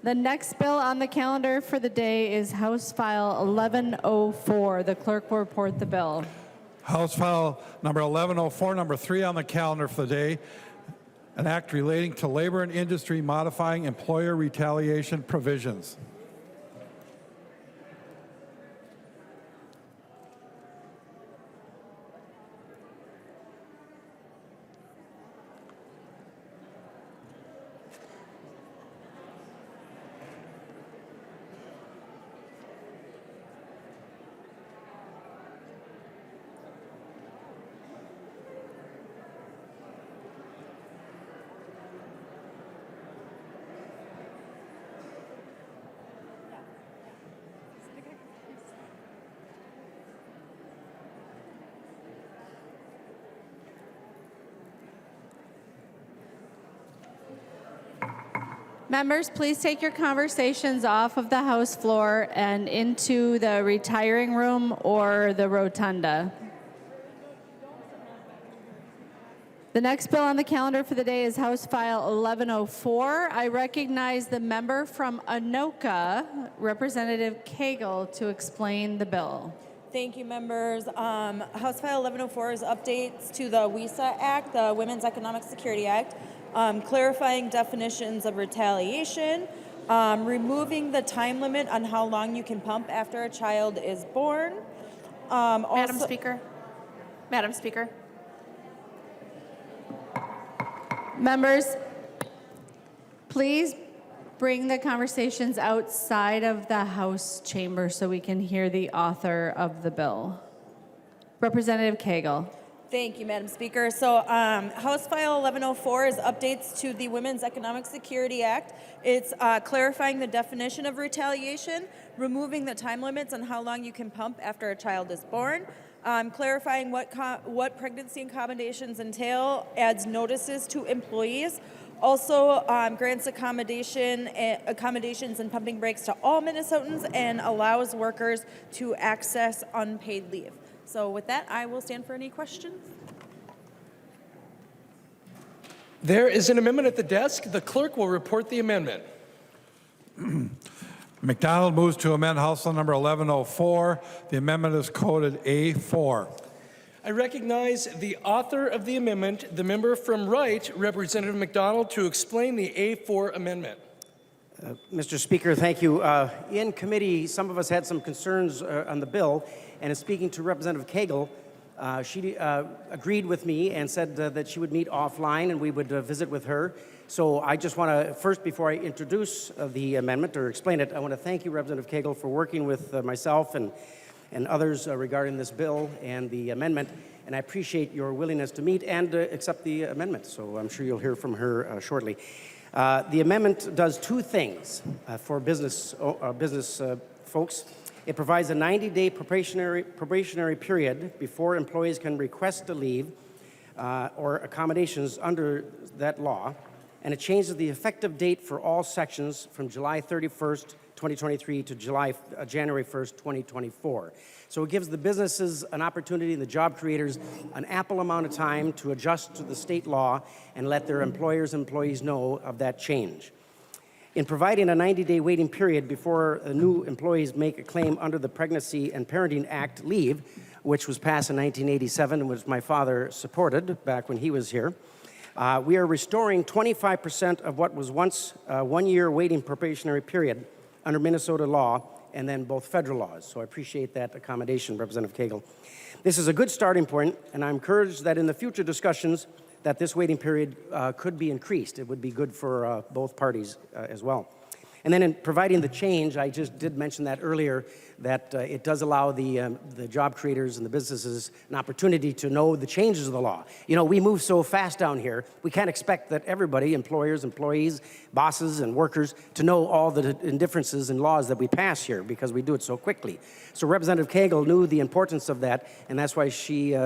The next bill on the calendar for the day is House File 1104. The clerk will report the bill. House File number 1104, number 3 on the calendar for the day, an act relating to labor and industry modifying employer retaliation provisions. Members, please take your conversations off of the House floor and into the retiring room or the rotunda. The next bill on the calendar for the day is House File 1104. I recognize the member from Anoka, Representative Koegel, to explain the bill. Thank you, members. House File 1104 is updates to the WESA Act, the Women's Economic Security Act, clarifying definitions of retaliation, removing the time limit on how long you can pump after a child is born. Madam Speaker. Members, please bring the conversations outside of the House chamber so we can hear the author of the bill. Representative Koegel. Thank you, Madam Speaker. So House File 1104 is updates to the Women's Economic Security Act. It's clarifying the definition of retaliation, removing the time limits on how long you can pump after a child is born, clarifying what pregnancy accommodations entail, adds notices to employees, also grants accommodations and pumping breaks to all Minnesotans, and allows workers to access unpaid leave. So with that, I will stand for any questions. There is an amendment at the desk. The clerk will report the amendment. McDonald moves to amend House Bill number 1104. The amendment is coded A4. I recognize the author of the amendment, the member from Wright, Representative McDonald, to explain the A4 amendment. Mr. Speaker, thank you. In committee, some of us had some concerns on the bill, and in speaking to Representative Koegel, she agreed with me and said that she would meet offline and we would visit with her. So I just want to, first, before I introduce the amendment or explain it, I want to thank you, Representative Koegel, for working with myself and others regarding this bill and the amendment. And I appreciate your willingness to meet and accept the amendment. So I'm sure you'll hear from her shortly. The amendment does two things for business folks. It provides a 90-day probationary period before employees can request a leave or accommodations under that law, and it changes the effective date for all sections from July 31st, 2023 to January 1st, 2024. So it gives the businesses an opportunity and the job creators an ample amount of time to adjust to the state law and let their employers and employees know of that change. In providing a 90-day waiting period before new employees make a claim under the Pregnancy and Parenting Act leave, which was passed in 1987 and which my father supported back when he was here, we are restoring 25% of what was once a one-year waiting probationary period under Minnesota law and then both federal laws. So I appreciate that accommodation, Representative Koegel. This is a good starting point, and I'm encouraged that in the future discussions that this waiting period could be increased. It would be good for both parties as well. And then in providing the change, I just did mention that earlier, that it does allow the job creators and the businesses an opportunity to know the changes of the law. You know, we move so fast down here, we can't expect that everybody, employers, employees, bosses, and workers, to know all the differences in laws that we pass here because we do it so quickly. So Representative Koegel knew the importance of that, and that's why she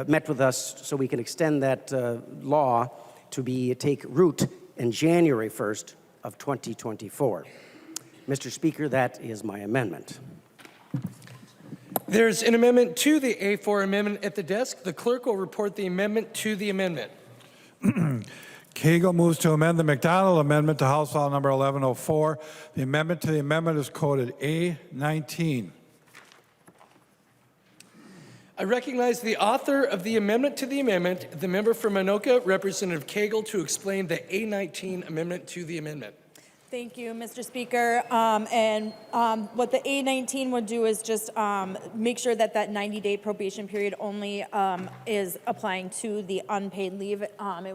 met with us so we can extend that law to take root in January 1st of 2024. Mr. Speaker, that is my amendment. There's an amendment to the A4 amendment at the desk. The clerk will report the amendment to the amendment. Koegel moves to amend the McDonald Amendment to House File Number 1104. The amendment to the amendment is coded A19. I recognize the author of the amendment to the amendment, the member from Anoka, Representative Koegel, to explain the A19 amendment to the amendment. Thank you, Mr. Speaker. What the A19 would do is just make sure that that 90-day probation period only is applying to the unpaid leave. I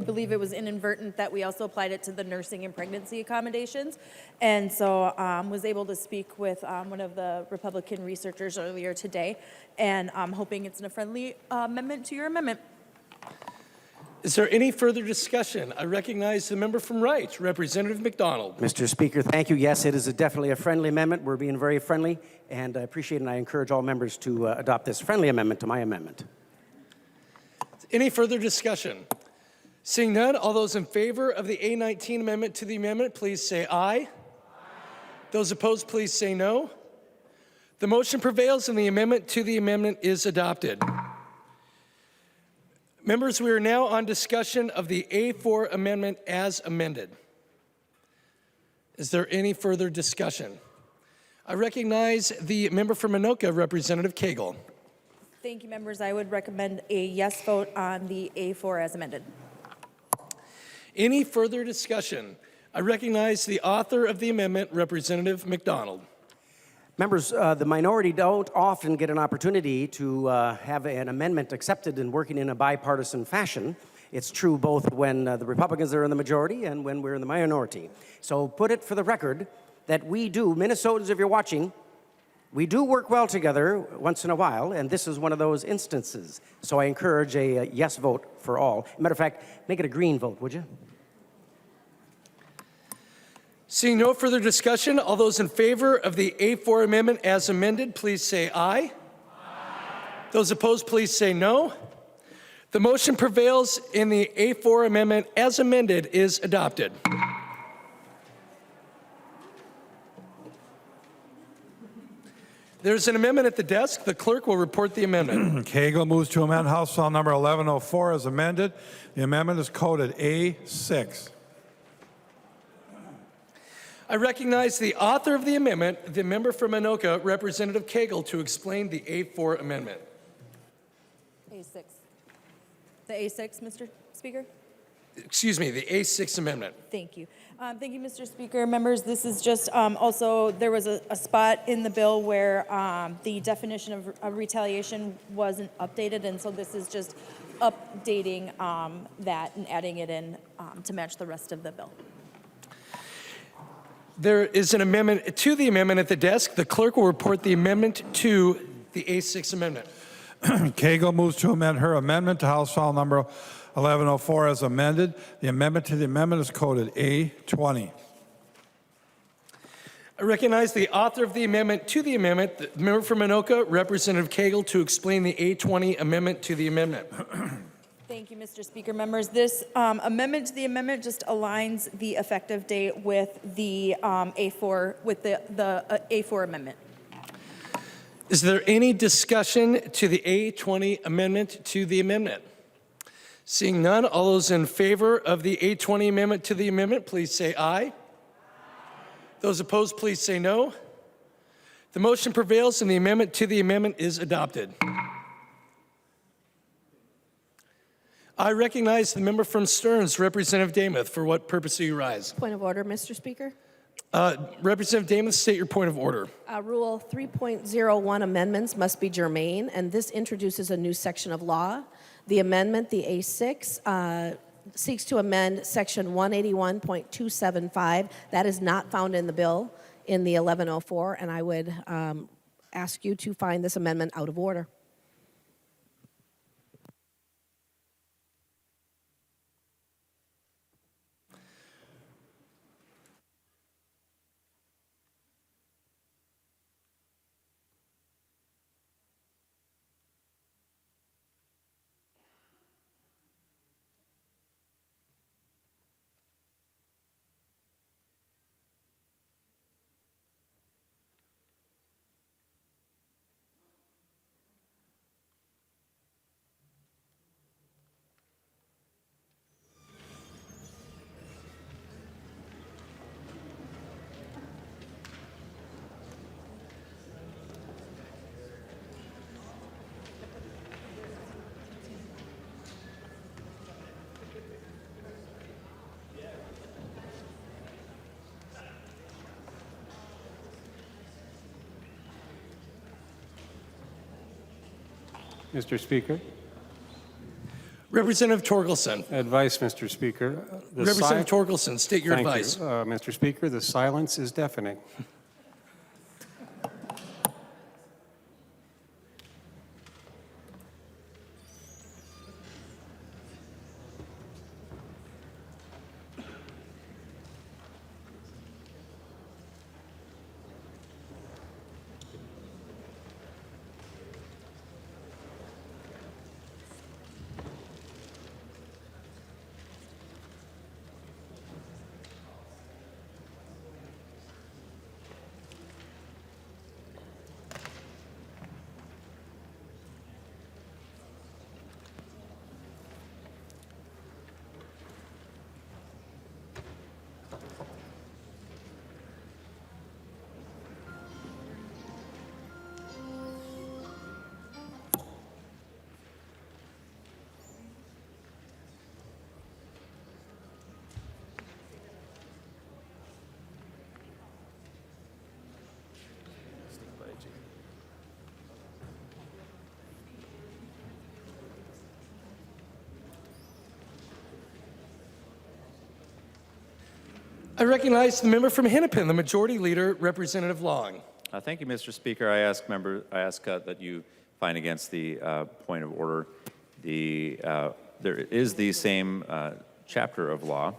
believe it was inadvertent that we also applied it to the nursing and pregnancy accommodations. And so was able to speak with one of the Republican researchers earlier today, and I'm hoping it's a friendly amendment to your amendment. Is there any further discussion? I recognize the member from Wright, Representative McDonald. Mr. Speaker, thank you. Yes, it is definitely a friendly amendment. We're being very friendly, and I appreciate and I encourage all members to adopt this friendly amendment to my amendment. Any further discussion? Seeing none, all those in favor of the A19 amendment to the amendment, please say aye. Aye. Those opposed, please say no. The motion prevails and the amendment to the amendment is adopted. Members, we are now on discussion of the A4 amendment as amended. Is there any further discussion? I recognize the member from Anoka, Representative Koegel. Thank you, members. I would recommend a yes vote on the A4 as amended. Any further discussion? I recognize the author of the amendment, Representative McDonald. Members, the minority don't often get an opportunity to have an amendment accepted and working in a bipartisan fashion. It's true both when the Republicans are in the majority and when we're in the minority. So put it for the record that we do, Minnesotans, if you're watching, we do work well together once in a while, and this is one of those instances. So I encourage a yes vote for all. Matter of fact, make it a green vote, would you? Seeing no further discussion, all those in favor of the A4 amendment as amended, please say aye. Aye. Those opposed, please say no. The motion prevails and the A4 amendment as amended is adopted. There's an amendment at the desk. The clerk will report the amendment. Koegel moves to amend House File Number 1104 as amended. The amendment is coded A6. I recognize the author of the amendment, the member from Anoka, Representative Koegel, to explain the A4 amendment. A6. The A6, Mr. Speaker? Excuse me, the A6 amendment. Thank you. Thank you, Mr. Speaker. Members, this is just also, there was a spot in the bill where the definition of retaliation wasn't updated, and so this is just updating that and adding it in to match the rest of the bill. There is an amendment to the amendment at the desk. The clerk will report the amendment to the A6 amendment. Koegel moves to amend her amendment to House File Number 1104 as amended. The amendment to the amendment is coded A20. I recognize the author of the amendment to the amendment, the member from Anoka, Representative Koegel, to explain the A20 amendment to the amendment. Thank you, Mr. Speaker. Members, this amendment to the amendment just aligns the effective date with the A4 with the A4 amendment. Is there any discussion to the A20 amendment to the amendment? Seeing none, all those in favor of the A20 amendment to the amendment, please say aye. Aye. Those opposed, please say no. The motion prevails and the amendment to the amendment is adopted. I recognize the member from Stearns, Representative Damuth. For what purpose do you rise? Point of order, Mr. Speaker. Representative Damuth, state your point of order. Rule 3.01 amendments must be germane, and this introduces a new section of law. The amendment, the A6, seeks to amend Section 181.275. That is not found in the bill in the 1104, and I would ask you to find this amendment out of order. Mr. Speaker. Representative Torkelson. Advice, Mr. Speaker. Representative Torkelson, state your Thank advice. you. Mr. Speaker, the silence is deafening. I recognize the member from Hennepin, the Majority Leader, Representative Long. Thank you, Mr. Speaker. I ask that you find against the point of order. There is the same chapter of law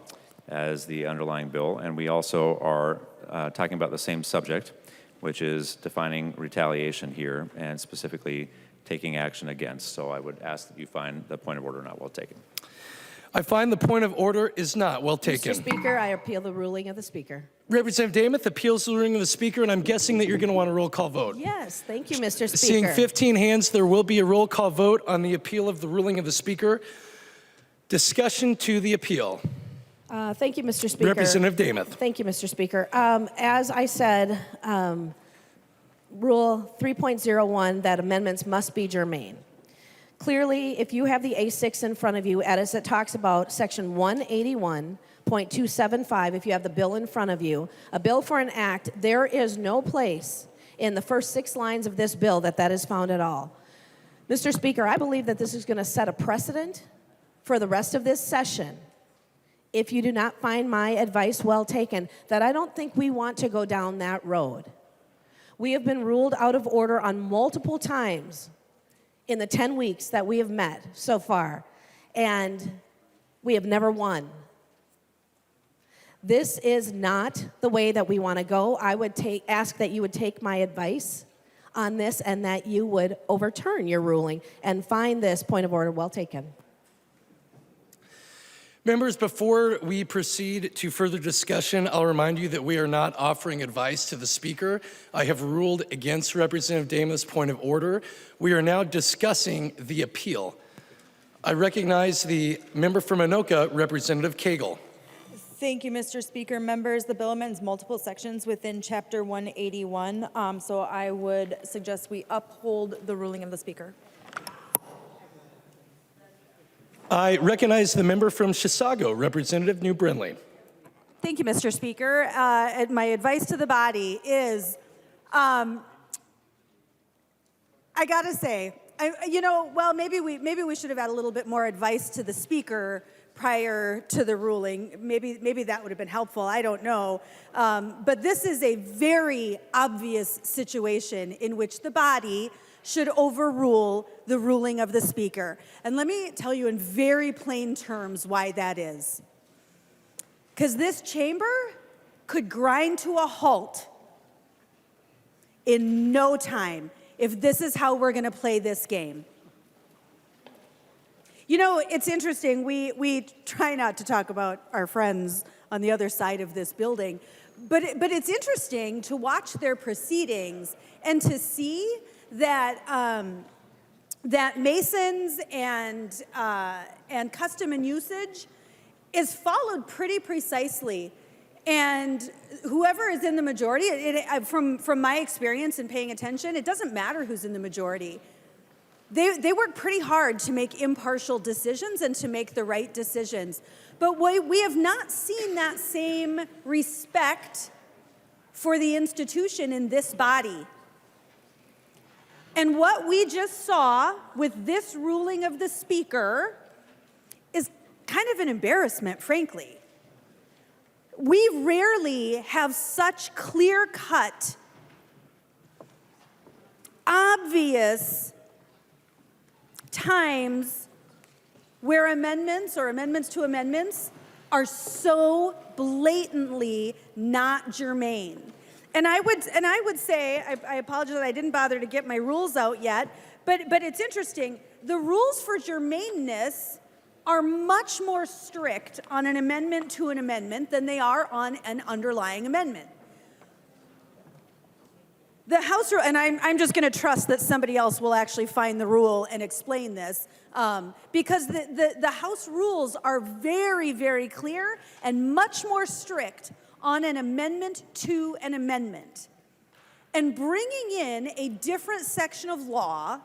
as the underlying bill, and we also are talking about the same subject, which is defining retaliation here and specifically taking action against. So I would ask that you find the point of order not well taken. I find the point of order is not well taken. Mr. Speaker, I appeal the ruling of the Speaker. Representative Dameth appeals the ruling of the Speaker, and I'm guessing that you're going to want a roll call vote. Yes, thank you, Mr. Speaker. Seeing 15 hands, there will be a roll call vote on the appeal of the ruling of the Speaker. Discussion to the appeal. Thank you, Mr. Speaker. Representative Dameth. Thank you, Mr. Speaker. As I said, Rule 3.01, that amendments must be germane. Clearly, if you have the A6 in front of you, as it talks about Section 181.275, if you have the bill in front of you, a bill for an act, there is no place in the first 6 lines of this bill that is found at all. Mr. Speaker, I believe that this is going to set a precedent for the rest of this session. If you do not find my advice well taken, that I don't think we want to go down that road. We have been ruled out of order on multiple times in the 10 weeks that we have met so far, and we have never won. This is not the way that we want to go. I would ask that you would take my advice on this and that you would overturn your ruling and find this point of order well taken. Members, before we proceed to further discussion, I'll remind you that we are not offering advice to the Speaker. I have ruled against Representative Dameth's point of order. We are now discussing the appeal. I recognize the member from Anoka, Representative Koegel. Thank you, Mr. Speaker. Members, the bill amends multiple sections within Chapter 181, so I would suggest we uphold the ruling of the Speaker. I recognize the member from Chisago, Representative New Brindley. Thank you, Mr. Speaker. My advice to the body is, I gotta say, maybe we should have had a little bit more advice to the Speaker prior to the ruling. Maybe that would have been helpful. I don't know. But this is a very obvious situation in which the body should overrule the ruling of the Speaker. And let me tell you in very plain terms why that is. Because this chamber could grind to a halt in no time if this is how we're going to play this game. You know, it's interesting. We try not to talk about our friends on the other side of this building, but it's interesting to watch their proceedings and to see that that Masons and custom and usage is followed pretty precisely. And whoever is in the majority, from my experience and paying attention, it doesn't matter who's in the majority. They work pretty hard to make impartial decisions and to make the right decisions. But we have not seen that same respect for the institution in this body. And what we just saw with this ruling of the Speaker is kind of an embarrassment, frankly. We rarely have such clear-cut, obvious times where amendments or amendments to amendments are so blatantly not germane. And I would say, I apologize that I didn't bother to get my rules out yet, but it's interesting. The rules for germaneness are much more strict on an amendment to an amendment than they are on an underlying amendment. The House rule, and I'm just going to trust that somebody else will actually find the rule and explain this, because the House rules are very, very clear and much more strict on an amendment to an amendment. And bringing in a different section of law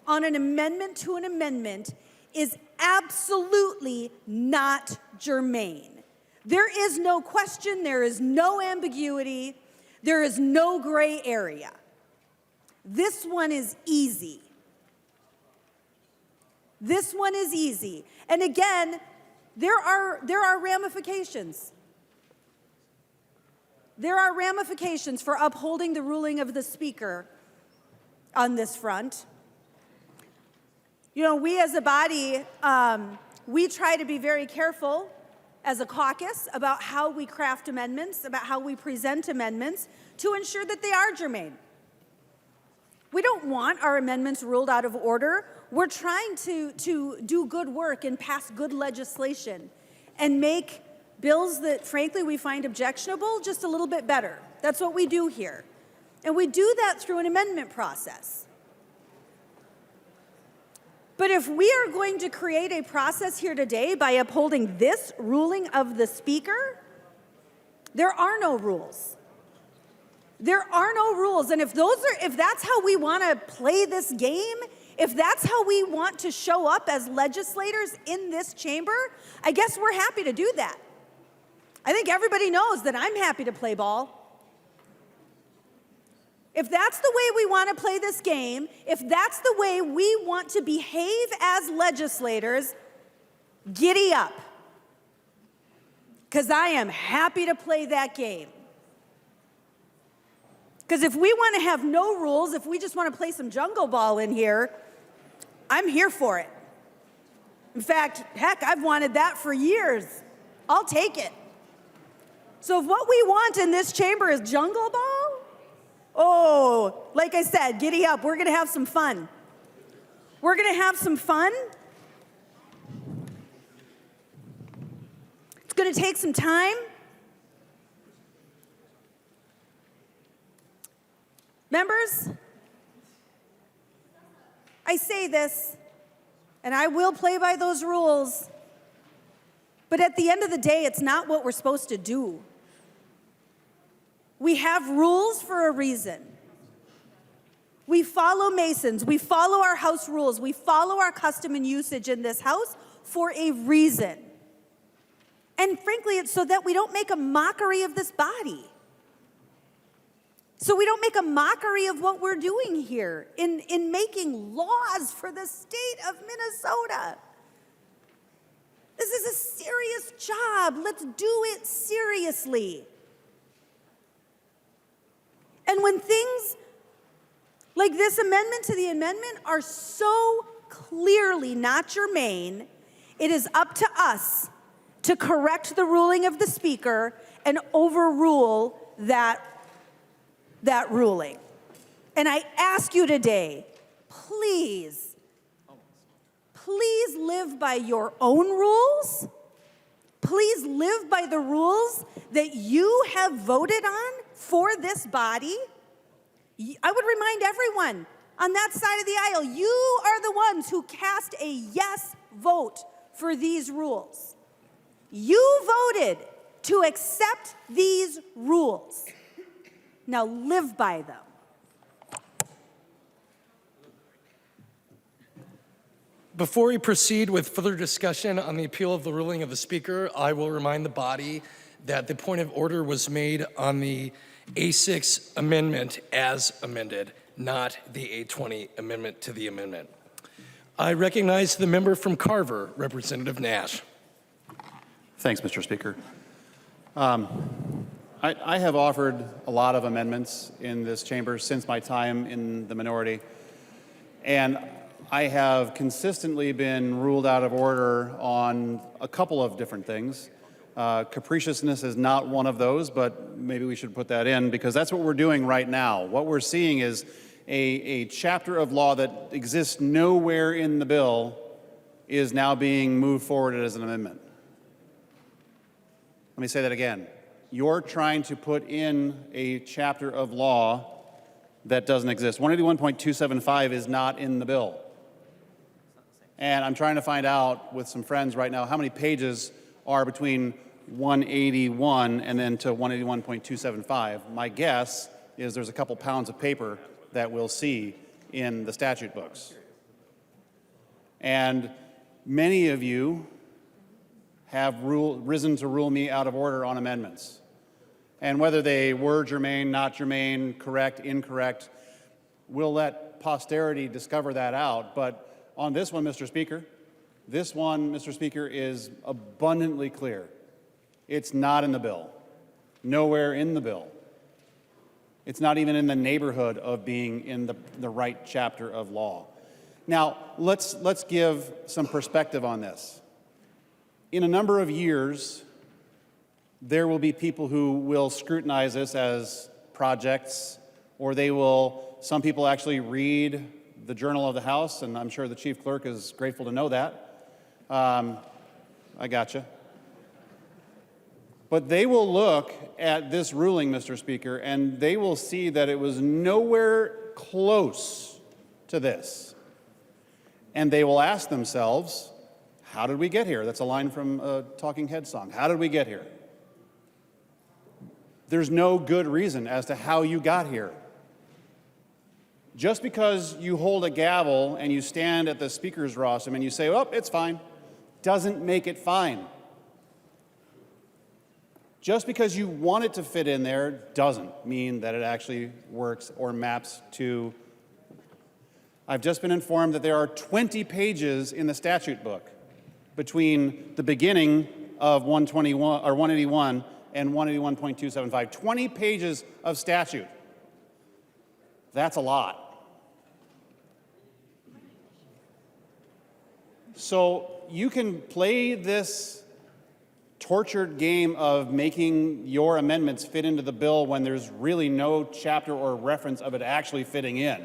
on an amendment to an amendment is absolutely not germane. There is no question, there is no ambiguity, there is no gray area. This one is easy. This one is easy. And again, there are ramifications. There are ramifications for upholding the ruling of the Speaker on this front. You know, we as a body, we try to be very careful as a caucus about how we craft amendments, about how we present amendments to ensure that they are germane. We don't want our amendments ruled out of order. We're trying to do good work and pass good legislation and make bills that, frankly, we find objectionable just a little bit better. That's what we do here. And we do that through an amendment process. But if we are going to create a process here today by upholding this ruling of the Speaker, there are no rules. There are no rules. And if that's how we want to play this game, if that's how we want to show up as legislators in this chamber, I guess we're happy to do that. I think everybody knows that I'm happy to play ball. If that's the way we want to play this game, if that's the way we want to behave as legislators, giddy up. Because I am happy to play that game. Because if we want to have no rules, if we just want to play some jungle ball in here, I'm here for it. In fact, heck, I've wanted that for years. I'll take it. So if what we want in this chamber is jungle ball, oh, like I said, giddy up. We're going to have some fun. We're going to have some fun. It's going to take some time. Members, I say this, and I will play by those rules, but at the end of the day, it's not what we're supposed to do. We have rules for a reason. We follow Masons. We follow our house rules. We follow our custom and usage in this house for a reason. And frankly, it's so that we don't make a mockery of this body. So we don't make a mockery of what we're doing here in making laws for the state of Minnesota. This is a serious job. Let's do it seriously. And when things like this amendment to the amendment are so clearly not germane, it is up to us to correct the ruling of the Speaker and overrule that ruling. And I ask you today, please live by your own rules. Please live by the rules that you have voted on for this body. I would remind everyone on that side of the aisle, you are the ones who cast a yes vote for these rules. You voted to accept these rules. Now live by them. Before we proceed with further discussion on the appeal of the ruling of the Speaker, I will remind the body that the point of order was made on the A6 amendment as amended. not the 820 amendment to the amendment. I recognize the member from Carver, Representative Nash. Thanks, Mr. Speaker. I have offered a lot of amendments in this chamber since my time in the minority, and I have consistently been ruled out of order on a couple of different things. Capriciousness is not one of those, but maybe we should put that in because that's what we're doing right now. What we're seeing is a chapter of law that exists nowhere in the bill is now being moved forward as an amendment. Let me say that again. You're trying to put in a chapter of law that doesn't exist. 181.275 is not in the bill. And I'm trying to find out with some friends right now how many pages are between 181 and then to 181.275. My guess is there's a couple pounds of paper that we'll see in the statute books. And many of you have risen to rule me out of order on amendments. And whether they were germane, not germane, correct, incorrect, we'll let posterity discover that out. But on this one, Mr. Speaker, this one, Mr. Speaker, is abundantly clear. It's not in the bill. Nowhere in the bill. It's not even in the neighborhood of being in the right chapter of law. Now, let's give some perspective on this. In a number of years, there will be people who will scrutinize this as projects, or some people actually read the Journal of the House, and I'm sure the Chief Clerk is grateful to know that. I gotcha. But they will look at this ruling, Mr. Speaker, and they will see that it was nowhere close to this. And they will ask themselves, how did we get here? That's a line from a Talking Heads song. How did we get here? There's no good reason as to how you got here. Just because you hold a gavel and you stand at the speaker's rostrum and you say, oh, it's fine, doesn't make it fine. Just because you want it to fit in there doesn't mean that it actually works or maps to. I've just been informed that there are 20 pages in the statute book between the beginning of 121 or 181 and 181.275. 20 pages of statute. That's a lot. So you can play this tortured game of making your amendments fit into the bill when there's really no chapter or reference of it actually fitting in.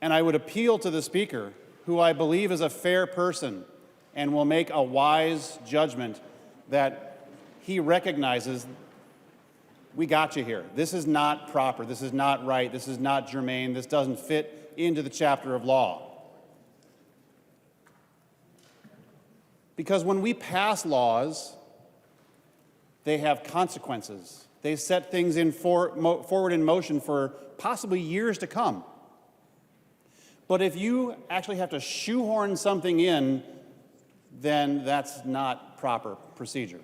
And I would appeal to the Speaker, who I believe is a fair person and will make a wise judgment, that he recognizes we got you here. This is not proper. This is not right. This is not germane. This doesn't fit into the chapter of law. Because when we pass laws, they have consequences. They set things forward in motion for possibly years to come. But if you actually have to shoehorn something in, then that's not proper procedure.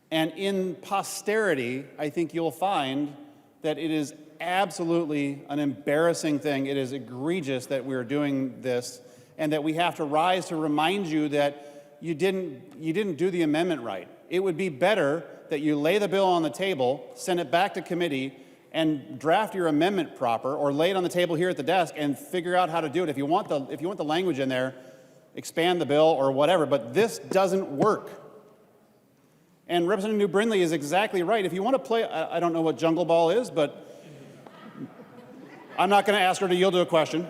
And in posterity, I think you'll find that it is absolutely an embarrassing thing. It is egregious that we're doing this, and that we have to rise to remind you that you didn't do the amendment right. It would be better that you lay the bill on the table, send it back to committee, and draft your amendment proper, or lay it on the table here at the desk and figure out how to do it. If you want the language in there, expand the bill or whatever, but this doesn't work. And Representative New Brindley is exactly right. If you want to play, I don't know what jungle ball is, but I'm not going to ask her to yield to a question.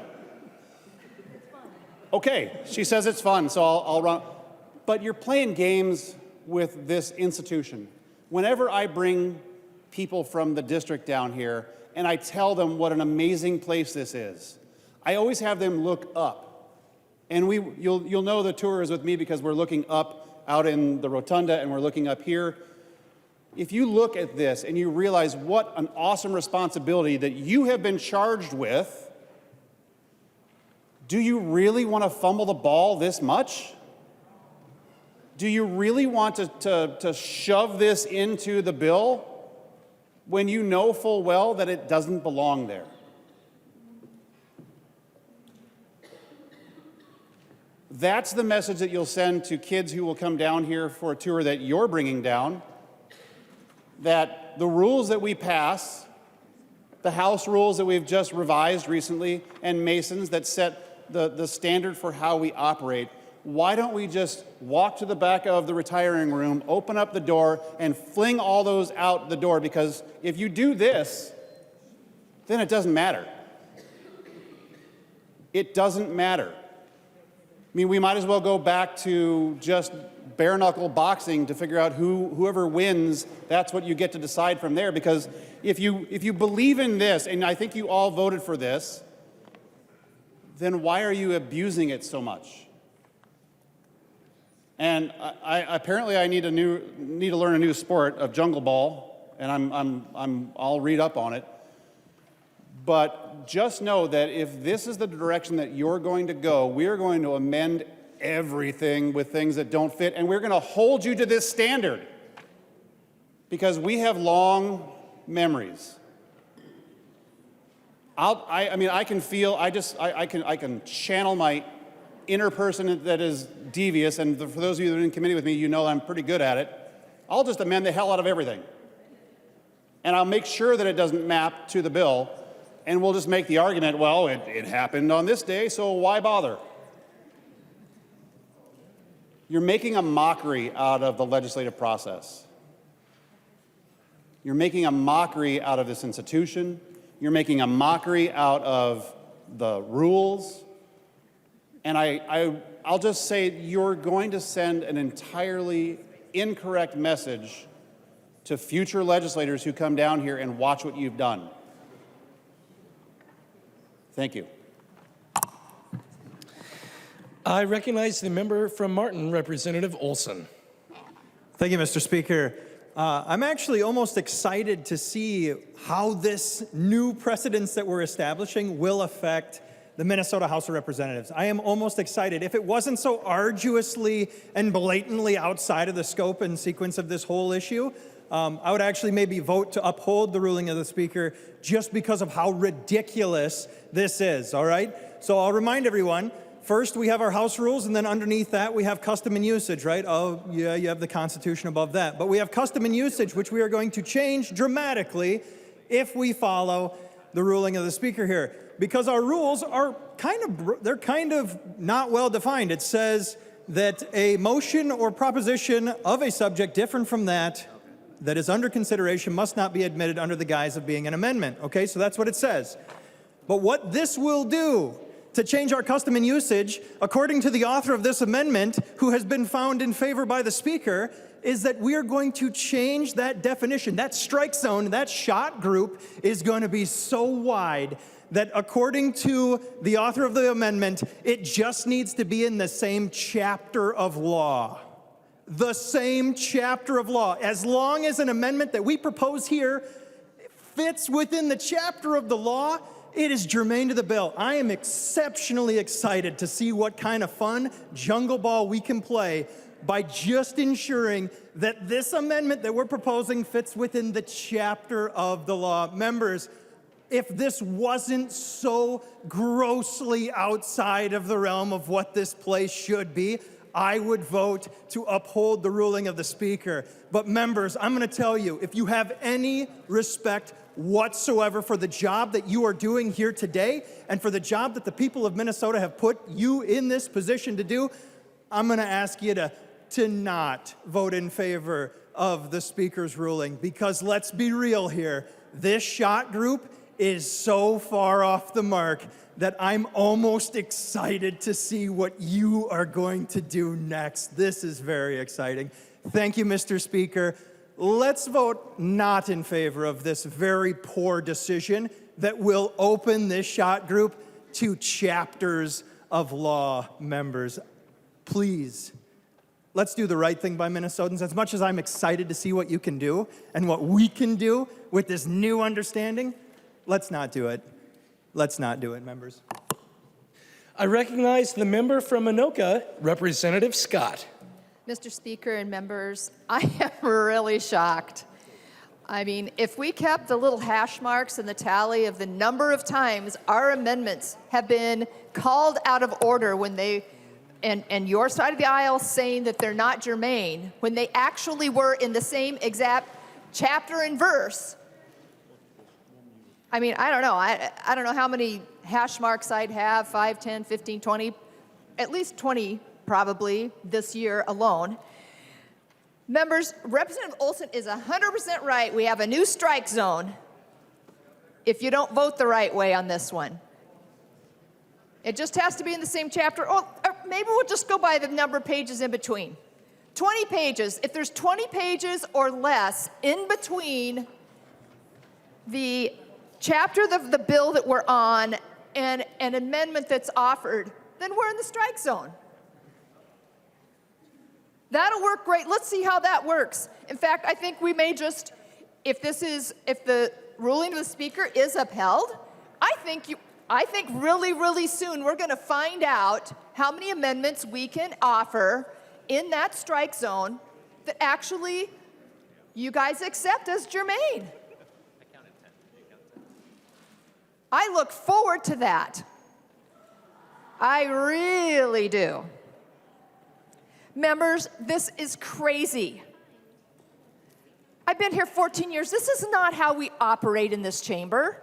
Okay, she says it's fun, so I'll run. But you're playing games with this institution. Whenever I bring people from the district down here and I tell them what an amazing place this is, I always have them look up. And you'll know the tour is with me because we're looking up out in the rotunda and we're looking up here. If you look at this and you realize what an awesome responsibility that you have been charged with, do you really want to fumble the ball this much? Do you really want to shove this into the bill when you know full well that it doesn't belong there? That's the message that you'll send to kids who will come down here for a tour that you're bringing down, that the rules that we pass, the House rules that we've just revised recently, and Mason's that set the standard for how we operate, why don't we just walk to the back of the retiring room, open up the door, and fling all those out the door? Because if you do this, then it doesn't matter. It doesn't matter. I mean, we might as well go back to just bare-knuckle boxing to figure out whoever wins, that's what you get to decide from there. Because if you believe in this, and I think you all voted for this, then why are you abusing it so much? And apparently I need to learn a new sport of jungle ball, and I'll read up on it. But just know that if this is the direction that you're going to go, we are going to amend everything with things that don't fit, and we're going to hold you to this standard because we have long memories. I can channel my inner person that is devious, and for those of you that are in committee with me, you know I'm pretty good at it. I'll just amend the hell out of everything. And I'll make sure that it doesn't map to the bill, and we'll just make the argument, well, it happened on this day, so why bother? You're making a mockery out of the legislative process. You're making a mockery out of this institution. You're making a mockery out of the rules. And I'll just say you're going to send an entirely incorrect message to future legislators who come down here and watch what you've done. Thank you. I recognize the member from Martin, Representative Olson. Thank you, Mr. Speaker. I'm actually almost excited to see how this new precedence that we're establishing will affect the Minnesota House of Representatives. I am almost excited. If it wasn't so arduously and blatantly outside of the scope and sequence of this whole issue, I would actually maybe vote to uphold the ruling of the Speaker just because of how ridiculous this is, all right? So I'll remind everyone, first we have our House rules, and then underneath that we have custom and usage, right? Oh, yeah, you have the Constitution above that. But we have custom and usage, which we are going to change dramatically if we follow the ruling of the Speaker here. Because our rules are they're kind of not well defined. It says that a motion or proposition of a subject different from that is under consideration must not be admitted under the guise of being an amendment. Okay, so that's what it says. But what this will do to change our custom and usage, according to the author of this amendment, who has been found in favor by the Speaker, is that we are going to change that definition. That strike zone, that shot group is going to be so wide that according to the author of the amendment, it just needs to be in the same chapter of law. The same chapter of law. As long as an amendment that we propose here fits within the chapter of the law, it is germane to the bill. I am exceptionally excited to see what kind of fun jungle ball we can play by just ensuring that this amendment that we're proposing fits within the chapter of the law. Members, if this wasn't so grossly outside of the realm of what this place should be, I would vote to uphold the ruling of the Speaker. But members, I'm going to tell you, if you have any respect whatsoever for the job that you are doing here today and for the job that the people of Minnesota have put you in this position to do, I'm going to ask you to not vote in favor of the Speaker's ruling, because let's be real here, this shot group is so far off the mark that I'm almost excited to see what you are going to do next. This is very exciting. Thank you, Mr. Speaker. Let's vote not in favor of this very poor decision that will open this shot group to chapters of law, members. Please, let's do the right thing by Minnesotans. As much as I'm excited to see what you can do and what we can do with this new understanding, let's not do it. Let's not do it, members. I recognize the member from Anoka, Representative Scott. Mr. Speaker and members, I am really shocked. I mean, if we kept the little hash marks and the tally of the number of times our amendments have been called out of order when they, and your side of the aisle saying that they're not germane, when they actually were in the same exact chapter and verse, I mean, I don't know. I don't know how many hash marks I'd have, 5, 10, 15, 20, at least 20 probably this year alone. Members, Representative Olson is 100% right. We have a new strike zone if you don't vote the right way on this one. It just has to be in the same chapter. Or maybe we'll just go by the number of pages in between. 20 pages. If there's 20 pages or less in between the chapter of the bill that we're on and an amendment that's offered, then we're in the strike zone. That'll work great. Let's see how that works. In fact, I think we may just, if the ruling of the Speaker is upheld, I think really, really soon we're going to find out how many amendments we can offer in that strike zone that actually you guys accept as germane. I look forward to that. I really do. Members, this is crazy. I've been here 14 years. This is not how we operate in this chamber.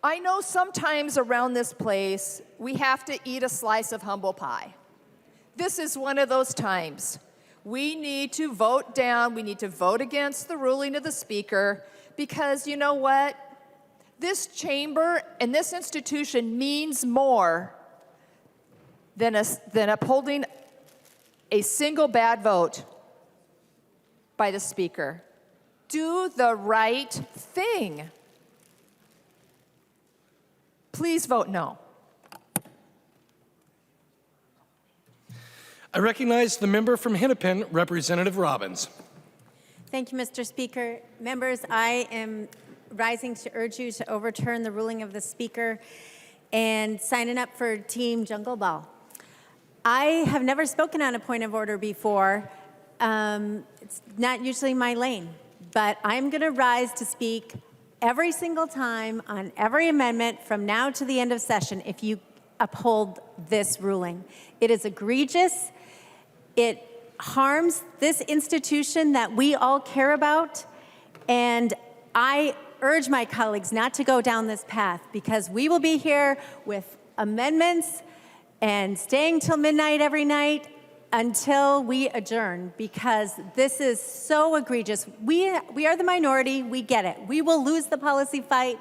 I know sometimes around this place, we have to eat a slice of humble pie. This is one of those times. We need to vote down, we need to vote against the ruling of the Speaker, because you know what? This chamber and this institution means more than upholding a single bad vote by the Speaker. Do the right thing. Please vote no. I recognize the member from Hennepin, Representative Robbins. Thank you, Mr. Speaker. Members, I am rising to urge you to overturn the ruling of the Speaker and signing up for Team Jungle Ball. I have never spoken on a point of order before. It's not usually my lane, but I'm going to rise to speak every single time on every amendment from now to the end of session if you uphold this ruling. It is egregious. It harms this institution that we all care about, and I urge my colleagues not to go down this path, because we will be here with amendments and staying till midnight every night until we adjourn, because this is so egregious. We are the minority. We get it. We will lose the policy fight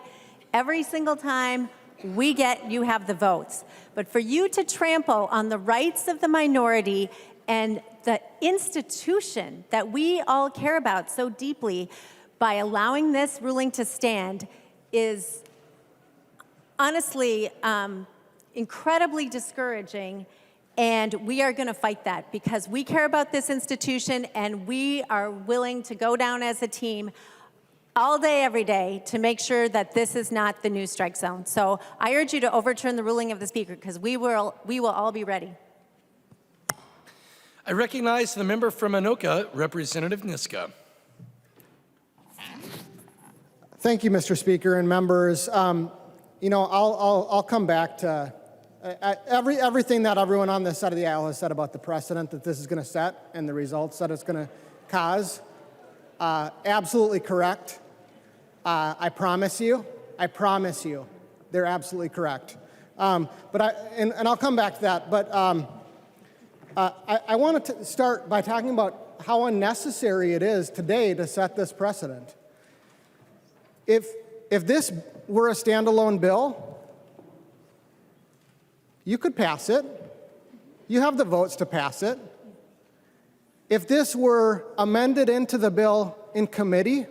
every single time. We get you have the votes. But for you to trample on the rights of the minority and the institution that we all care about so deeply by allowing this ruling to stand is honestly incredibly discouraging, and we are going to fight that because we care about this institution and we are willing to go down as a team all day, every day, to make sure that this is not the new strike zone. So I urge you to overturn the ruling of the Speaker, because we will all be ready. I recognize the member from Anoka, Representative Niska. Thank you, Mr. Speaker and members. I'll come back to everything that everyone on this side of the aisle has said about the precedent that this is going to set and the results that it's going to cause. Absolutely correct. I promise you, they're absolutely correct. And I'll come back to that. But I want to start by talking about how unnecessary it is today to set this precedent. If this were a standalone bill, you could pass it. You have the votes to pass it. If this were amended into the bill in committee,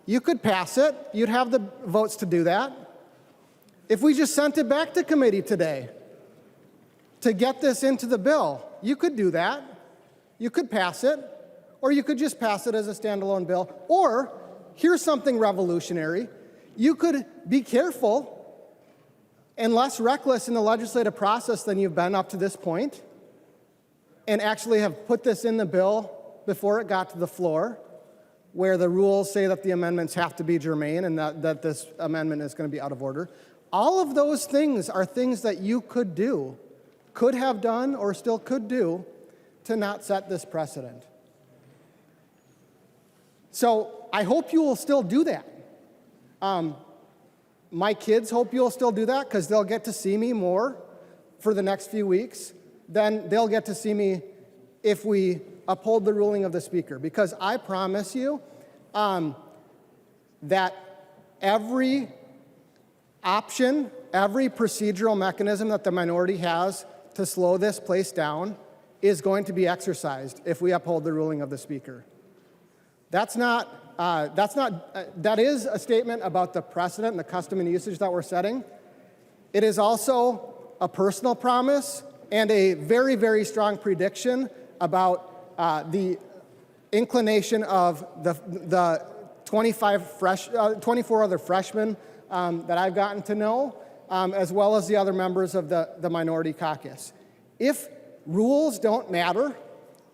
you could pass it. You'd have the votes to do that. If we just sent it back to committee today to get this into the bill, you could do that. You could pass it, or you could just pass it as a standalone bill. Or, here's something revolutionary. You could be careful and less reckless in the legislative process than you've been up to this point, and actually have put this in the bill before it got to the floor, where the rules say that the amendments have to be germane and that this amendment is going to be out of order. All of those things are things that you could do, could have done, or still could do to not set this precedent. So I hope you will still do that. My kids hope you'll still do that because they'll get to see me more for the next few weeks than they'll get to see me if we uphold the ruling of the Speaker. Because I promise you that every option, every procedural mechanism that the minority has to slow this place down is going to be exercised if we uphold the ruling of the Speaker. That is a statement about the precedent and the custom and usage that we're setting. It is also a personal promise and a very, very strong prediction about the inclination of the 24 other freshmen that I've gotten to know, as well as the other members of the minority caucus. If rules don't matter,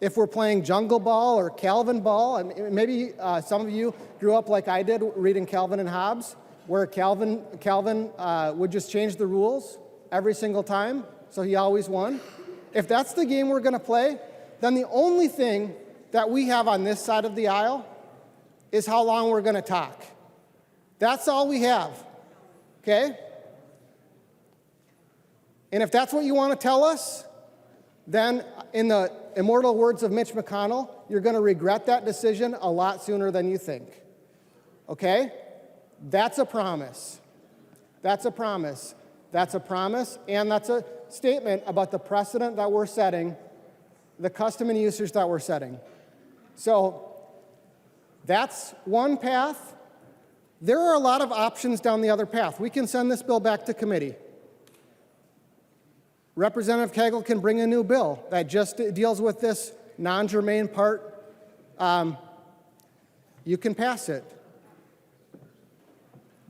if we're playing Jungle Ball or Calvin Ball, and maybe some of you grew up like I did reading Calvin and Hobbes, where Calvin would just change the rules every single time, so he always won. If that's the game we're going to play, then the only thing that we have on this side of the aisle is how long we're going to talk. That's all we have, okay? And if that's what you want to tell us, then in the immortal words of Mitch McConnell, you're going to regret that decision a lot sooner than you think. Okay? That's a promise. That's a promise. That's a promise, and that's a statement about the precedent that we're setting, the custom and usage that we're setting. So that's one path. There are a lot of options down the other path. We can send this bill back to committee. Representative Koegel can bring a new bill that just deals with this non-germane part. You can pass it.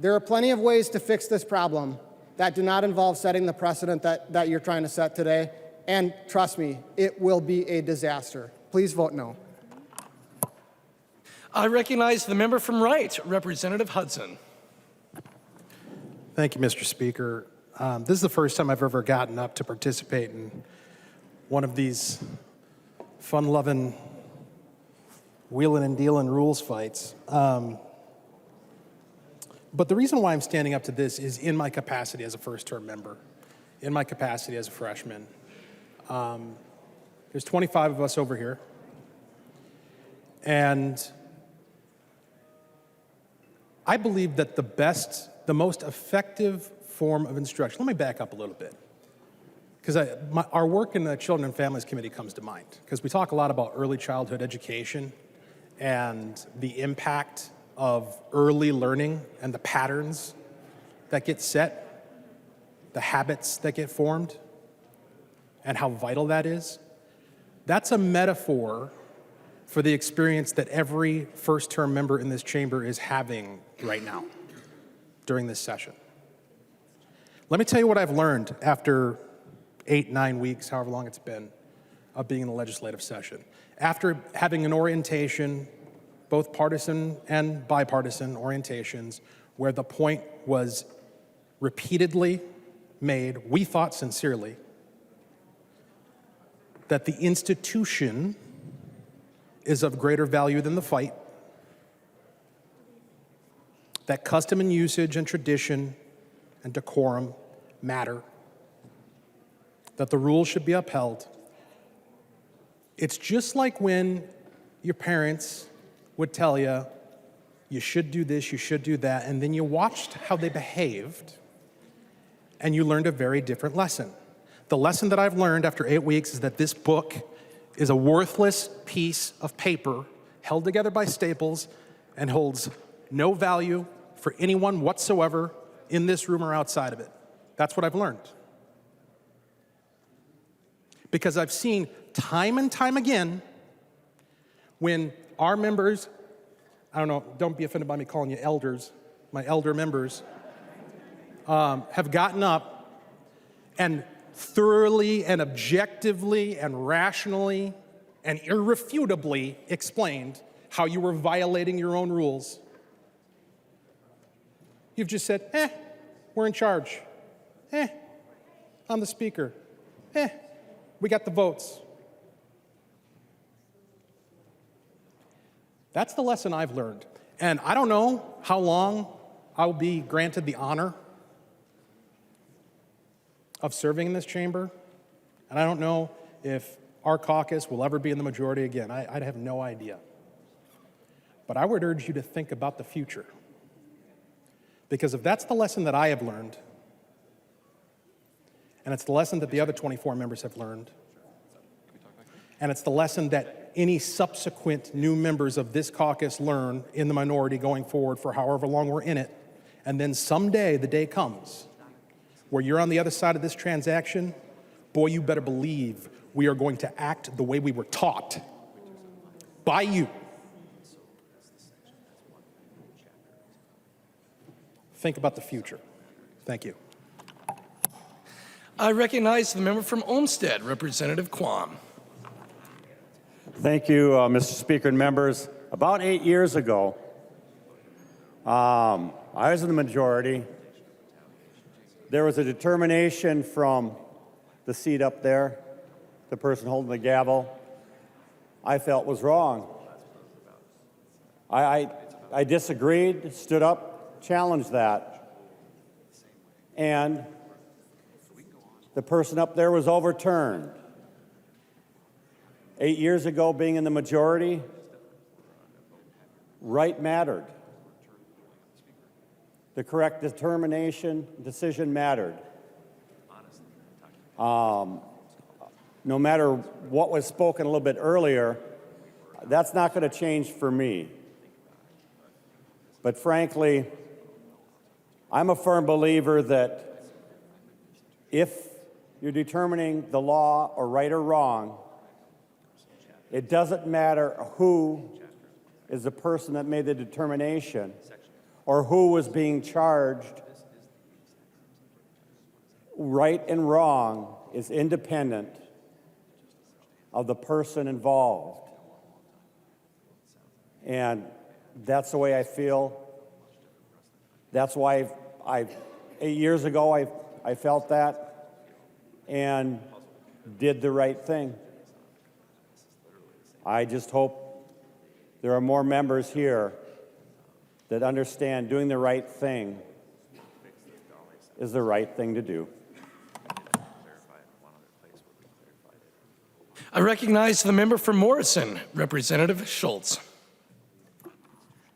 There are plenty of ways to fix this problem that do not involve setting the precedent that you're trying to set today. And trust me, it will be a disaster. Please vote no. I recognize the member from Wright, Representative Hudson. Thank you, Mr. Speaker. This is the first time I've ever gotten up to participate in one of these fun-loving wheeling and dealing rules fights. But the reason why I'm standing up to this is in my capacity as a first-term member, in my capacity as a freshman. There's 25 of us over here. And I believe that the most effective form of instruction, let me back up a little bit, because our work in the Children and Families Committee comes to mind, because we talk a lot about early childhood education and the impact of early learning and the patterns that get set, the habits that get formed, and how vital that is. That's a metaphor for the experience that every first-term member in this chamber is having right now during this session. Let me tell you what I've learned after 8-9 weeks, however long it's been, of being in the legislative session. After having an orientation, both partisan and bipartisan orientations, where the point was repeatedly made, we thought sincerely, that the institution is of greater value than the fight, that custom and usage and tradition and decorum matter, that the rules should be upheld. It's just like when your parents would tell you, you should do this, you should do that, and then you watched how they behaved, and you learned a very different lesson. The lesson that I've learned after 8 weeks is that this book is a worthless piece of paper held together by staples and holds no value for anyone whatsoever in this room or outside of it. That's what I've learned. Because I've seen time and time again when our members, I don't know, don't be offended by me calling you elders, my elder members, have gotten up and thoroughly and objectively and rationally and irrefutably explained how you were violating your own rules. You've just said, we're in charge. I'm the speaker. We got the votes. That's the lesson I've learned. And I don't know how long I'll be granted the honor of serving in this chamber. And I don't know if our caucus will ever be in the majority again. I have no idea. But I would urge you to think about the future. Because if that's the lesson that I have learned, and it's the lesson that the other 24 members have learned, and it's the lesson that any subsequent new members of this caucus learn in the minority going forward for however long we're in it, and then someday the day comes where you're on the other side of this transaction, boy, you better believe we are going to act the way we were taught by you. Think about the future. Thank you. I recognize the member from Olmsted, Representative Quam. Thank you, Mr. Speaker and members. About 8 years ago, I was in the majority. There was a determination from the seat up there, the person holding the gavel, I felt was wrong. I disagreed, stood up, challenged that. And the person up there was overturned. 8 years ago, being in the majority, right mattered. The correct decision mattered. No matter what was spoken a little bit earlier, that's not going to change for me. But frankly, I'm a firm believer that if you're determining the law or right or wrong, it doesn't matter who is the person that made the determination or who was being charged. Right and wrong is independent of the person involved. And that's the way I feel. That's why 8 years ago I felt that and did the right thing. I just hope there are more members here that understand doing the right thing is the right thing to do. I recognize the member from Morrison, Representative Schultz.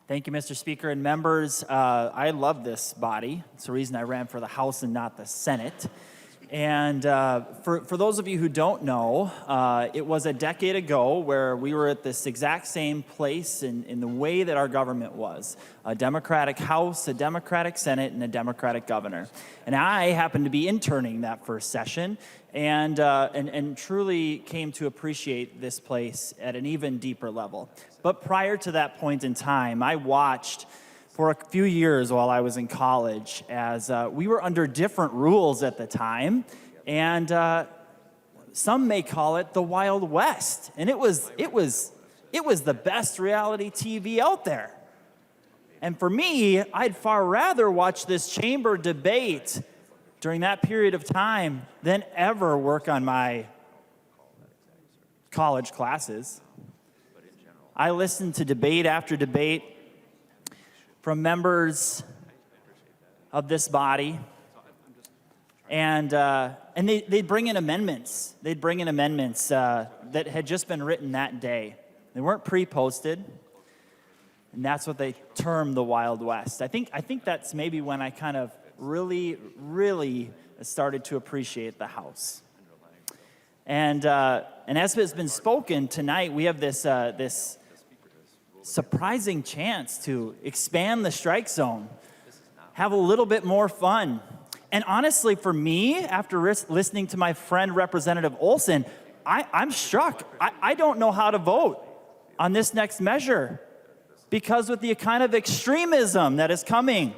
Thank you, Mr. Speaker and members. I love this body. It's the reason I ran for the House and not the Senate. And for those of you who don't know, it was a decade ago where we were at this exact same place in the way that our government was. A Democratic House, a Democratic Senate, and a Democratic governor. And I happened to be interning that first session and truly came to appreciate this place at an even deeper level. But prior to that point in time, I watched for a few years while I was in college as we were under different rules at the time, and some may call it the Wild West. And it was the best reality TV out there. And for me, I'd far rather watch this chamber debate during that period of time than ever work on my college classes. I listened to debate after debate from members of this body, and they'd bring in amendments. They'd bring in amendments that had just been written that day. They weren't pre-posted, and that's what they termed the Wild West. I think that's maybe when I kind of really started to appreciate the House. And as has been spoken tonight, we have this surprising chance to expand the strike zone, have a little bit more fun. And honestly, for me, after listening to my friend Representative Olson, I'm struck. I don't know how to vote on this next measure because with the kind of extremism that is coming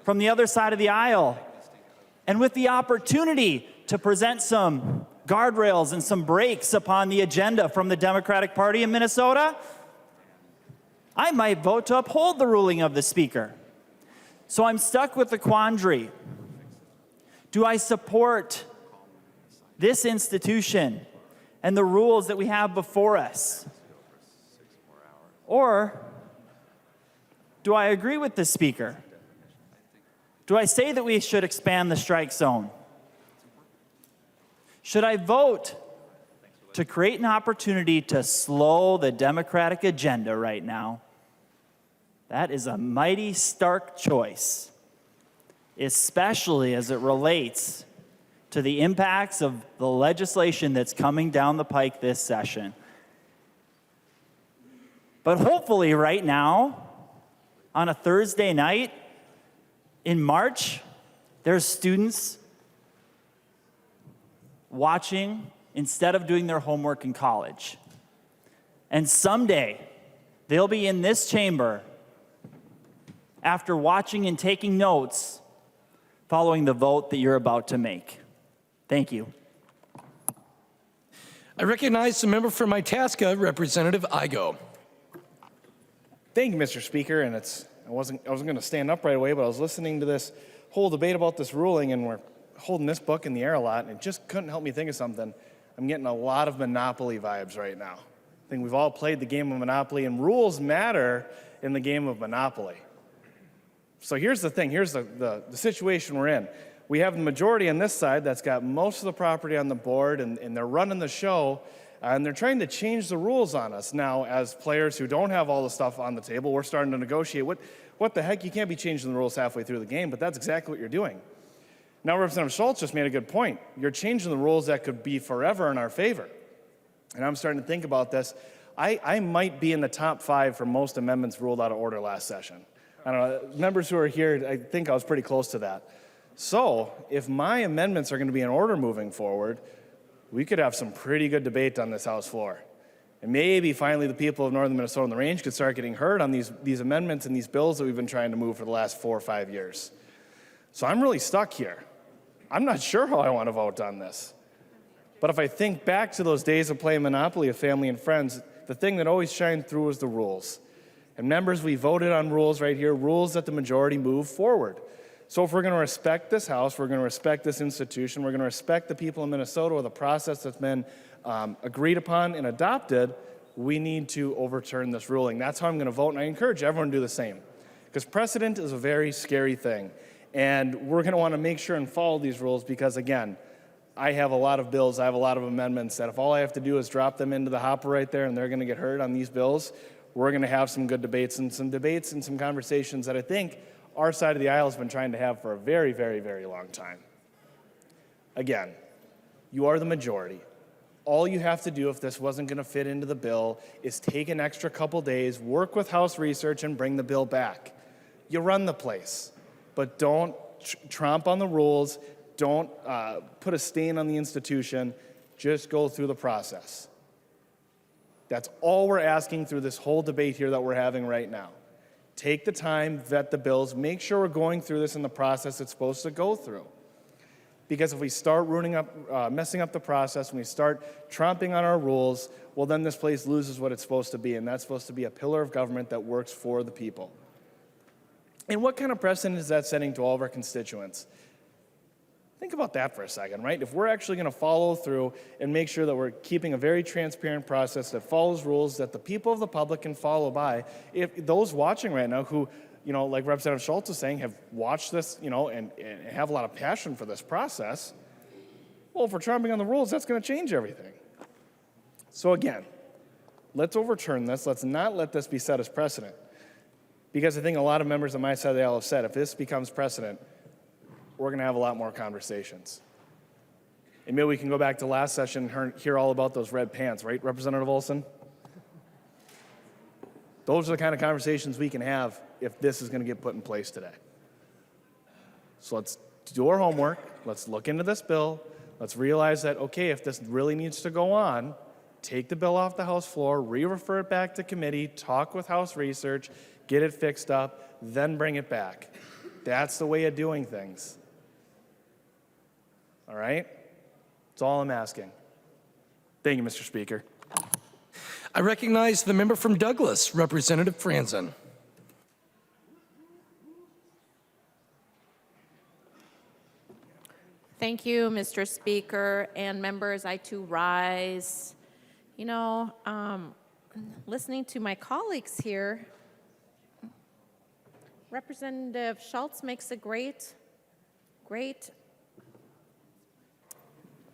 from the other side of the aisle and with the opportunity to present some guardrails and some brakes upon the agenda from the Democratic Party in Minnesota, I might vote to uphold the ruling of the Speaker. So I'm stuck with the quandary. Do I support this institution and the rules that we have before us? Or do I agree with the Speaker? Do I say that we should expand the strike zone? Should I vote to create an opportunity to slow the Democratic agenda right now? That is a mighty stark choice, especially as it relates to the impacts of the legislation that's coming down the pike this session. But hopefully right now, on a Thursday night in March, there's students watching instead of doing their homework in college. And someday, they'll be in this chamber after watching and taking notes following the vote that you're about to make. Thank you. I recognize the member from Itasca, Representative Igo. Thank you, Mr. Speaker. And I wasn't going to stand up right away, but I was listening to this whole debate about this ruling, and we're holding this book in the air a lot, and it just couldn't help me think of something. I'm getting a lot of Monopoly vibes right now. I think we've all played the game of Monopoly, and rules matter in the game of Monopoly. So here's the thing. Here's the situation we're in. We have the majority on this side that's got most of the property on the board, and they're running the show, and they're trying to change the rules on us. Now, as players who don't have all the stuff on the table, we're starting to negotiate. What the heck? You can't be changing the rules halfway through the game, but that's exactly what you're doing. Now, Representative Schultz just made a good point. You're changing the rules that could be forever in our favor. And I'm starting to think about this. I might be in the top 5 for most amendments ruled out of order last session. I don't know, members who are here, I think I was pretty close to that. So if my amendments are going to be in order moving forward, we could have some pretty good debate on this House floor. And maybe finally the people of northern Minnesota and the range could start getting heard on these amendments and these bills that we've been trying to move for the last 4 or 5 years. So I'm really stuck here. I'm not sure how I want to vote on this. But if I think back to those days of playing Monopoly with family and friends, the thing that always shined through was the rules. And members, we voted on rules right here, rules that the majority move forward. So if we're going to respect this House, we're going to respect this institution, we're going to respect the people in Minnesota or the process that's been agreed upon and adopted, we need to overturn this ruling. That's how I'm going to vote, and I encourage everyone to do the same. Because precedent is a very scary thing. And we're going to want to make sure and follow these rules because, again, I have a lot of bills, I have a lot of amendments that if all I have to do is drop them into the hopper right there and they're going to get heard on these bills, we're going to have some good debates and some conversations that I think our side of the aisle has been trying to have for a very, very, very long time. Again, you are the majority. All you have to do if this wasn't going to fit into the bill is take an extra couple days, work with House research, and bring the bill back. You run the place, but don't tromp on the rules. Don't put a stain on the institution. Just go through the process. That's all we're asking through this whole debate here that we're having right now. Take the time, vet the bills, make sure we're going through this in the process it's supposed to go through. Because if we start messing up the process, when we start tromping on our rules, well, then this place loses what it's supposed to be, and that's supposed to be a pillar of government that works for the people. And what kind of precedent is that setting to all of our constituents? Think about that for a second, right? If we're actually going to follow through and make sure that we're keeping a very transparent process that follows rules that the people of the public can follow by, if those watching right now who, like Representative Schultz is saying, have watched this, and have a lot of passion for this process, well, if we're tromping on the rules, that's going to change everything. So again, let's overturn this. Let's not let this be set as precedent. Because I think a lot of members on my side of the aisle have said, if this becomes precedent, we're going to have a lot more conversations. And maybe we can go back to last session and hear all about those red pants, right, Representative Olson? Those are the kind of conversations we can have if this is going to get put in place today. So let's do our homework. Let's look into this bill. Let's realize that, okay, if this really needs to go on, take the bill off the House floor, re-refer it back to committee, talk with House research, get it fixed up, then bring it back. That's the way of doing things. All right? That's all I'm asking. Thank you, Mr. Speaker. I recognize the member from Douglas, Representative Franzen. Thank you, Mr. Speaker, and members, I too rise. You know, listening to my colleagues here, Representative Schultz makes a great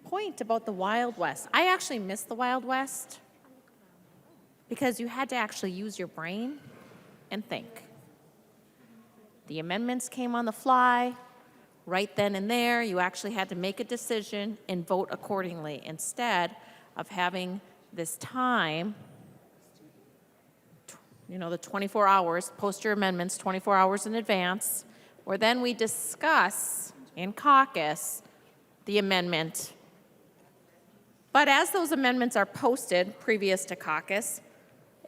point about the Wild West. I actually miss the Wild West because you had to actually use your brain and think. The amendments came on the fly. Right then and there, you actually had to make a decision and vote accordingly instead of having this time, you know, the 24 hours, post your amendments 24 hours in advance, where then we discuss in caucus the amendment. But as those amendments are posted previous to caucus,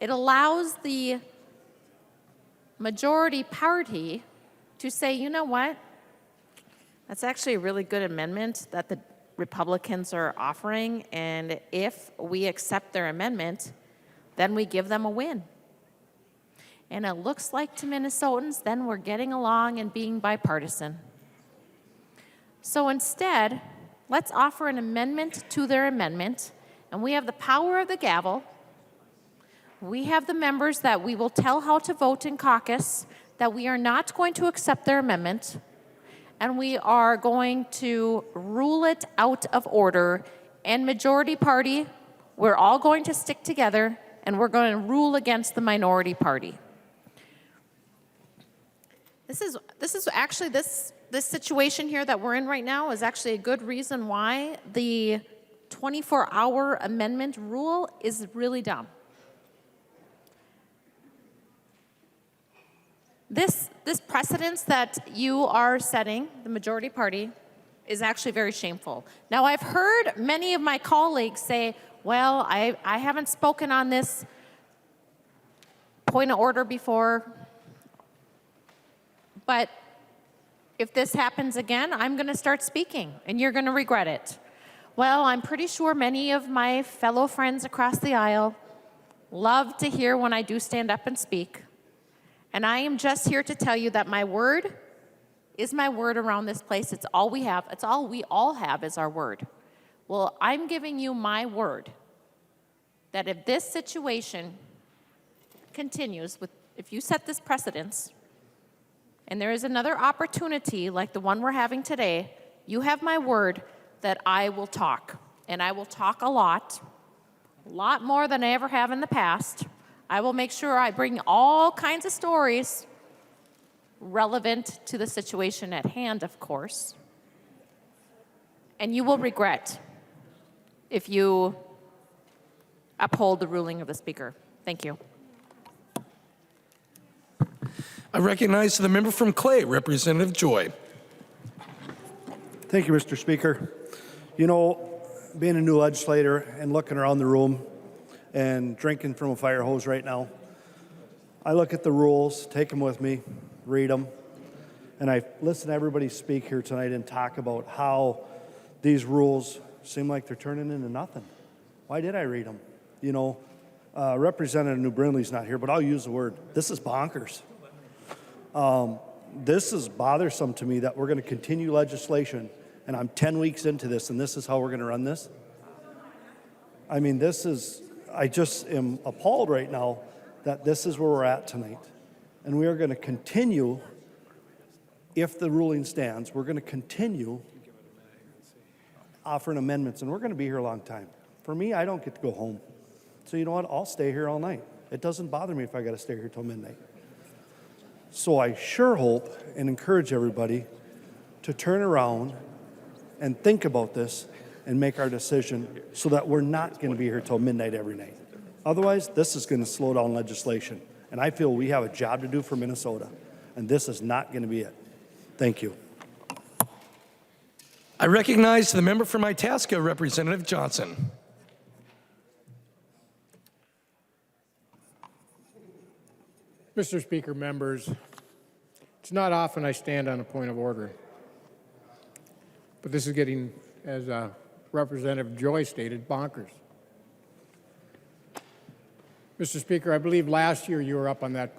it allows the majority party to say, you know what? That's actually a really good amendment that the Republicans are offering, and if we accept their amendment, then we give them a win. And it looks like to Minnesotans, then we're getting along and being bipartisan. So instead, let's offer an amendment to their amendment, and we have the power of the gavel. We have the members that we will tell how to vote in caucus, that we are not going to accept their amendment, and we are going to rule it out of order. And majority party, we're all going to stick together, and we're going to rule against the minority party. This is actually this situation here that we're in right now is actually a good reason why the 24-hour amendment rule is really dumb. This precedence that you are setting, the majority party, is actually very shameful. Now, I've heard many of my colleagues say, well, I haven't spoken on this point of order before, but if this happens again, I'm going to start speaking, and you're going to regret it. Well, I'm pretty sure many of my fellow friends across the aisle love to hear when I do stand up and speak. And I am just here to tell you that my word is my word around this place. It's all we have. It's all we all have is our word. Well, I'm giving you my word that if this situation continues, if you set this precedence, and there is another opportunity like the one we're having today, you have my word that I will talk. And I will talk a lot more than I ever have in the past. I will make sure I bring all kinds of stories relevant to the situation at hand, of course. And you will regret if you uphold the ruling of the Speaker. Thank you. I recognize the member from Clay, Representative Joy. Thank you, Mr. Speaker. You know, being a new legislator and looking around the room and drinking from a fire hose right now, I look at the rules, take them with me, read them, and I listen to everybody speak here tonight and talk about how these rules seem like they're turning into nothing. Why did I read them? You know, Representative New Brindley's not here, but I'll use the word. This is bonkers. This is bothersome to me that we're going to continue legislation, and I'm 10 weeks into this, and this is how we're going to run this. I mean, I just am appalled right now that this is where we're at tonight. And we are going to continue, if the ruling stands, we're going to continue offering amendments, and we're going to be here a long time. For me, I don't get to go home. So you know what? I'll stay here all night. It doesn't bother me if I got to stay here till midnight. So I sure hope and encourage everybody to turn around and think about this and make our decision so that we're not going to be here till midnight every night. Otherwise, this is going to slow down legislation. And I feel we have a job to do for Minnesota, and this is not going to be it. Thank you. I recognize the member from Itasca, Representative Johnson. Mr. Speaker, members, it's not often I stand on a point of order, but this is getting, as Representative Joy stated, bonkers. Mr. Speaker, I believe last year you were up on that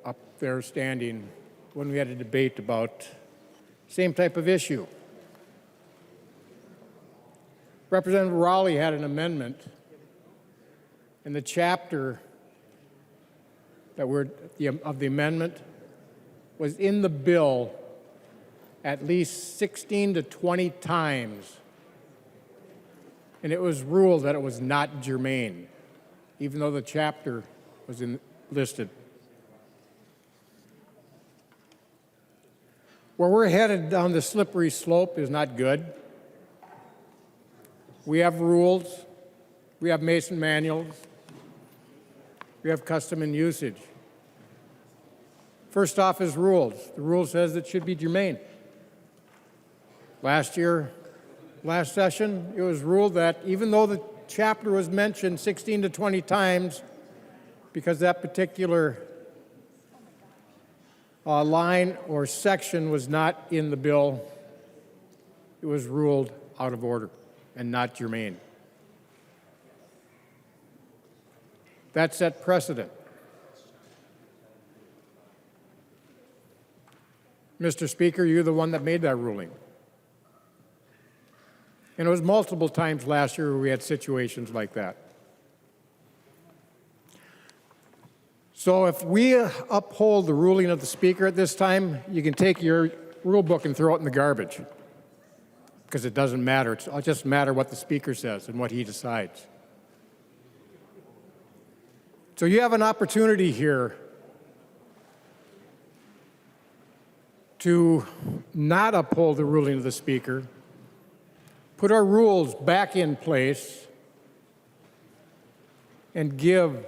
up there standing when we had a debate about same type of issue. Representative Rowley had an amendment, and the chapter that of the amendment was in the bill at least 16 to 20 times, and it was ruled that it was not germane, even though the chapter was listed. Where we're headed down the slippery slope is not good. We have rules, we have Mason manuals, we have custom and usage. First off is rules. The rule says it should be germane. Last session, it was ruled that even though the chapter was mentioned 16 to 20 times, because that particular line or section was not in the bill, it was ruled out of order and not germane. That set precedent. Mr. Speaker, you're the one that made that ruling. And it was multiple times last year where we had situations like that. So if we uphold the ruling of the Speaker at this time, you can take your rule book and throw it in the garbage, because it doesn't matter. It'll just matter what the Speaker says and what he decides. So you have an opportunity here to not uphold the ruling of the Speaker, put our rules back in place, and give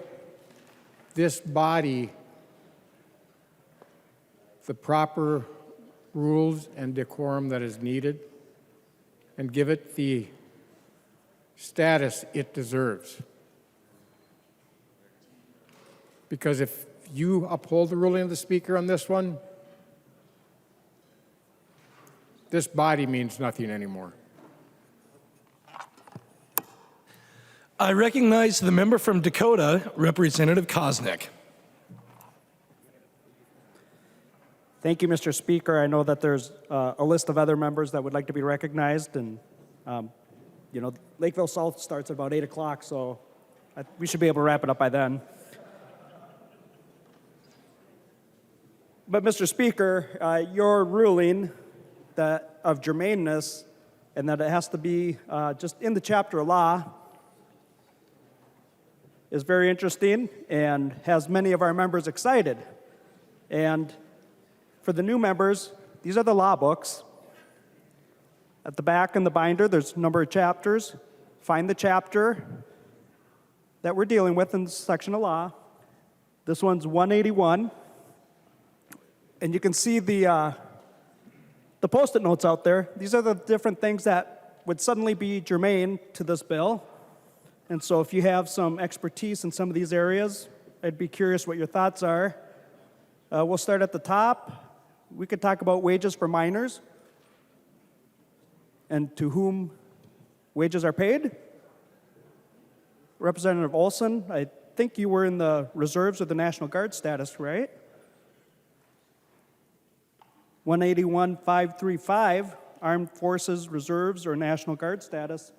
this body the proper rules and decorum that is needed, and give it the status it deserves. Because if you uphold the ruling of the Speaker on this one, this body means nothing anymore. I recognize the member from Dakota, Representative Kosnick. Thank you, Mr. Speaker. I know that there's a list of other members that would like to be recognized, and Lakeville South starts at about 8 o'clock, so we should be able to wrap it up by then. But, Mr. Speaker, your ruling of germaneness and that it has to be just in the chapter of law is very interesting and has many of our members excited. And for the new members, these are the law books. At the back in the binder, there's a number of chapters. Find the chapter that we're dealing with in the section of law. This one's 181. And you can see the Post-it notes out there. These are the different things that would suddenly be germane to this bill. And so if you have some expertise in some of these areas, I'd be curious what your thoughts are. We'll start at the top. We could talk about wages for minors and to whom wages are paid. Representative Olson, I think you were in the reserves or the National Guard status, right? 181.535, Armed Forces Reserves or National Guard status.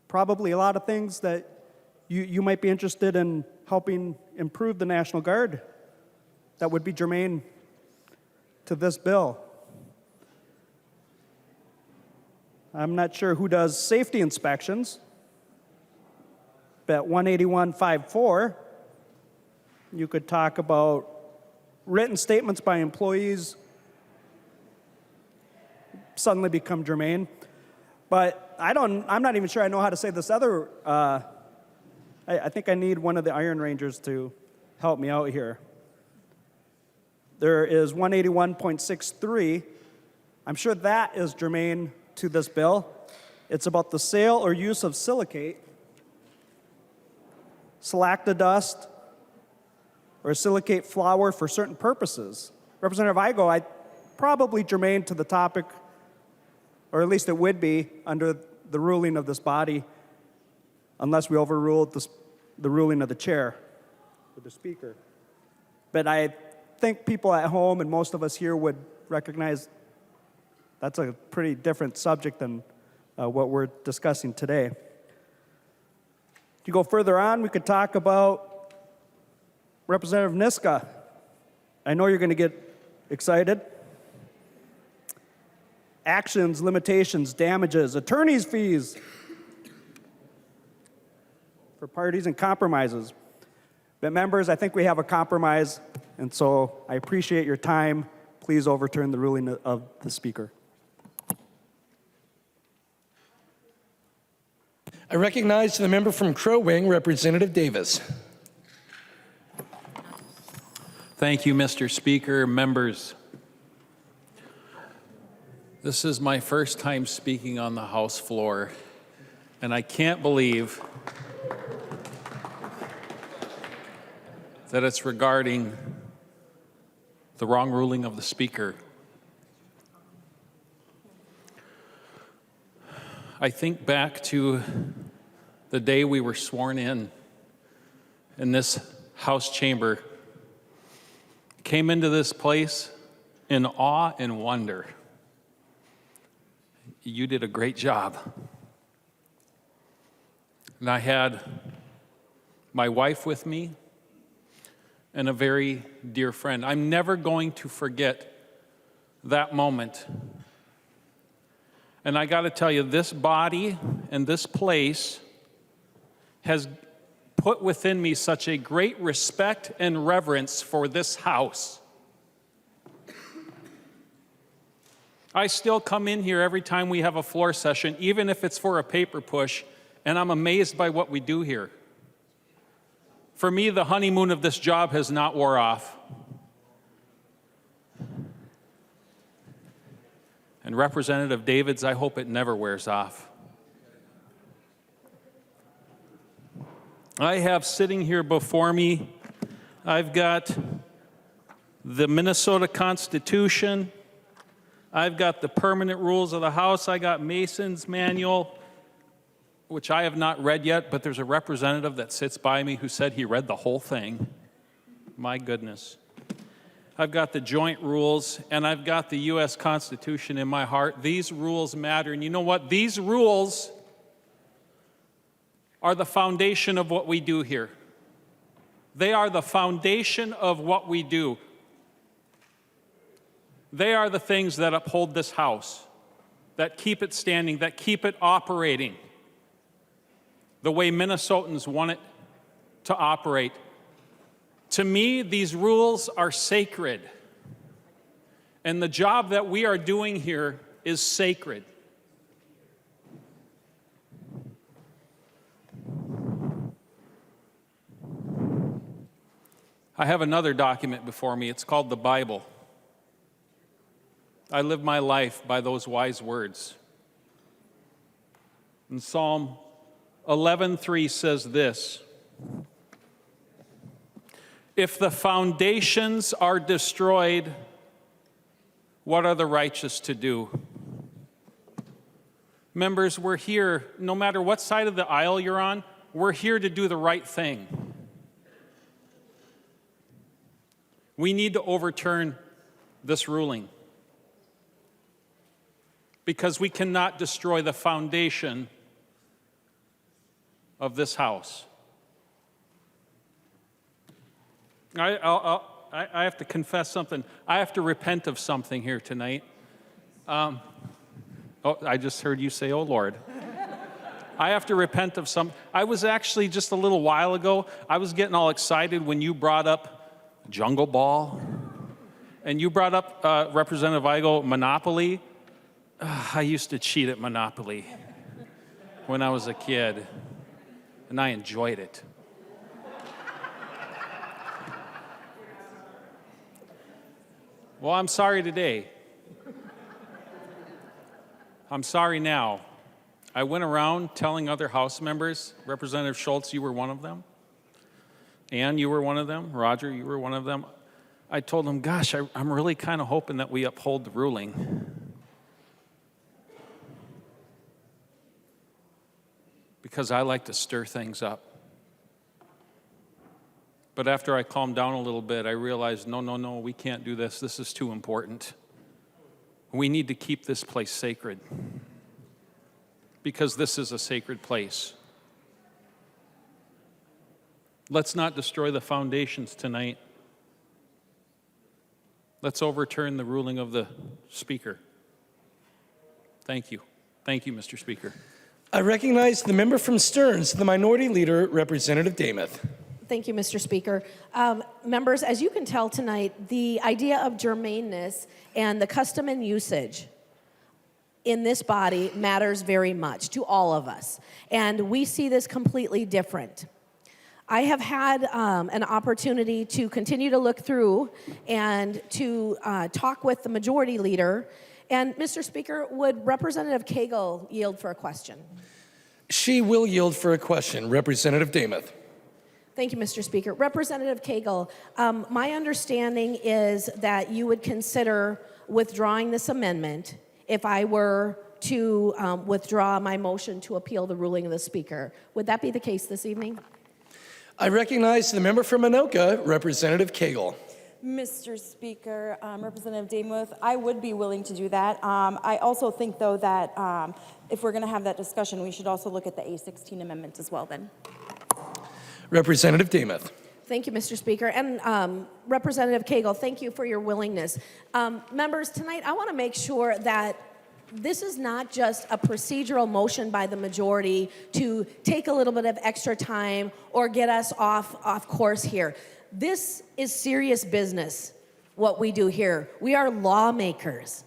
Probably a lot of things that you might be interested in helping improve the National Guard that would be germane to this bill. I'm not sure who does safety inspections, but 181.54, you could talk about written statements by employees suddenly become germane. But I'm not even sure I know how to say this other, I think I need one of the Iron Rangers to help me out here. There is 181.63. I'm sure that is germane to this bill. It's about the sale or use of silicate, silactodust, or silicate flour for certain purposes. Representative Igo, probably germane to the topic, or at least it would be under the ruling of this body unless we overruled the ruling of the chair or the speaker. But I think people at home and most of us here would recognize that's a pretty different subject than what we're discussing today. To go further on, we could talk about Representative Niska. I know you're going to get excited. Actions, limitations, damages, attorney's fees for parties and compromises. But members, I think we have a compromise, and so I appreciate your time. Please overturn the ruling of the speaker. I recognize the member from Crow Wing, Representative Davis. Thank you, Mr. Speaker. Members, this is my first time speaking on the House floor, and I can't believe that it's regarding the wrong ruling of the Speaker. I think back to the day we were sworn in this House chamber. Came into this place in awe and wonder. You did a great job. And I had my wife with me and a very dear friend. I'm never going to forget that moment. And I got to tell you, this body and this place has put within me such a great respect and reverence for this house. I still come in here every time we have a floor session, even if it's for a paper push, and I'm amazed by what we do here. For me, the honeymoon of this job has not wore off. And Representative Davids, I hope it never wears off. I have sitting here before me, I've got the Minnesota Constitution, I've got the permanent rules of the House, I got Mason's manual, which I have not read yet, but there's a representative that sits by me who said he read the whole thing. My goodness. I've got the joint rules, and I've got the U.S. Constitution in my heart. These rules matter, and you know what? These rules are the foundation of what we do here. They are the foundation of what we do. They are the things that uphold this house, that keep it standing, that keep it operating the way Minnesotans want it to operate. To me, these rules are sacred, and the job that we are doing here is sacred. I have another document before me. It's called the Bible. I live my life by those wise words. And Psalm 11:3 says this: if the foundations are destroyed, what are the righteous to do? Members, we're here, no matter what side of the aisle you're on, we're here to do the right thing. We need to overturn this ruling because we cannot destroy the foundation of this house. I have to confess something. I have to repent of something here tonight. I just heard you say, "Oh, Lord." I have to repent of some. I was actually, just a little while ago, I was getting all excited when you brought up Jungle Ball, and you brought up, Representative Koegel, Monopoly. I used to cheat at Monopoly when I was a kid, and I enjoyed it. Well, I'm sorry today. I'm sorry now. I went around telling other House members, Representative Schultz, you were one of them. Ann, you were one of them. Roger, you were one of them. I told them, gosh, I'm really kind of hoping that we uphold the ruling. because I like to stir things up. But after I calmed down a little bit, I realized, no, we can't do this. This is too important. We need to keep this place sacred because this is a sacred place. Let's not destroy the foundations tonight. Let's overturn the ruling of the Speaker. Thank you. Thank you, Mr. Speaker. I recognize the member from Stearns, the Minority Leader, Representative Demuth. Thank you, Mr. Speaker. Members, as you can tell tonight, the idea of germaneness and the custom and usage in this body matters very much to all of us. And we see this completely different. I have had an opportunity to continue to look through and to talk with the Majority Leader. And Mr. Speaker, would Representative Koegel yield for a question? She will yield for a question. Representative Demuth. Thank you, Mr. Speaker. Representative Koegel, my understanding is that you would consider withdrawing this amendment if I were to withdraw my motion to appeal the ruling of the Speaker. Would that be the case this evening? I recognize the member from Anoka, Representative Koegel. Mr. Speaker, Representative Demuth, I would be willing to do that. I also think, though, that if we're going to have that discussion, we should also look at the A16 amendment as well then. Representative Demuth. Thank you, Mr. Speaker. And Representative Koegel, thank you for your willingness. Members, tonight I want to make sure that this is not just a procedural motion by the majority to take a little bit of extra time or get us off course here. This is serious business, what we do here. We are lawmakers,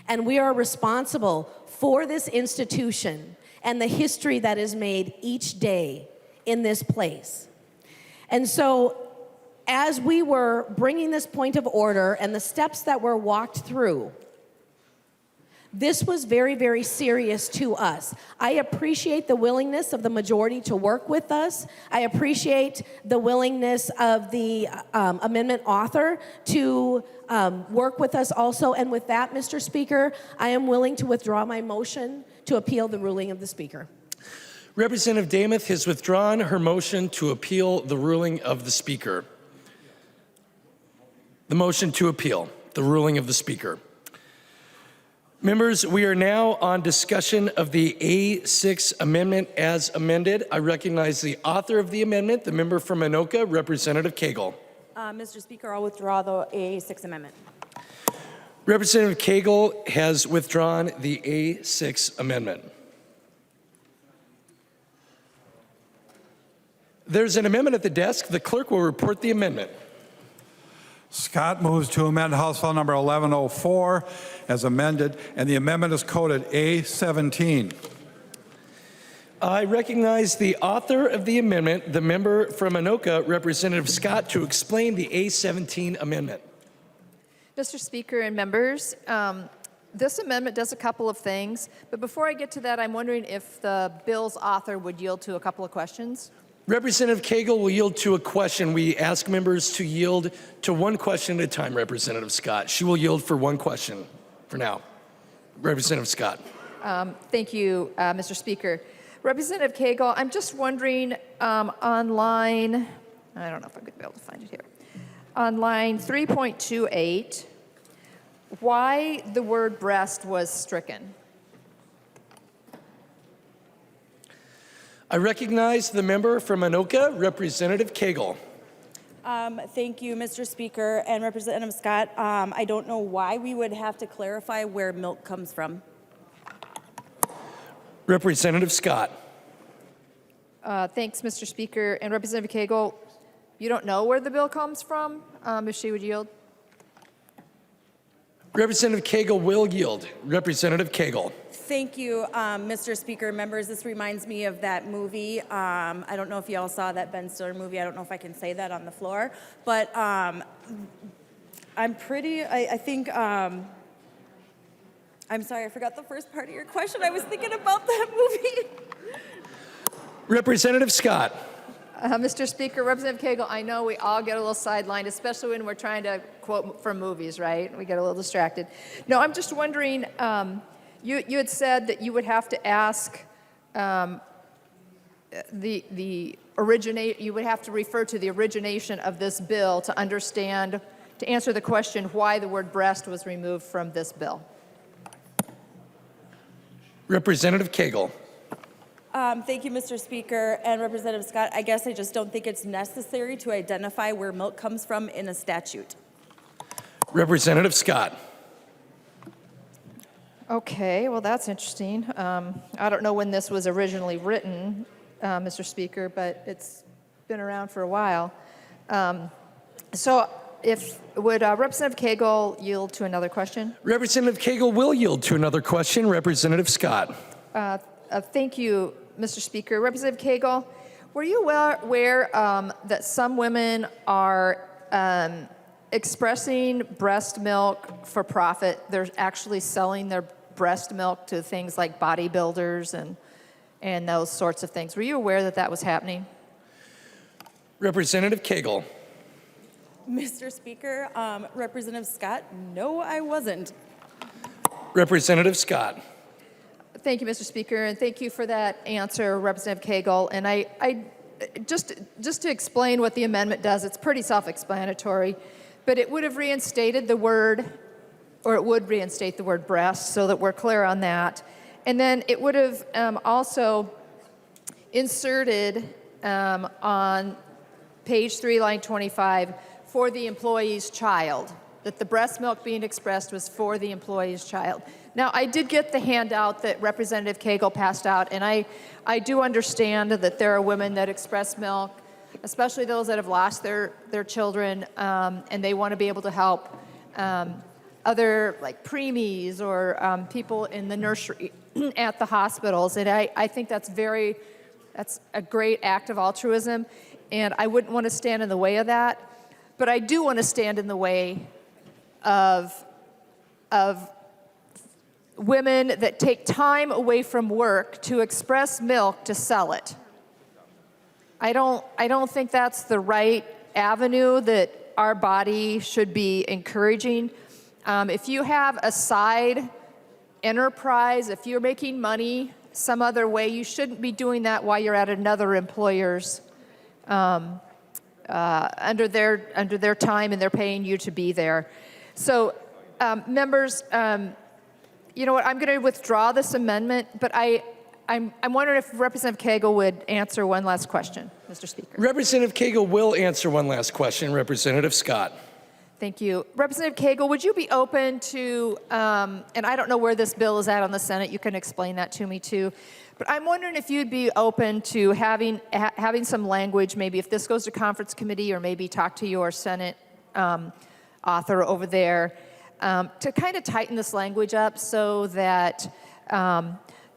and we are responsible for this institution and the history that is made each day in this place. And so, as we were bringing this point of order and the steps that were walked through, this was very, very serious to us. I appreciate the willingness of the majority to work with us. I appreciate the willingness of the amendment author to work with us also. And with that, Mr. Speaker, I am willing to withdraw my motion to appeal the ruling of the Speaker. Representative Demuth has withdrawn her motion to appeal the ruling of the Speaker. The motion to appeal the ruling of the Speaker. Members, we are now on discussion of the A6 amendment as amended. I recognize the author of the amendment, the member from Anoka, Representative Koegel. Mr. Speaker, I'll withdraw the A6 amendment. Representative Koegel has withdrawn the A6 amendment. There's an amendment at the desk. The clerk will report the amendment. Scott moves to amend House File Number 1104 as amended, and the amendment is coded A17. I recognize the author of the amendment, the member from Anoka, Representative Scott, to explain the A17 amendment. Mr. Speaker and members, this amendment does a couple of things, but before I get to that, I'm wondering if the bill's author would yield to a couple of questions. Representative Koegel will yield to a question. We ask members to yield to one question at a time, Representative Scott. She will yield for one question for now. Representative Scott. Thank you, Mr. Speaker. Representative Koegel, I'm just wondering on line, I don't know if I'm going to be able to find it here, on line 3.28, why the word breast was stricken. I recognize the member from Anoka, Representative Koegel. Thank you, Mr. Speaker and Representative Scott. I don't know why we would have to clarify where milk comes from. Representative Scott. Thanks, Mr. Speaker. And Representative Koegel, you don't know where the bill comes from, if she would yield? Representative Koegel will yield. Representative Koegel. Thank you, Mr. Speaker. Members, this reminds me of that movie. I don't know if you all saw that Ben Stiller movie. I don't know if I can say that on the floor. But I think, I'm sorry, I forgot the first part of your question. I was thinking about that movie. Representative Scott. Mr. Speaker, Representative Koegel, I know we all get a little sidelined, especially when we're trying to quote from movies, right? We get a little distracted. No, I'm just wondering, you had said that you would have to ask you would have to refer to the origination of this bill to understand, to answer the question why the word breast was removed from this bill. Representative Koegel. Thank you, Mr. Speaker. And Representative Scott, I guess I just don't think it's necessary to identify where milk comes from in a statute. Representative Scott. Okay, well, that's interesting. I don't know when this was originally written, Mr. Speaker, but it's been around for a while. So would Representative Koegel yield to another question? Representative Koegel will yield to another question. Representative Scott. Thank you, Mr. Speaker. Representative Koegel, were you aware that some women are expressing breast milk for profit? They're actually selling their breast milk to things like bodybuilders and those sorts of things. Were you aware that that was happening? Representative Koegel. Mr. Speaker, Representative Scott, no, I wasn't. Representative Scott. Thank you, Mr. Speaker, and thank you for that answer, Representative Koegel. And I just to explain what the amendment does, it's pretty self-explanatory, but it would have reinstated the word, or it would reinstate the word breast, so that we're clear on that. And then it would have also inserted on page 3, line 25, for the employee's child, that the breast milk being expressed was for the employee's child. Now, I did get the handout that Representative Koegel passed out, and I do understand that there are women that express milk, especially those that have lost their children, and they want to be able to help other, like preemies or people in the nursery at the hospitals. And I think that's a great act of altruism, and I wouldn't want to stand in the way of that. But I do want to stand in the way of women that take time away from work to express milk to sell it. I don't think that's the right avenue that our body should be encouraging. If you have a side enterprise, if you're making money some other way, you shouldn't be doing that while you're at another employer's under their time, and they're paying you to be there. So, members, you know what? I'm going to withdraw this amendment, but I'm wondering if Representative Koegel would answer one last question, Mr. Speaker. Representative Koegel will answer one last question. Representative Scott. Thank you. Representative Koegel, would you be open to, and I don't know where this bill is at on the Senate, you can explain that to me too, but I'm wondering if you'd be open to having some language, maybe if this goes to conference committee, or maybe talk to your Senate author over there, to kind of tighten this language up so that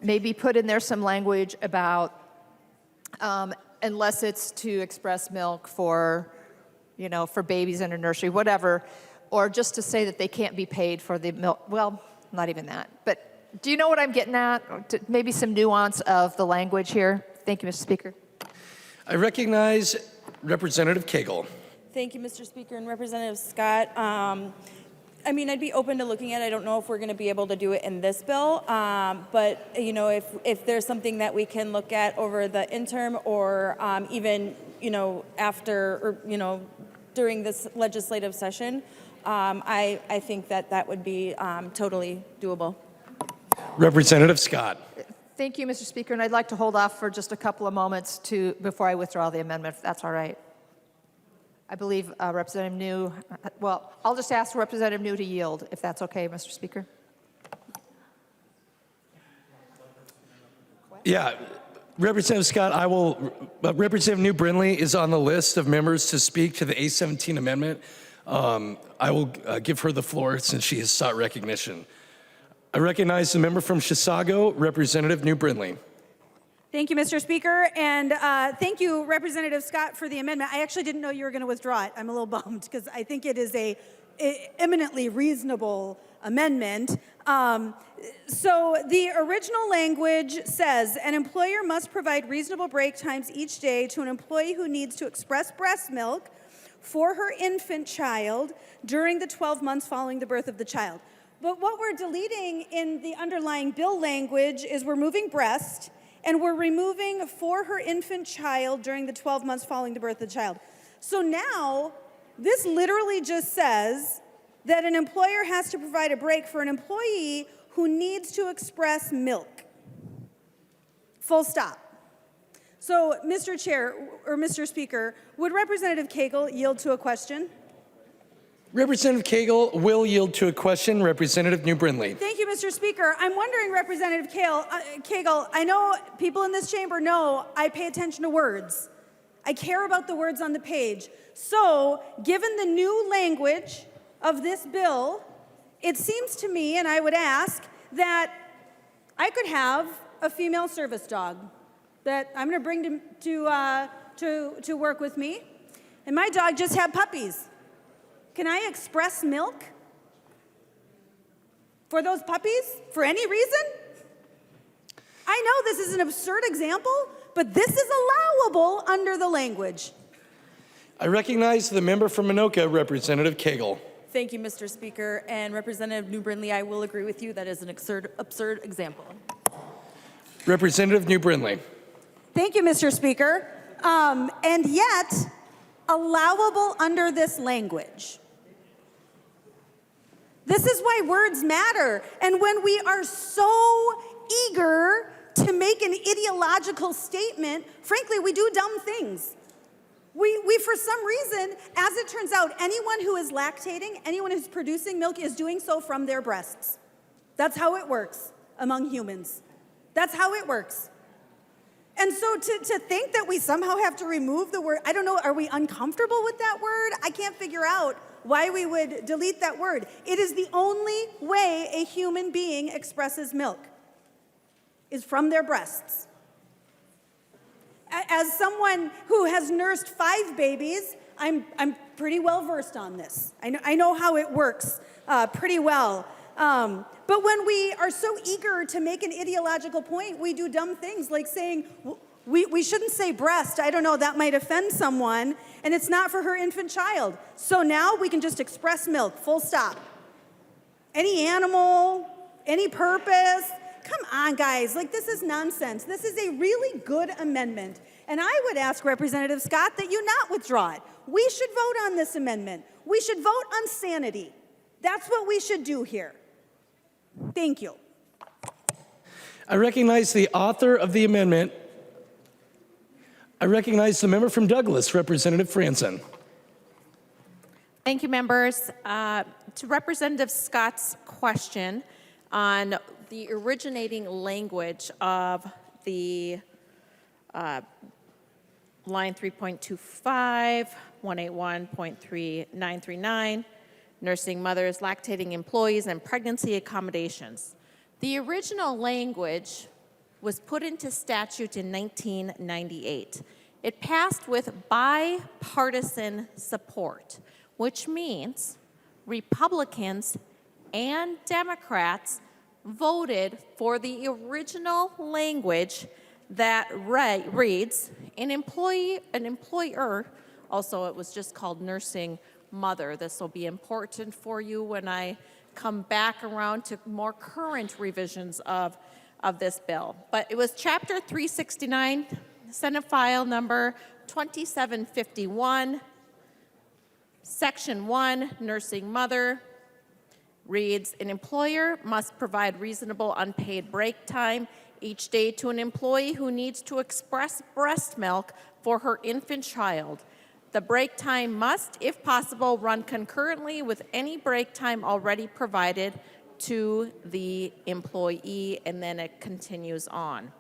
maybe put in there some language about unless it's to express milk for, you know, for babies in a nursery, whatever, or just to say that they can't be paid for the milk. Well, not even that. But do you know what I'm getting at? Maybe some nuance of the language here. Thank you, Mr. Speaker. I recognize Representative Koegel. Thank you, Mr. Speaker, and Representative Scott. I mean, I'd be open to looking at it. I don't know if we're going to be able to do it in this bill, but you know, if there's something that we can look at over the interim, or even, you know, after, or you know, during this legislative session, I think that would be totally doable. Representative Scott. Thank you, Mr. Speaker, and I'd like to hold off for just a couple of moments before I withdraw the amendment, if that's all right. I believe Representative New, well, I'll just ask Representative New to yield, if that's okay, Mr. Speaker. Yeah, Representative Scott, Representative New Brindley is on the list of members to speak to the A17 amendment. I will give her the floor since she has sought recognition. I recognize the member from Chisago, Representative New Brindley. Thank you, Mr. Speaker, and thank you, Representative Scott, for the amendment. I actually didn't know you were going to withdraw it. I'm a little bummed because I think it is a eminently reasonable amendment. So the original language says, an employer must provide reasonable break times each day to an employee who needs to express breast milk for her infant child during the 12 months following the birth of the child. But what we're deleting in the underlying bill language is we're moving breast, And we're removing for her infant child during the 12 months following the birth of the child. So now, this literally just says that an employer has to provide a break for an employee who needs to express milk. Full stop. So, Mr. Chair, or Mr. Speaker, would Representative Koegel yield to a question? Representative Koegel will yield to a question. Representative New Brindley. Thank you, Mr. Speaker. I'm wondering, Representative Koegel, I know people in this chamber know I pay attention to words. I care about the words on the page. So, given the new language of this bill, it seems to me, and I would ask, that I could have a female service dog that I'm going to bring to work with me, and my dog just had puppies. Can I express milk for those puppies for any reason? I know this is an absurd example, but this is allowable under the language. I recognize the member from Minoka, Representative Koegel. Thank you, Mr. Speaker. And Representative New Brindley, I will agree with you. That is an absurd example. Representative New Brindley. Thank you, Mr. Speaker. And yet, allowable under this language. This is why words matter. And when we are so eager to make an ideological statement, frankly, we do dumb things. We, for some reason, as it turns out, anyone who is lactating, anyone who's producing milk is doing so from their breasts. That's how it works among humans. That's how it works. And so to think that we somehow have to remove the word, I don't know, are we uncomfortable with that word? I can't figure out why we would delete that word. It is the only way a human being expresses milk, is from their breasts. As someone who has nursed 5 babies, I'm pretty well versed on this. I know how it works pretty well. But when we are so eager to make an ideological point, we do dumb things like saying, we shouldn't say breast. I don't know, that might offend someone, and it's not for her infant child. So now we can just express milk, full stop. Any animal, any purpose. Come on, guys, like this is nonsense. This is a really good amendment. And I would ask Representative Scott that you not withdraw it. We should vote on this amendment. We should vote on sanity. That's what we should do here. Thank you. I recognize the author of the amendment. I recognize the member from Douglas, Representative Franson. Thank you, members. To Representative Scott's question on the originating language of the line 3.25, 181.3939, nursing mothers, lactating employees, and pregnancy accommodations. The original language was put into statute in 1998. It passed with bipartisan support, which means Republicans and Democrats voted for the original language that reads, an employer, also it was just called nursing mother. This will be important for you when I come back around to more current revisions of this bill. But it was Chapter 369, Senate File Number 2751, Section 1, Nursing Mother, reads, an employer must provide reasonable unpaid break time each day to an employee who needs to express breast milk for her infant child. The break time must, if possible, run concurrently with any break time already provided to the employee, and then it continues on.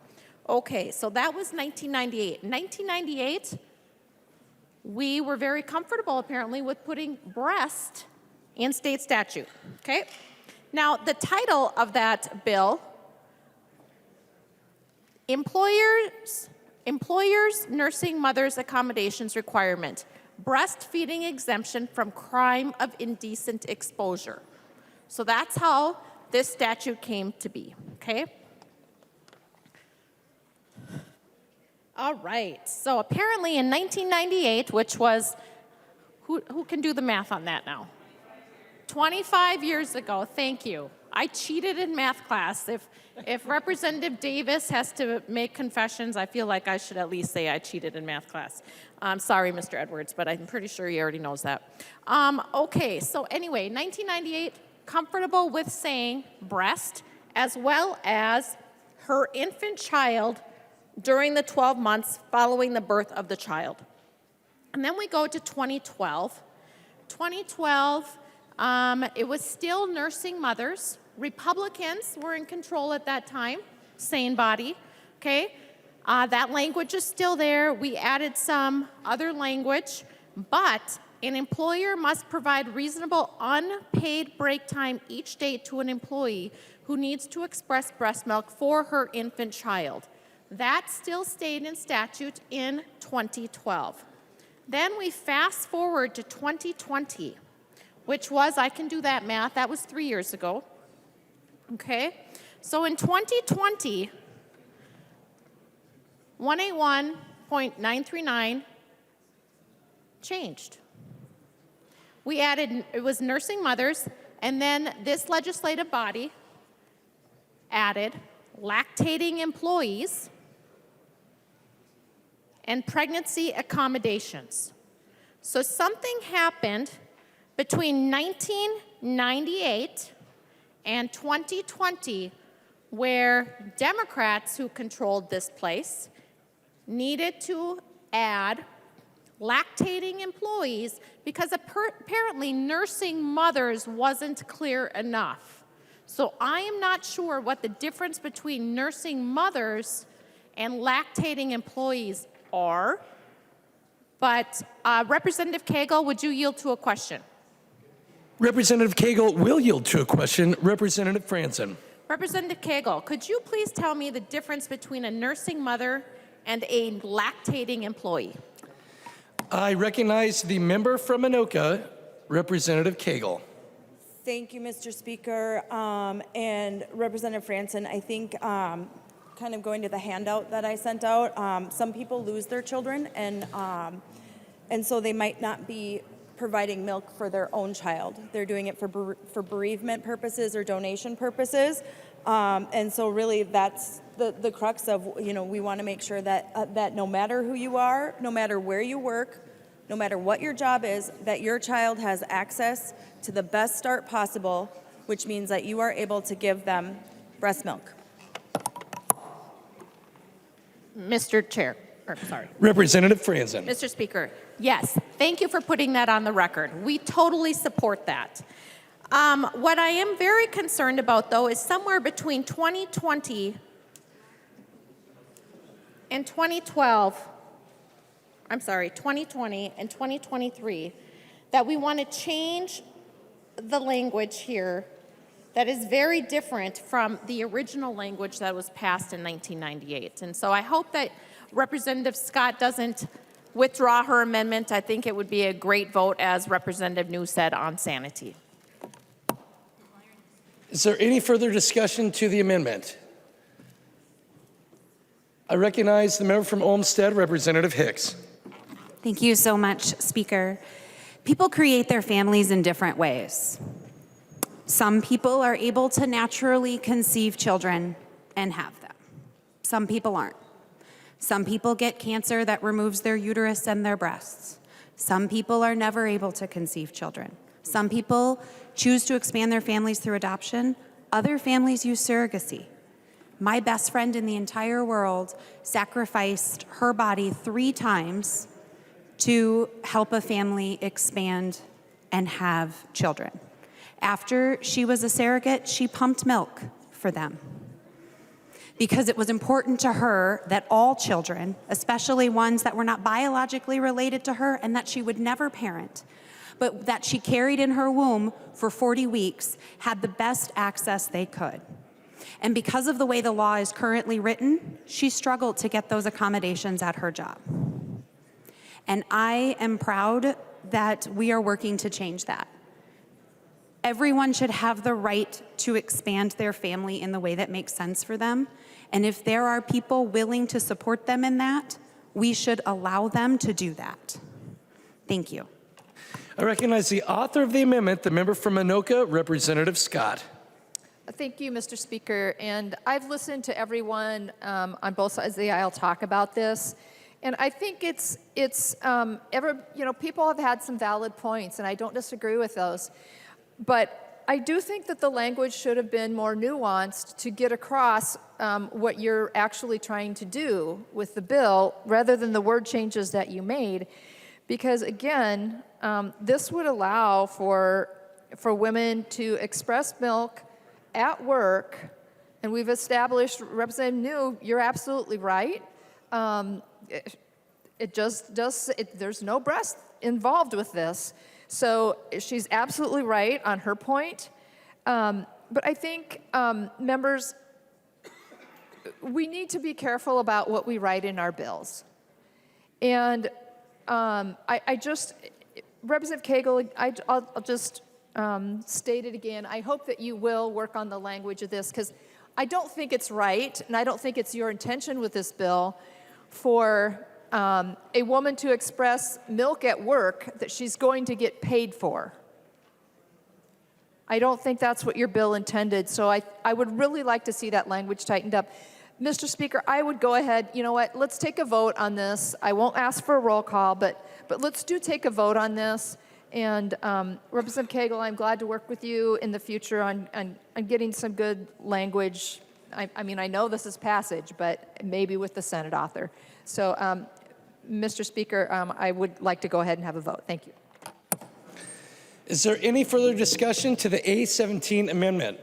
Okay, so that was 1998. In 1998, we were very comfortable, apparently, with putting breast in state statute, okay? Now, the title of that bill, Employers Nursing Mothers Accommodations Requirement, Breastfeeding Exemption from Crime of Indecent Exposure. So that's how this statute came to be, okay? All right, so apparently in 1998, which was, who can do the math on that now? 25 years ago, thank you. I cheated in math class. If Representative Davis has to make confessions, I feel like I should at least say I cheated in math class. I'm sorry, Mr. Edwards, but I'm pretty sure he already knows that. Okay, so anyway, 1998, comfortable with saying breast as well as her infant child during the 12 months following the birth of the child. And then we go to 2012. 2012, it was still nursing mothers. Republicans were in control at that time, sane body, okay? That language is still there. We added some other language, but an employer must provide reasonable unpaid break time each day to an employee who needs to express breast milk for her infant child. That still stayed in statute in 2012. Then we fast forward to 2020, which was, I can do that math, that was 3 years ago. Okay, so in 2020, 181.939 changed. We added, it was nursing mothers, and then this legislative body added lactating employees and pregnancy accommodations. So something happened between 1998 and 2020 where Democrats who controlled this place needed to add lactating employees because apparently nursing mothers wasn't clear enough. So I am not sure what the difference between nursing mothers and lactating employees are, but Representative Koegel, would you yield to a question? Representative Koegel will yield to a question. Representative Franson. Representative Koegel, could you please tell me the difference between a nursing mother and a lactating employee? I recognize the member from Anoka, Representative Koegel. Thank you, Mr. Speaker. And Representative Franson, I think kind of going to the handout that I sent out, some people lose their children, and so they might not be providing milk for their own child. They're doing it for bereavement purposes or donation purposes. And so really that's the crux of, we want to make sure that, that no matter who you are, no matter where you work, no matter what your job is, that your child has access to the best start possible, which means that you are able to give them breast milk. Mr. Chair, or sorry. Representative Franson. Mr. Speaker, yes, thank you for putting that on the record. We totally support that. What I am very concerned about, though, is somewhere between 2020 and 2020 and 2023, that we want to change the language here that is very different from the original language that was passed in 1998. And so I hope that Representative Scott doesn't withdraw her amendment. I think it would be a great vote, as Representative New said, on sanity. Is there any further discussion to the amendment? I recognize the member from Olmsted, Representative Hicks. Thank you so much, Speaker. People create their families in different ways. Some people are able to naturally conceive children and have them. Some people aren't. Some people get cancer that removes their uterus and their breasts. Some people are never able to conceive children. Some people choose to expand their families through adoption. Other families use surrogacy. My best friend in the entire world sacrificed her body 3 times to help a family expand and have children. After she was a surrogate, she pumped milk for them because it was important to her that all children, especially ones that were not biologically related to her and that she would never parent, but that she carried in her womb for 40 weeks, had the best access they could. And because of the way the law is currently written, she struggled to get those accommodations at her job. And I am proud that we are working to change that. Everyone should have the right to expand their family in the way that makes sense for them. And if there are people willing to support them in that, we should allow them to do that. Thank you. I recognize the author of the amendment, the member from Anoka, Representative Scott. Thank you, Mr. Speaker. And I've listened to everyone on both sides of the aisle talk about this. And I think people have had some valid points, and I don't disagree with those. But I do think that the language should have been more nuanced to get across what you're actually trying to do with the bill, rather than the word changes that you made. Because again, this would allow for women to express milk at work, and we've established, Representative New, you're absolutely right. There's no breast involved with this. So she's absolutely right on her point. But I think, members, we need to be careful about what we write in our bills. And Representative Koegel, I'll just state it again. I hope that you will work on the language of this, because I don't think it's right, and I don't think it's your intention with this bill for a woman to express milk at work that she's going to get paid for. I don't think that's what your bill intended, so I would really like to see that language tightened up. Mr. Speaker, I would go ahead, you know what, let's take a vote on this. I won't ask for a roll call, but let's take a vote on this. And Representative Koegel, I'm glad to work with you in the future on getting some good language. I mean, I know this is passage, but maybe with the Senate author. So, Mr. Speaker, I would like to go ahead and have a vote. Thank you. Is there any further discussion to the A17 amendment?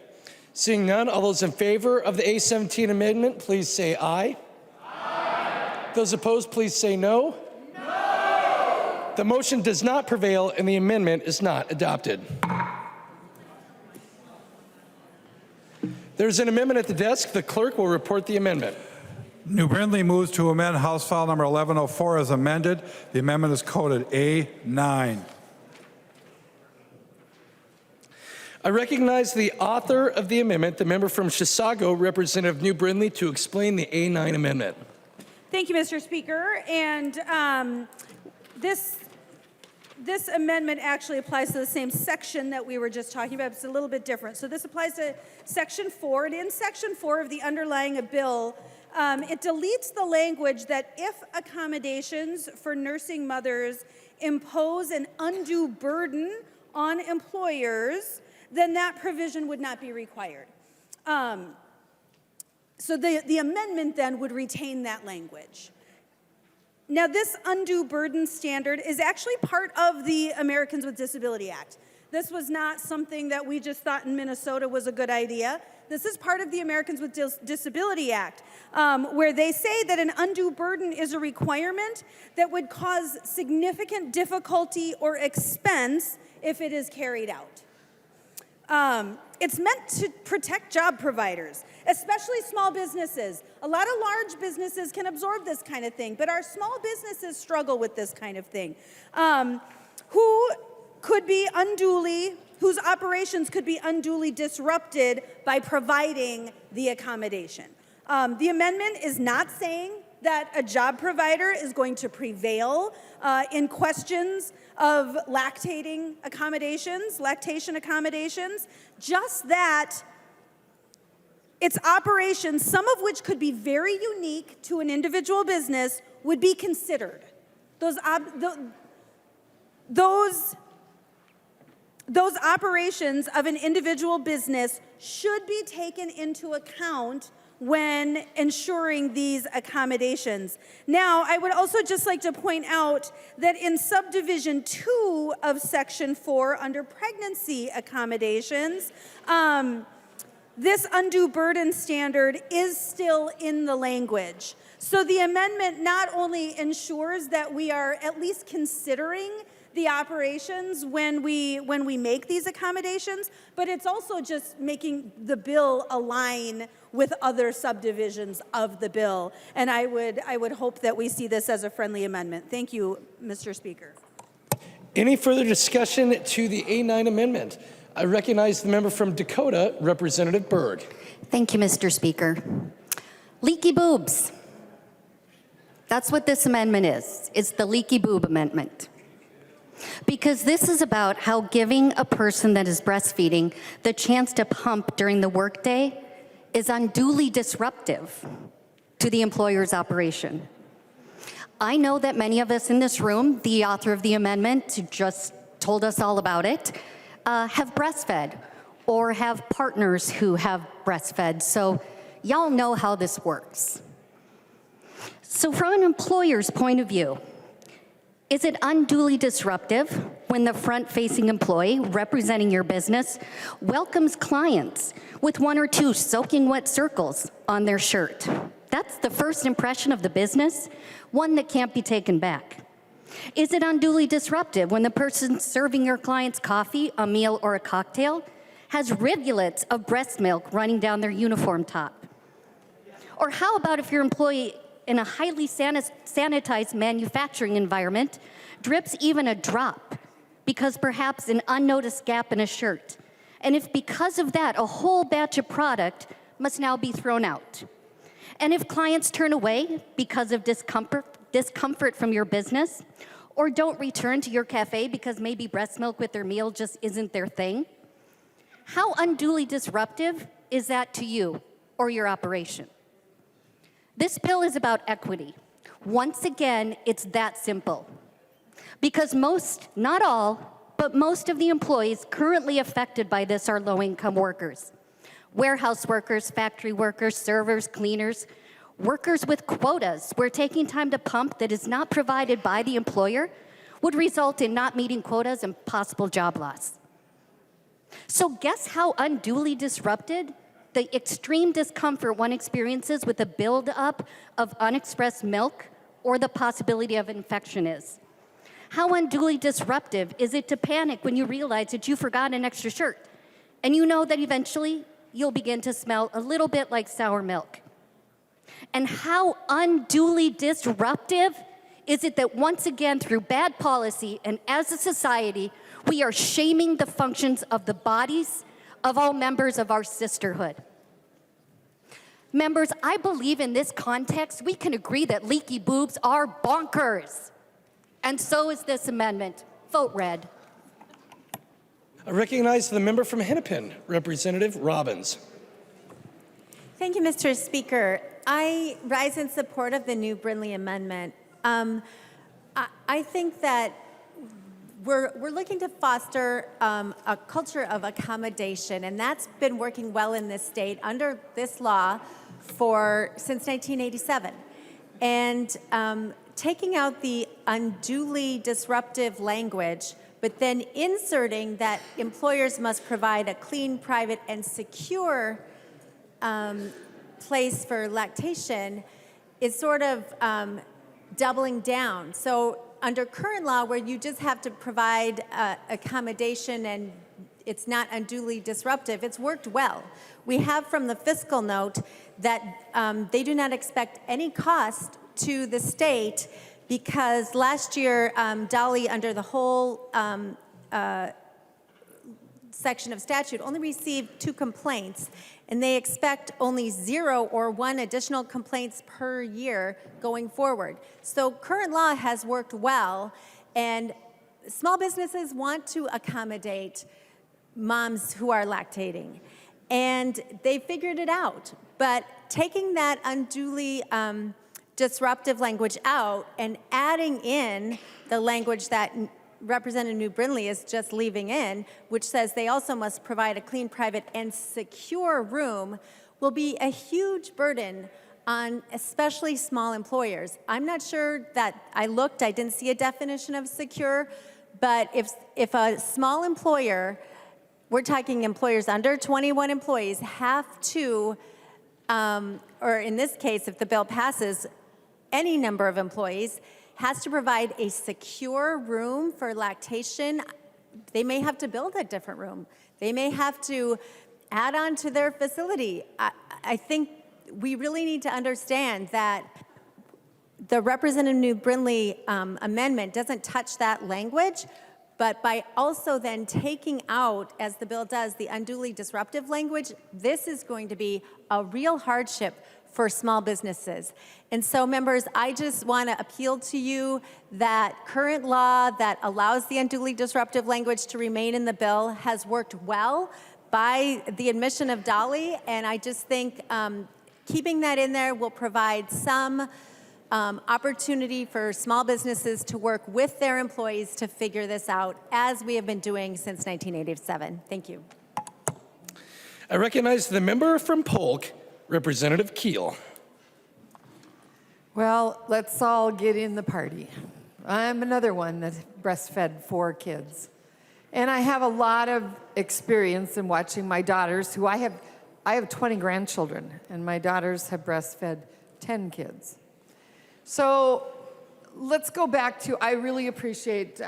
Seeing none, all those in favor of the A17 amendment, please say aye. Aye. Those opposed, please say no. No. The motion does not prevail and the amendment is not adopted. There's an amendment at the desk. The clerk will report the amendment. New Brindley moves to amend House File number 1104 as amended. The amendment is coded A9. I recognize the author of the amendment, the member from Chisago, Representative New Brindley, to explain the A9 amendment. Thank you, Mr. Speaker. And this amendment actually applies to the same section that we were just talking about. It's a little bit different. So this applies to Section 4. And in Section 4 of the underlying bill, it deletes the language that if accommodations for nursing mothers impose an undue burden on employers, then that provision would not be required. So the amendment then would retain that language. Now, this undue burden standard is actually part of the Americans with Disability Act. This was not something that we just thought in Minnesota was a good idea. This is part of the Americans with Disability Act, where they say that an undue burden is a requirement that would cause significant difficulty or expense if it is carried out. It's meant to protect job providers, especially small businesses. A lot of large businesses can absorb this kind of thing, but our small businesses struggle with this kind of thing. Whose operations could be unduly disrupted by providing the accommodation. The amendment is not saying that a job provider is going to prevail in questions of lactation accommodations, just that its operations, some of which could be very unique to an individual business, would be considered. Those operations of an individual business should be taken into account when ensuring these accommodations. Now, I would also just like to point out that in subdivision 2 of section 4 under pregnancy accommodations, this undue burden standard is still in the language. So the amendment not only ensures that we are at least considering the operations when we make these accommodations, but it's also just making the bill align with other subdivisions of the bill. And I would hope that we see this as a friendly amendment. Thank you, Mr. Speaker. Any further discussion to the A9 amendment? I recognize the member from Dakota, Representative Berg. Thank you, Mr. Speaker. Leaky boobs. That's what this amendment is. It's the leaky boob amendment. because this is about how giving a person that is breastfeeding the chance to pump during the workday is unduly disruptive to the employer's operation. I know that many of us in this room, the author of the amendment who just told us all about it, have breastfed or have partners who have breastfed, so y'all know how this works. So from an employer's point of view, is it unduly disruptive when the front-facing employee representing your business welcomes clients with 1 or 2 soaking wet circles on their shirt? That's the first impression of the business, one that can't be taken back. Is it unduly disruptive when the person serving your client's coffee, a meal, or a cocktail has rivulets of breast milk running down their uniform top? Or how about if your employee in a highly sanitized manufacturing environment drips even a drop because perhaps an unnoticed gap in a shirt, and if because of that a whole batch of product must now be thrown out? And if clients turn away because of discomfort from your business, or don't return to your cafe because maybe breast milk with their meal just isn't their thing, how unduly disruptive is that to you or your operation? This bill is about equity. Once again, it's that simple. Because most, not all, but most of the employees currently affected by this are low-income workers. Warehouse workers, factory workers, servers, cleaners, workers with quotas where taking time to pump that is not provided by the employer would result in not meeting quotas and possible job loss. So guess how unduly disrupted the extreme discomfort one experiences with the buildup of unexpressed milk or the possibility of infection is. How unduly disruptive is it to panic when you realize that you forgot an extra shirt and you know that eventually you'll begin to smell a little bit like sour milk? And how unduly disruptive is it that once again, through bad policy and as a society, we are shaming the functions of the bodies of all members of our sisterhood? Members, I believe in this context, we can agree that leaky boobs are bonkers. And so is this amendment. Vote red. I recognize the member from Hennepin, Representative Robbins. Thank you, Mr. Speaker. I rise in support of the new Brindley amendment. I think that we're looking to foster a culture of accommodation, and that's been working well in this state under this law since 1987. And taking out the unduly disruptive language, but then inserting that employers must provide a clean, private, and secure place for lactation is sort of doubling down. So under current law, where you just have to provide accommodation and it's not unduly disruptive, it's worked well. We have from the fiscal note that they do not expect any cost to the state because last year, Dolly, under the whole section of statute, only received 2 complaints, and they expect only 0 or 1 additional complaints per year going forward. So current law has worked well, and small businesses want to accommodate moms who are lactating, and they figured it out. But taking that unduly disruptive language out and adding in the language that Representative New Brindley is just leaving in, which says they also must provide a clean, private, and secure room, will be a huge burden on especially small employers. I'm not sure that I didn't see a definition of secure, but if a small employer, we're talking employers under 21 employees, have to, or in this case, if the bill passes, any number of employees, has to provide a secure room for lactation, they may have to build a different room. They may have to add on to their facility. I think we really need to understand that the Representative New Brindley amendment doesn't touch that language, But by also then taking out, as the bill does, the unduly disruptive language, this is going to be a real hardship for small businesses. And so, members, I just want to appeal to you that current law that allows the unduly disruptive language to remain in the bill has worked well by the admission of Dolly, and I just think keeping that in there will provide some opportunity for small businesses to work with their employees to figure this out, as we have been doing since 1987. Thank you. I recognize the member from Polk, Representative Koegel. Well, let's all get in the party. I'm another one that breastfed 4 kids. And I have a lot of experience in watching my daughters, who I have 20 grandchildren, and my daughters have breastfed 10 kids. So let's go back to, I really appreciate,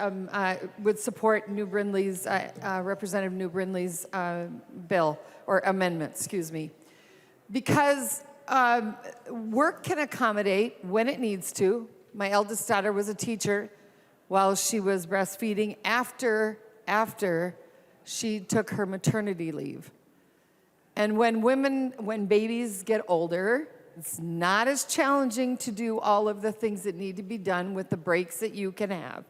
would support New Brindley's, Representative New Brindley's bill, or amendment, excuse me. Because work can accommodate when it needs to. My eldest daughter was a teacher while she was breastfeeding after she took her maternity leave. And when babies get older, it's not as challenging to do all of the things that need to be done with the breaks that you can have.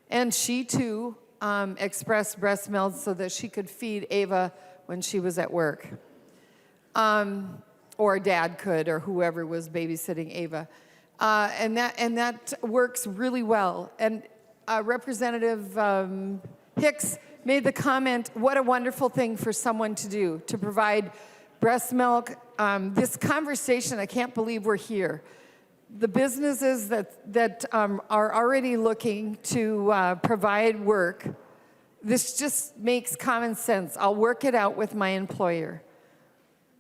And she too expressed breast milk so that she could feed Ava when she was at work. Or dad could, or whoever was babysitting Ava. And that works really well. And Representative Hicks made the comment, what a wonderful thing for someone to do, to provide breast milk. This conversation, I can't believe we're here. The businesses that are already looking to provide work, this just makes common sense. I'll work it out with my employer.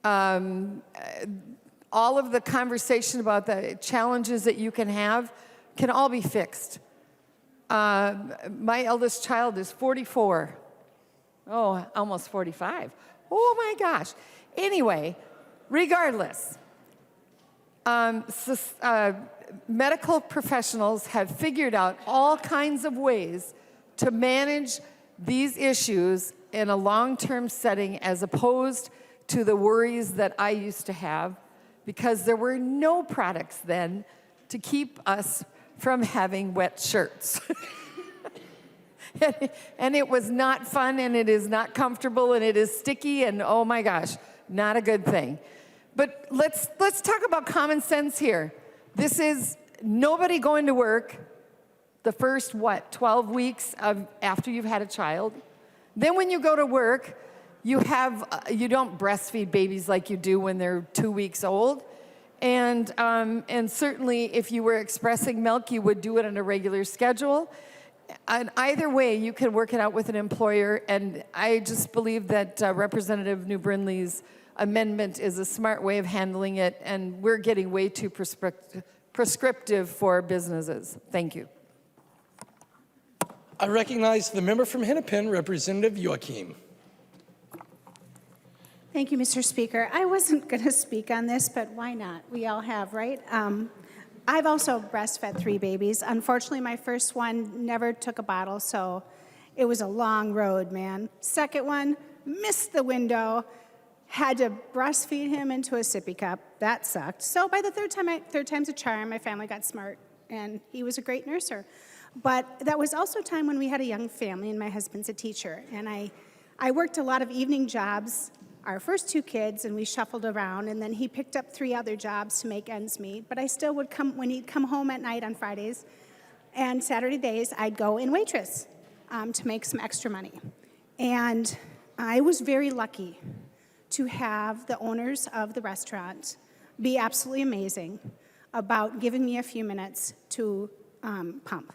All of the conversation about the challenges that you can have can all be fixed. My eldest child is 44. Oh, almost 45. Oh my gosh. Anyway, regardless, medical professionals have figured out all kinds of ways to manage these issues in a long-term setting, as opposed to the worries that I used to have, because there were no products then to keep us from having wet shirts. And it was not fun, and it is not comfortable, and it is sticky, and oh my gosh, not a good thing. But let's talk about common sense here. This is nobody going to work the first, 12 weeks after you've had a child. Then when you go to work, you don't breastfeed babies like you do when they're 2 weeks old. And certainly if you were expressing milk, you would do it on a regular schedule. And either way, you can work it out with an employer. And I just believe that Representative New Brindley's amendment is a smart way of handling it. And we're getting way too prescriptive for businesses. Thank you. I recognize the member from Hennepin, Representative Joachim. Thank you, Mr. Speaker. I wasn't going to speak on this, but why not? We all have, right? I've also breastfed 3 babies. Unfortunately, my first one never took a bottle, so it was a long road, man. Second one, missed the window, had to breastfeed him into a sippy cup. That sucked. So by the third time's a charm, my family got smart, and he was a great nurser. But that was also a time when we had a young family, and my husband's a teacher. And I worked a lot of evening jobs, our first 2 kids, and we shuffled around, and then he picked up 3 other jobs to make ends meet. But I still would come, when he'd come home at night on Fridays and Saturday days, I'd go and waitress to make some extra money. And I was very lucky to have the owners of the restaurant be absolutely amazing about giving me a few minutes to pump,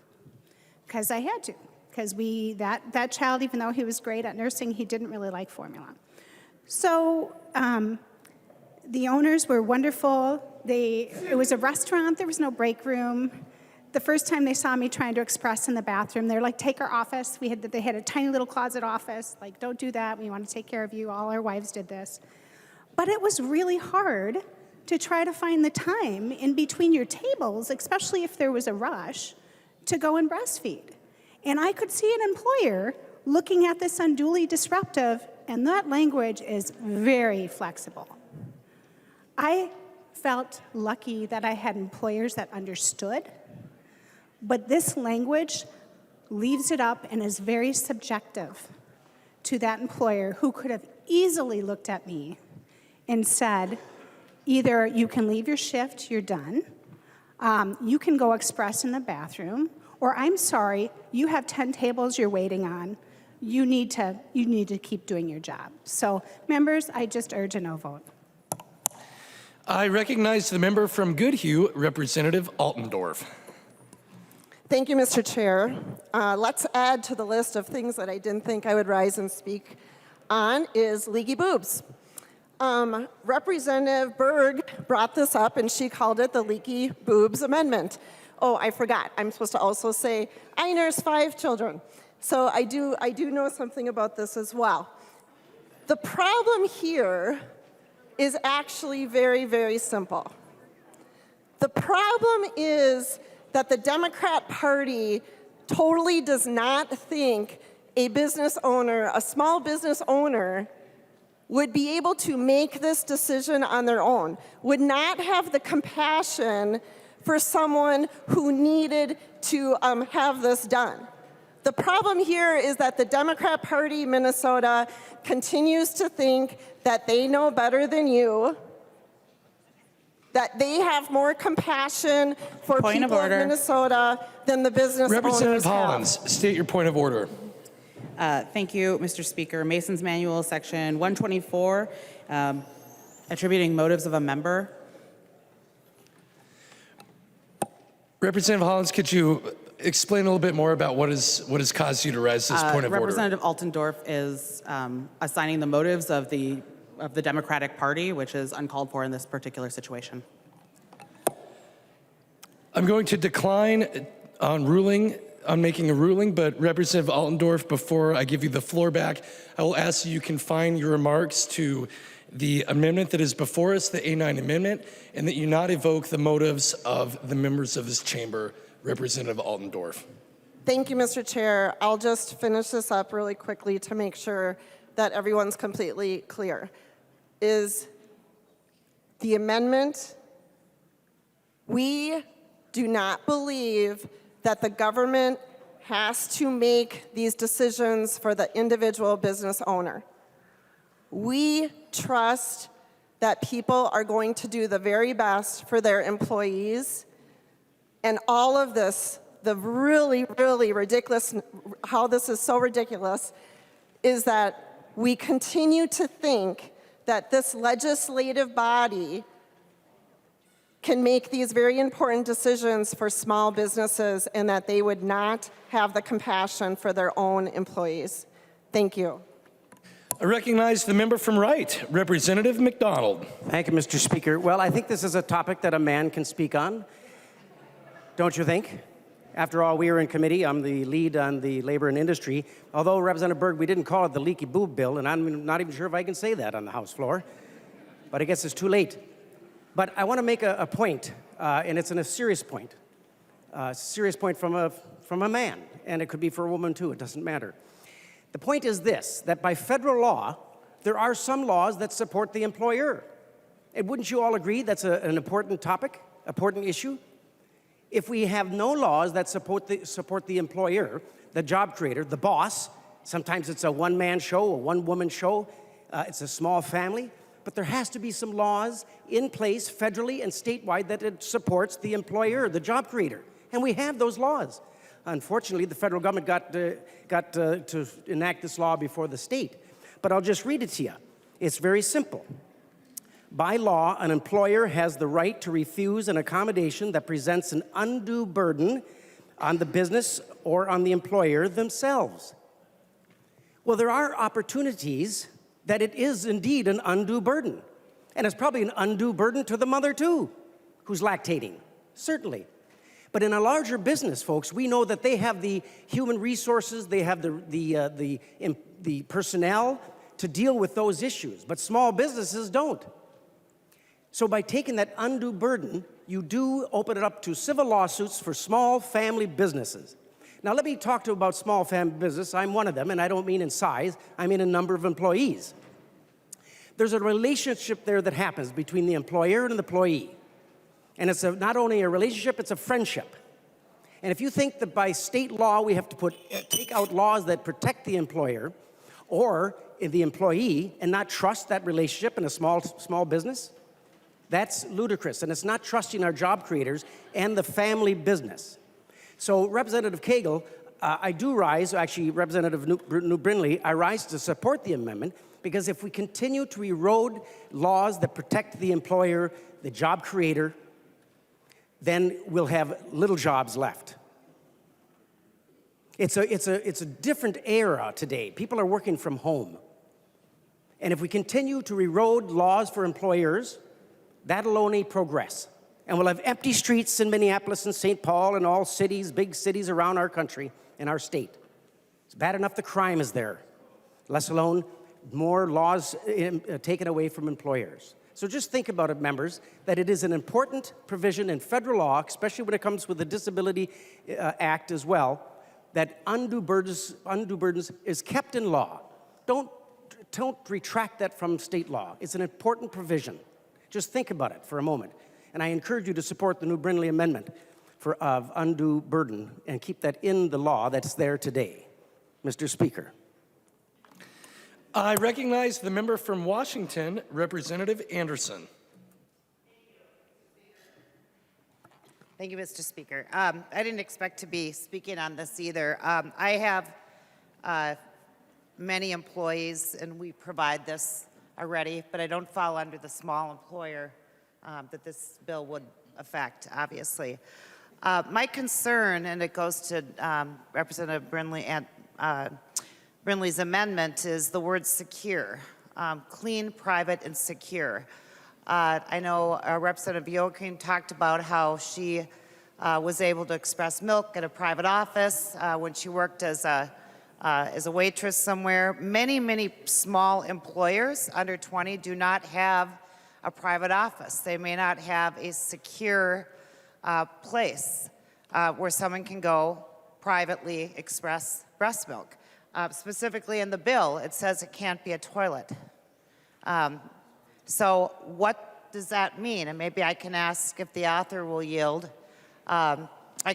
because I had to. Because that child, even though he was great at nursing, he didn't really like formula. So the owners were wonderful. It was a restaurant. There was no break room. The first time they saw me trying to express in the bathroom, they're like, take our office. They had a tiny little closet office. Like, don't do that. We want to take care of you. All our wives did this. But it was really hard to try to find the time in between your tables, especially if there was a rush, to go and breastfeed. And I could see an employer looking at this unduly disruptive, and that language is very flexible. I felt lucky that I had employers that understood, but this language leaves it up and is very subjective to that employer who could have easily looked at me and said, either you can leave your shift, you're done, you can go express in the bathroom, or I'm sorry, you have 10 tables you're waiting on. You need to keep doing your job. So, members, I just urge a no vote. I recognize the member from Goodhue, Representative Altendorf. Thank you, Mr. Chair. Let's add to the list of things that I didn't think I would rise and speak on is leaky boobs. Representative Berg brought this up, and she called it the leaky boobs amendment. Oh, I forgot. I'm supposed to also say, I nurse 5 children. So I do know something about this as well. The problem here is actually very, very simple. The problem is that the Democrat Party totally does not think a business owner, a small business owner, would be able to make this decision on their own, would not have the compassion for someone who needed to have this done. The problem here is that the Democrat Party Minnesota continues to think that they know better than you, that they have more compassion for people of Minnesota than the business owners Representative have. Hollins, state your point of order. Thank you, Mr. Speaker. Mason's Manual, Section 124, attributing motives of a member. Representative Hollins, could you explain a little bit more about what has caused you to raise this point of order? Representative Altendorf is assigning the motives of the Democratic Party, which is uncalled for in this particular situation. I'm going to decline on making a ruling, but Representative Altendorf, before I give you the floor back, I will ask you confine your remarks to the amendment that is before us, the A9 amendment, and that you not evoke the motives of the members of this chamber. Representative Altendorf. Thank you, Mr. Chair. I'll just finish this up really quickly to make sure that everyone's completely clear. Is the amendment, we do not believe that the government has to make these decisions for the individual business owner. We trust that people are going to do the very best for their employees. And all of this, the really, really ridiculous, how this is so ridiculous, is that we continue to think that this legislative body can make these very important decisions for small businesses and that they would not have the compassion for their own employees. Thank you. I recognize the member from Wright, Representative McDonald. Thank you, Mr. Speaker. Well, I think this is a topic that a man can speak on. Don't you think? After all, we are in committee. I'm the lead on the labor and industry. Although, Representative Berg, we didn't call it the leaky boob bill, and I'm not even sure if I can say that on the House floor. But I guess it's too late. But I want to make a point, and it's a serious point. A serious point from a man, and it could be for a woman too. It doesn't matter. The point is this, that by federal law, there are some laws that support the employer. And wouldn't you all agree that's an important topic, important issue? If we have no laws that support the employer, the job creator, the boss, sometimes it's a one-man show, a one-woman show, it's a small family, but there has to be some laws in place federally and statewide that it supports the employer, the job creator. And we have those laws. Unfortunately, the federal government got to enact this law before the state. But I'll just read it to you. It's very simple. By law, an employer has the right to refuse an accommodation that presents an undue burden on the business or on the employer themselves. Well, there are opportunities that it is indeed an undue burden. And it's probably an undue burden to the mother too, who's lactating, certainly. But in a larger business, folks, we know that they have the human resources, they have the personnel to deal with those issues, but small businesses don't. So by taking that undue burden, you do open it up to civil lawsuits for small family businesses. Now let me talk to you about small family business. I'm one of them, and I don't mean in size, I mean in number of employees. There's a relationship there that happens between the employer and the employee. And it's not only a relationship, it's a friendship. And if you think that by state law we have to take out laws that protect the employer or the employee and not trust that relationship in a small business, that's ludicrous. And it's not trusting our job creators and the family business. So Representative Koegel, I do rise, actually Representative New Brindley, I rise to support the amendment because if we continue to erode laws that protect the employer, the job creator, then we'll have little jobs left. It's a different era today. People are working from home. And if we continue to erode laws for employers, that'll only progress. And we'll have empty streets in Minneapolis and St. Paul and all cities, big cities around our country and our state. It's bad enough the crime is there, let alone more laws taken away from employers. So just think about it, members, that it is an important provision in federal law, especially when it comes with the Disability Act as well, that undue burdens is kept in law. Don't retract that from state law. It's an important provision. Just think about it for a moment. And I encourage you to support the New Brindley Amendment of undue burden and keep that in the law that's there today. Mr. Speaker. I recognize the member from Washington, Representative Anderson. Thank you, Mr. Speaker. I didn't expect to be speaking on this either. I have many employees, and we provide this already, but I don't fall under the small employer that this bill would affect, obviously. My concern, and it goes to Representative Brindley and Brindley's amendment, is the word secure, clean, private, and secure. I know Representative Joachim talked about how she was able to express milk at a private office when she worked as a waitress somewhere. Many, many small employers under 20 do not have a private office. They may not have a secure place where someone can go privately express breast milk. Specifically in the bill, it says it can't be a toilet. So what does that mean? And maybe I can ask if the author will yield. I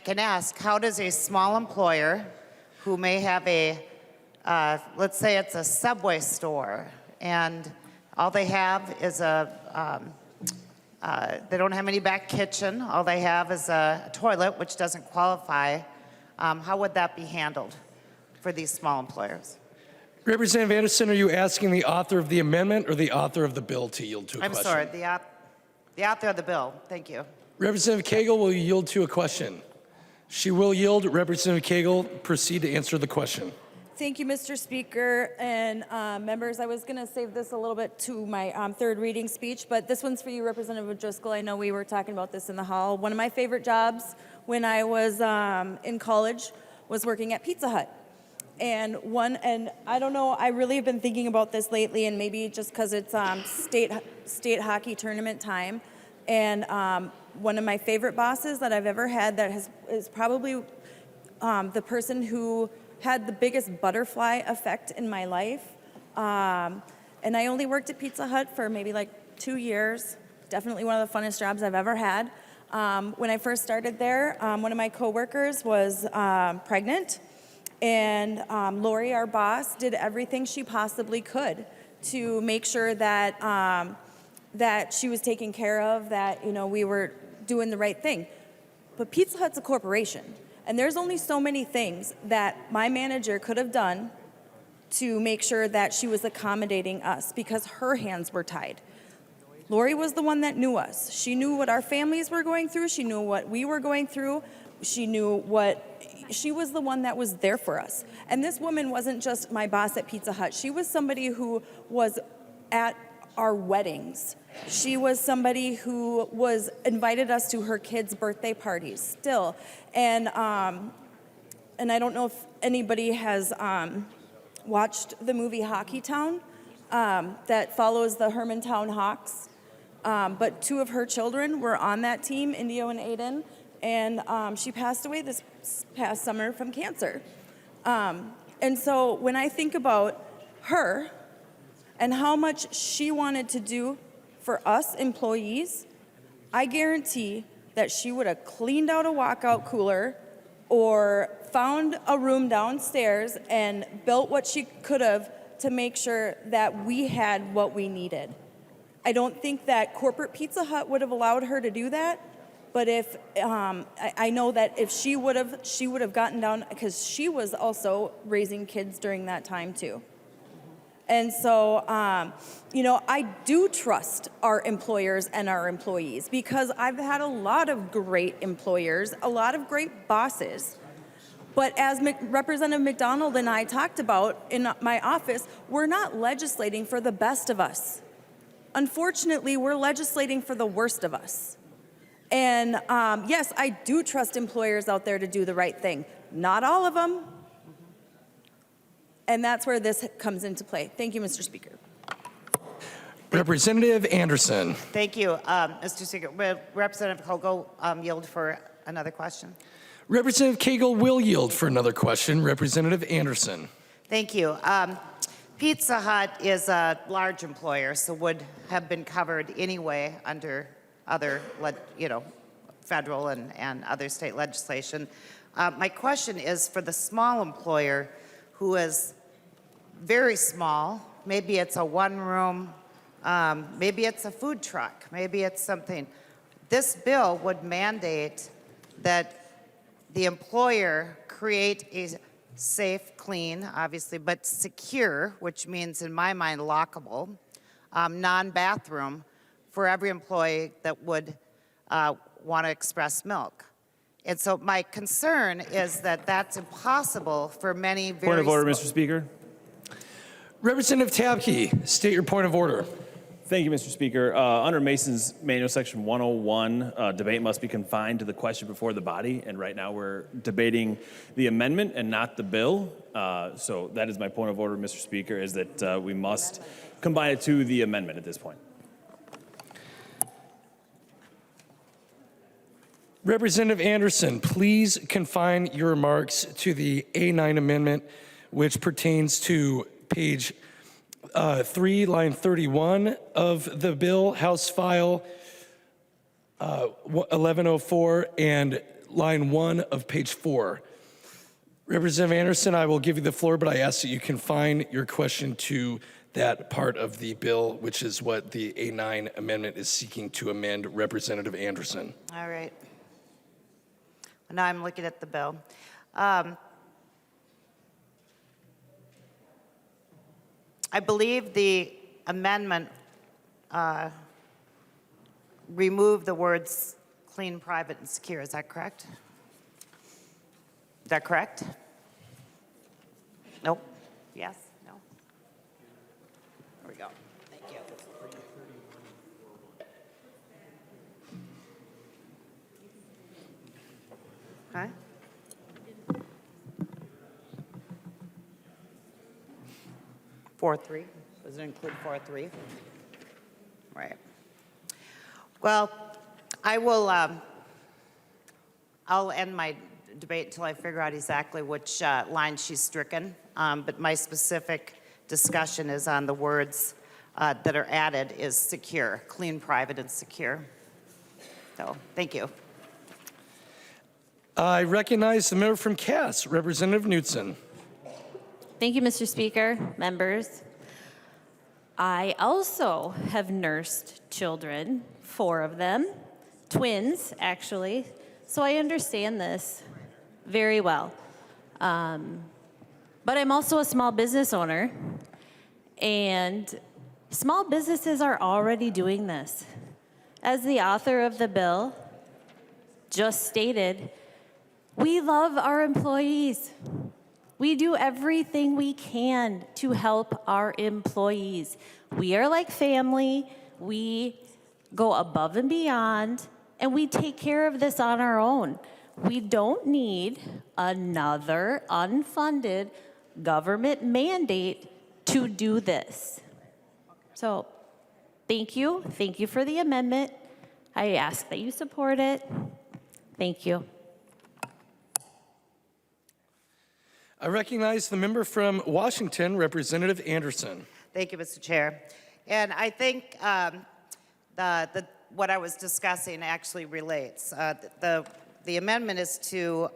can ask, how does a small employer who may have a, let's say it's a Subway store, and all they have is they don't have any back kitchen, all they have is a toilet, which doesn't qualify, how would that be handled for these small employers? Representative Anderson, are you asking the author of the amendment or the author of the bill to yield to a question? I'm sorry, the author of the bill. Thank you. Representative Koegel, will you yield to a question? She will yield. Representative Koegel, proceed to answer the question. Thank you, Mr. Speaker. And members, I was going to save this a little bit to my third reading speech, but this one's for you, Representative Driscoll. I know we were talking about this in the hall. One of my favorite jobs when I was in college was working at Pizza Hut. And I don't know, I really have been thinking about this lately, and maybe just because it's state hockey tournament time. And one of my favorite bosses that I've ever had that is probably the person who had the biggest butterfly effect in my life. And I only worked at Pizza Hut for maybe like 2 years. Definitely one of the funnest jobs I've ever had. When I first started there, one of my coworkers was pregnant. And Lori, our boss, did everything she possibly could to make sure that that she was taken care of, that we were doing the right thing. But Pizza Hut's a corporation, and there's only so many things that my manager could have done to make sure that she was accommodating us because her hands were tied. Lori was the one that knew us. She knew what our families were going through. She knew what we were going through. She was the one that was there for us. And this woman wasn't just my boss at Pizza Hut. She was somebody who was at our weddings. She was somebody who invited us to her kids' birthday parties still. And I don't know if anybody has watched the movie Hockey Town that follows the Hermantown Hawks. But 2 of her children were on that team, Indio and Aiden. and she passed away this past summer from cancer. And so when I think about her and how much she wanted to do for us employees, I guarantee that she would have cleaned out a walkout cooler or found a room downstairs and built what she could have to make sure that we had what we needed. I don't think that corporate Pizza Hut would have allowed her to do that, but if I know that if she would have gotten down, because she was also raising kids during that time too. And so, I do trust our employers and our employees because I've had a lot of great employers, a lot of great bosses. But as Representative McDonald and I talked about in my office, we're not legislating for the best of us. Unfortunately, we're legislating for the worst of us. And yes, I do trust employers out there to do the right thing. Not all of them. And that's where this comes into play. Thank you, Mr. Speaker. Representative Anderson. Thank you, Mr. Speaker. Will Representative Koegel yield for another question? Representative Koegel will yield for another question. Representative Anderson. Thank you. Pizza Hut is a large employer, so would have been covered anyway under other, federal and other state legislation. My question is for the small employer who is very small, maybe it's a one-room, maybe it's a food truck, maybe it's something. This bill would mandate that the employer create a safe, clean, obviously, but secure, which means in my mind lockable, non-bathroom for every employee that would want to express milk. And so my concern is that that's impossible for many very... Point of order, Mr. Speaker. Representative Tabke, state your point of order. Thank you, Mr. Speaker. Under Mason's Manual, Section 101, debate must be confined to the question before the body, and right now we're debating the amendment and not the bill. So that is my point of order, Mr. Speaker, is that we must combine it to the amendment at this point. Representative Anderson, please confine your remarks to the A9 amendment, which pertains to page 3, line 31 of the bill, House File 1104, and line 1 of page 4. Representative Anderson, I will give you the floor, but I ask that you confine your question to that part of the bill, which is what the A9 amendment is seeking to amend. Representative Anderson. All right. Now I'm looking at the bill. I believe the amendment removed the words clean, private, and secure. Is that correct? Is that correct? Nope. Yes? No? There we go. Thank you. Okay. Four three. Does it include 4.3? Right. Well, I will. I'll end my debate until I figure out exactly which line she's stricken. But my specific discussion is on the words that are added is secure, clean, private, and secure. So, thank you. I recognize the member from Cass, Representative Knudsen. Thank you, Mr. Speaker, members. I also have nursed children, 4 of them, twins, actually, so I understand this very well. But I'm also a small business owner, and small businesses are already doing this. As the author of the bill just stated, we love our employees. We do everything we can to help our employees. We are like family. We go above and beyond, and we take care of this on our own. We don't need another unfunded government mandate to do this. So, thank you. Thank you for the amendment. I ask that you support it. Thank you. I recognize the member from Washington, Representative Anderson. Thank you, Mr. Chair. And I think what I was discussing actually relates. The amendment is to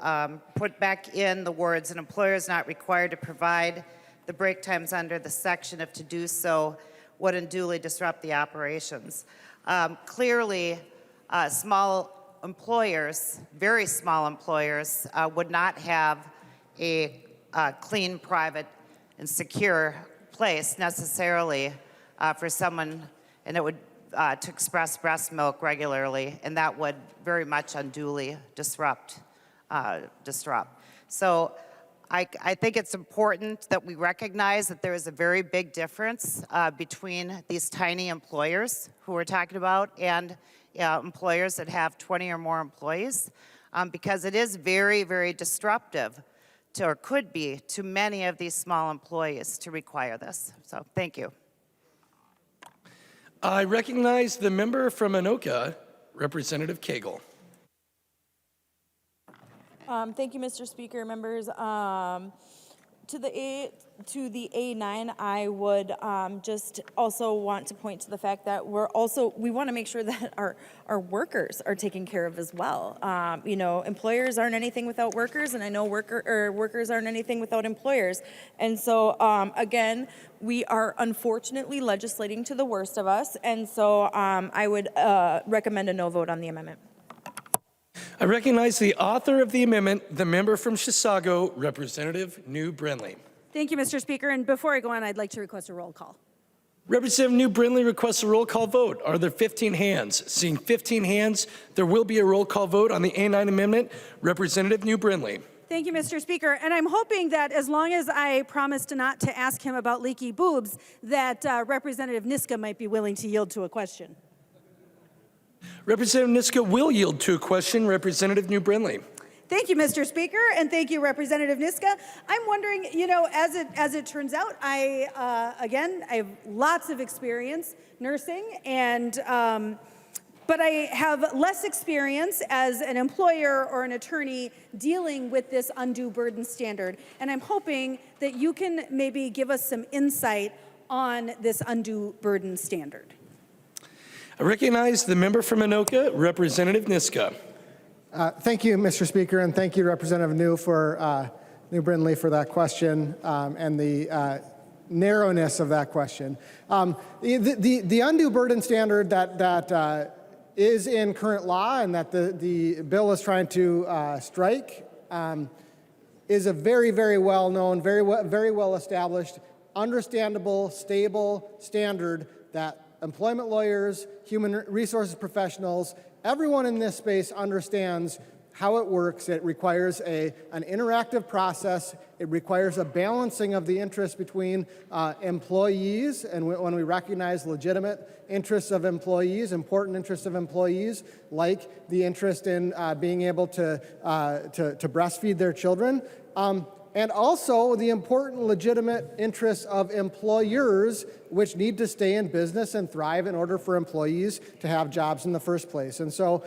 put back in the words, an employer is not required to provide the break times under the section if to do so would unduly disrupt the operations. Clearly, small employers, very small employers, would not have a clean, private, and secure place necessarily for someone, and it would to express breast milk regularly, and that would very much unduly disrupt. So I think it's important that we recognize that there is a very big difference between these tiny employers who we're talking about and employers that have 20 or more employees, because it is very, very disruptive to, or could be, to many of these small employees to require this. So thank you. I recognize the member from Anoka, Representative Koegel. Thank you, Mr. Speaker. Members, to the A9, I would just also want to point to the fact that we want to make sure that our workers are taken care of as well. You know, employers aren't anything without workers, and I know workers aren't anything without employers. And so, again, we are unfortunately legislating to the worst of us, and so I would recommend a no vote on the amendment. I recognize the author of the amendment, the member from Chisago, Representative New Brindley. Thank you, Mr. Speaker. And before I go on, I'd like to request a roll call. Representative New Brindley requests a roll call vote. Are there 15 hands? Seeing 15 hands, there will be a roll call vote on the A9 amendment. Representative New Brindley. Thank you, Mr. Speaker. And I'm hoping that as long as I promised not to ask him about leaky boobs, that Representative Niska might be willing to yield to a question. Representative Niska will yield to a question. Representative New Brindley. Thank you, Mr. Speaker, and thank you, Representative Niska. I'm wondering, you know, as it turns out, I have lots of experience nursing, and but I have less experience as an employer or an attorney dealing with this undue burden standard. And I'm hoping that you can maybe give us some insight on this undue burden standard. I recognize the member from Anoka, Representative Niska. Thank you, Mr. Speaker, and thank you, Representative New Brindley, for that question and the narrowness of that question. The undue burden standard that is in current law and that the bill is trying to strike is a very, very well-known, very well established, understandable, stable standard that employment lawyers, human resources professionals, everyone in this space understands how it works. It requires an interactive process. It requires a balancing of the interests between employees, and when we recognize legitimate interests of employees, important interests of employees, like the interest in being able to breastfeed their children, and also the important legitimate interests of employers, which need to stay in business and thrive in order for employees to have jobs in the first place. And so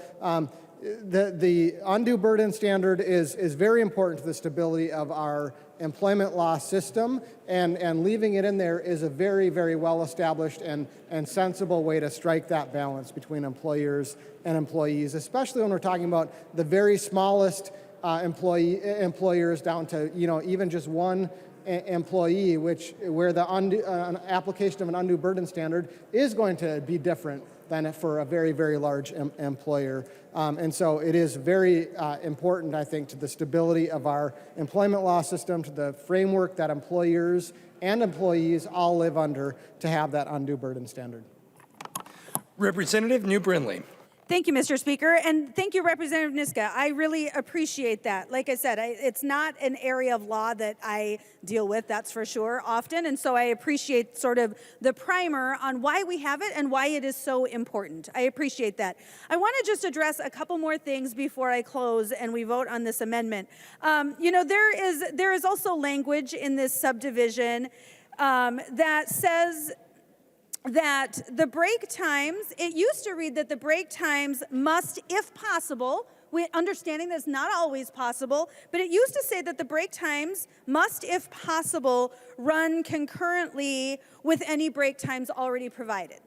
the undue burden standard is very important to the stability of our employment law system, and leaving it in there is a very, very well-established and sensible way to strike that balance between employers and employees, especially when we're talking about the very smallest employers down to, you know, even just one employee, where the application of an undue burden standard is going to be different than for a very, very large employer. And so it is very important, I think, to the stability of our employment law system, to the framework that employers and employees all live under, to have that undue burden standard. Representative New Brindley. Thank you, Mr. Speaker, and thank you, Representative Niska. I really appreciate that. Like I said, it's not an area of law that I deal with, that's for sure, often, and so I appreciate sort of the primer on why we have it and why it is so important. I appreciate that. I want to just address a couple more things before I close and we vote on this amendment. You know, there is also language in this subdivision that says that the break times, it used to read that the break times must, if possible, Understanding that's not always possible, but it used to say that the break times must, if possible, run concurrently with any break times already provided.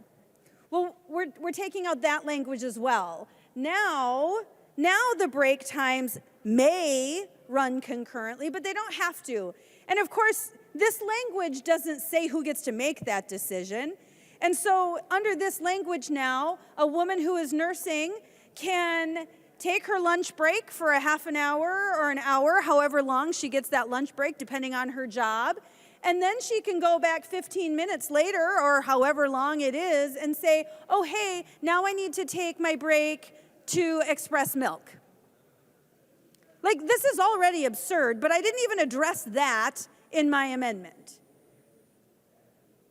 Well, we're taking out that language as well. Now the break times may run concurrently, but they don't have to. And of course, this language doesn't say who gets to make that decision. And so under this language now, a woman who is nursing can take her lunch break for a half an hour or an hour, however long she gets that lunch break, depending on her job. And then she can go back 15 minutes later, or however long it is, and say, oh, hey, now I need to take my break to express milk. Like, this is already absurd, but I didn't even address that in my amendment.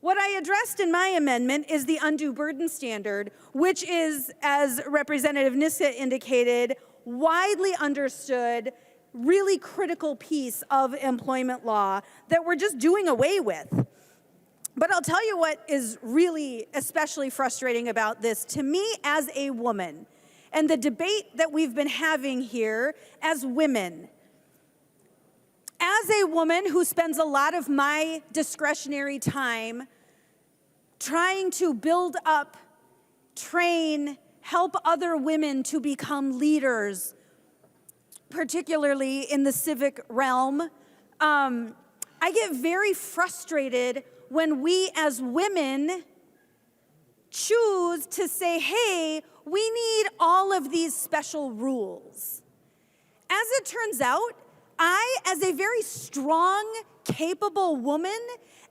What I addressed in my amendment is the undue burden standard, which is, as Representative Niska indicated, widely understood, really critical piece of employment law that we're just doing away with. But I'll tell you what is really especially frustrating about this to me as a woman, and the debate that we've been having here as women. As a woman who spends a lot of my discretionary time trying to build up, train, help other women to become leaders, particularly in the civic realm, I get very frustrated when we as women choose to say, hey, we need all of these special rules. As it turns out, I, as a very strong, capable woman,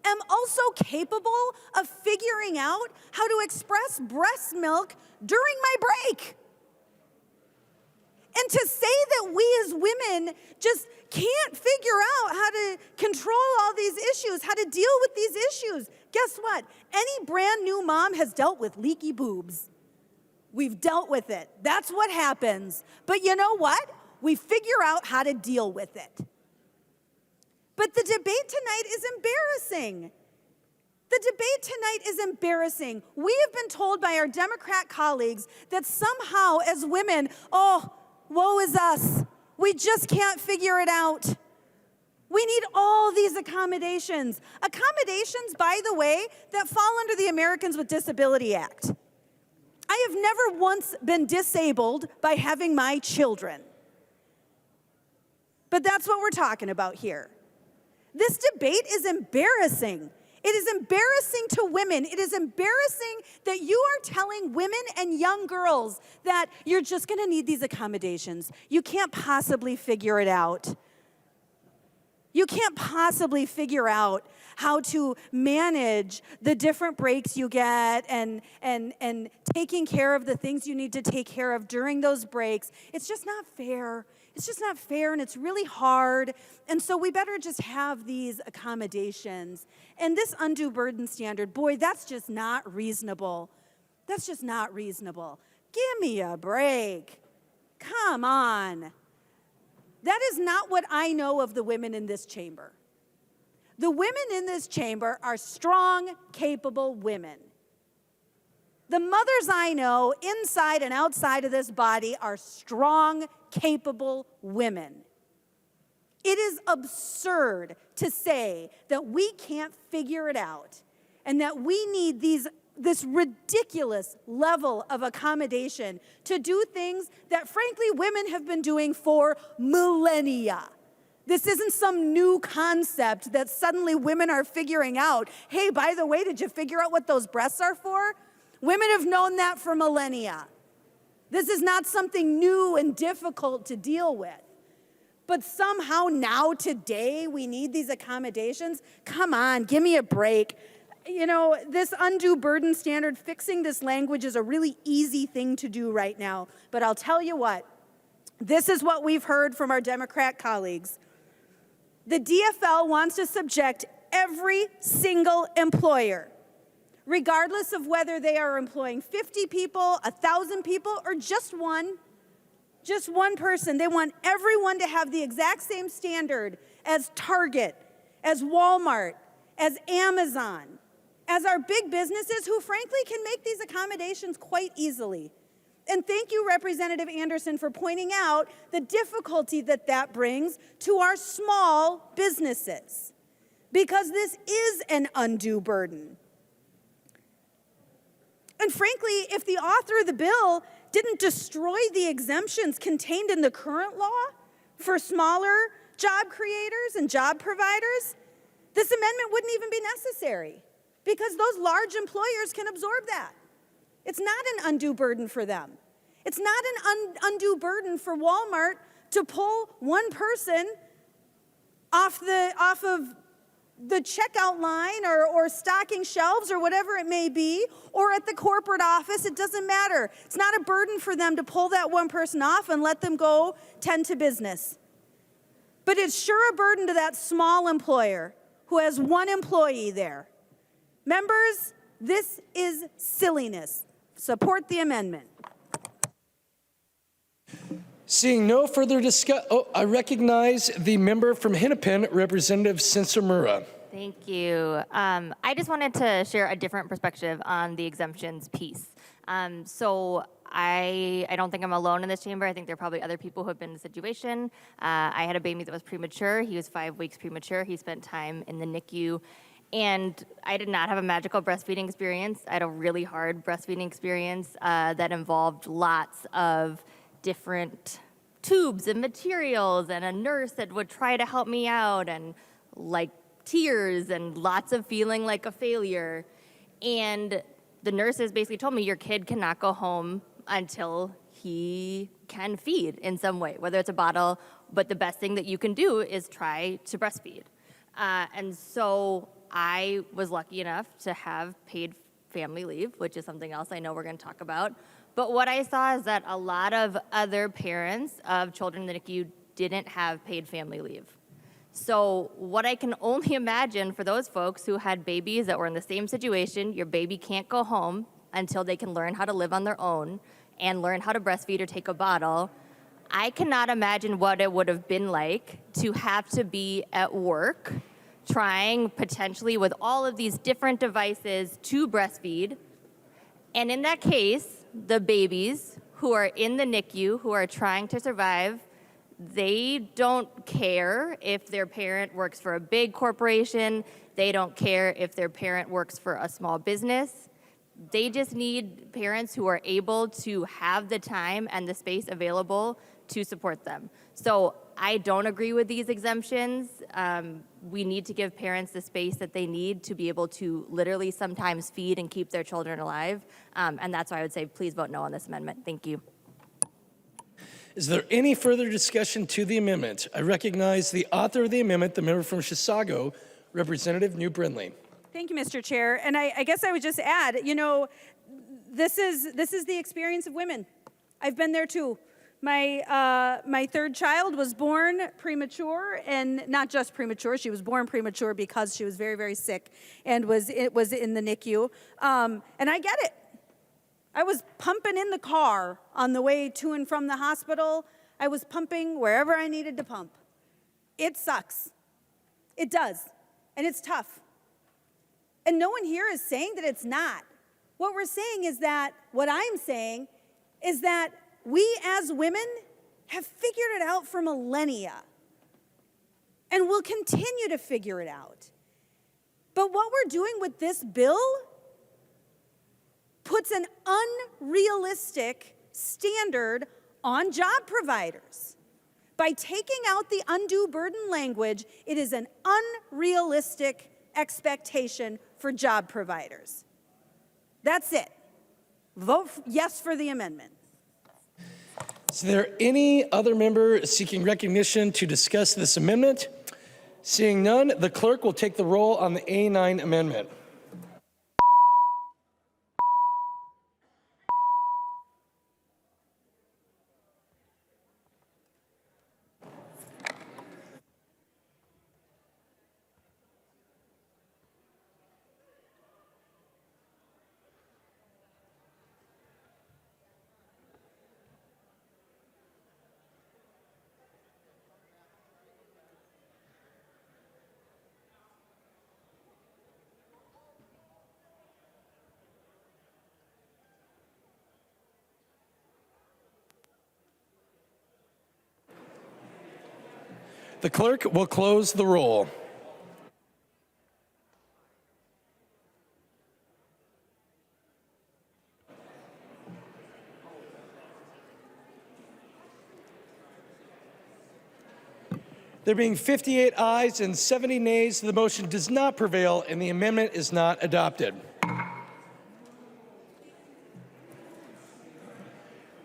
am also capable of figuring out how to express breast milk during my break. And to say that we as women just can't figure out how to control all these issues, how to deal with these issues. Guess what? Any brand new mom has dealt with leaky boobs. We've dealt with it. That's what happens. But you know what? We figure out how to deal with it. But the debate tonight is embarrassing. The debate tonight is embarrassing. We have been told by our Democrat colleagues that somehow as women, oh, woe is us. We just can't figure it out. We need all these accommodations. Accommodations, by the way, that fall under the Americans with Disability Act. I have never once been disabled by having my children. But that's what we're talking about here. This debate is embarrassing. It is embarrassing to women. It is embarrassing that you are telling women and young girls that you're just going to need these accommodations. You can't possibly figure it out. You can't possibly figure out how to manage the different breaks you get and taking care of the things you need to take care of during those breaks. It's just not fair. It's just not fair, and it's really hard. And so we better just have these accommodations. And this undue burden standard, boy, that's just not reasonable. That's just not reasonable. Give me a break. Come on. That is not what I know of the women in this chamber. The women in this chamber are strong, capable women. The mothers I know, inside and outside of this body, are strong, capable women. It is absurd to say that we can't figure it out and that we need this ridiculous level of accommodation to do things that, frankly, women have been doing for millennia. This isn't some new concept that suddenly women are figuring out. Hey, by the way, did you figure out what those breasts are for? Women have known that for millennia. This is not something new and difficult to deal with. But somehow now, today, we need these accommodations? Come on, give me a break. You know, this undue burden standard, fixing this language is a really easy thing to do right now. But I'll tell you what, this is what we've heard from our Democrat colleagues. The DFL wants to subject every single employer, regardless of whether they are employing 50 people, 1,000 people, or just one person. They want everyone to have the exact same standard as Target, as Walmart, as Amazon, as our big businesses who frankly can make these accommodations quite easily. And thank you, Representative Anderson, for pointing out the difficulty that that brings to our small businesses, because this is an undue burden. And frankly, if the author of the bill didn't destroy the exemptions contained in the current law for smaller job creators and job providers, this amendment wouldn't even be necessary, because those large employers can absorb that. It's not an undue burden for them. It's not an undue burden for Walmart to pull one person off of the checkout line or stocking shelves or whatever it may be, or at the corporate office. It doesn't matter. It's not a burden for them to pull that one person off and let them go tend to business. But it's sure a burden to that small employer who has one employee there. Members, this is silliness. Support the amendment. Seeing no further discussion, I recognize the member from Hennepin, Representative Sensamura. Thank you. I just wanted to share a different perspective on the exemptions piece. So I don't think I'm alone in this chamber. I think there are probably other people who have been in the situation. I had a baby that was premature. He was 5 weeks premature. He spent time in the NICU. And I did not have a magical breastfeeding experience. I had a really hard breastfeeding experience that involved lots of different tubes and materials and a nurse that would try to help me out, and like tears and lots of feeling like a failure. And the nurses basically told me, your kid cannot go home until he can feed in some way, whether it's a bottle, but the best thing that you can do is try to breastfeed. And so I was lucky enough to have paid family leave, which is something else I know we're going to talk about. But what I saw is that a lot of other parents of children in the NICU didn't have paid family leave. So what I can only imagine for those folks who had babies that were in the same situation, your baby can't go home until they can learn how to live on their own and learn how to breastfeed or take a bottle. I cannot imagine what it would have been like to have to be at work trying potentially with all of these different devices to breastfeed. And in that case, the babies who are in the NICU, who are trying to survive, they don't care if their parent works for a big corporation. They don't care if their parent works for a small business. They just need parents who are able to have the time and the space available to support them. So I don't agree with these exemptions. We need to give parents the space that they need to be able to literally sometimes feed and keep their children alive. And that's why I would say please vote no on this amendment. Thank you. Is there any further discussion to the amendment? I recognize the author of the amendment, the member from Chisago, Representative New Brindley. Thank you, Mr. Chair. And I guess I would just add, you know, this is the experience of women. I've been there too. My third child was born premature, and not just premature. She was born premature because she was very, very sick and was in the NICU. And I get it. I was pumping in the car on the way to and from the hospital. I was pumping wherever I needed to pump. It sucks. It does. And it's tough. And no one here is saying that it's not. What we're saying is that, what I'm saying is that we as women have figured it out for millennia and will continue to figure it out. But what we're doing with this bill puts an unrealistic standard on job providers. By taking out the undue burden language, it is an unrealistic expectation for job providers. That's it. Vote yes for the amendment. Is there any other member seeking recognition to discuss this amendment? Seeing none, the clerk will take the roll on the A9 amendment. The clerk will close the roll. There being 58 ayes and 70 nays, the motion does not prevail and the amendment is not adopted.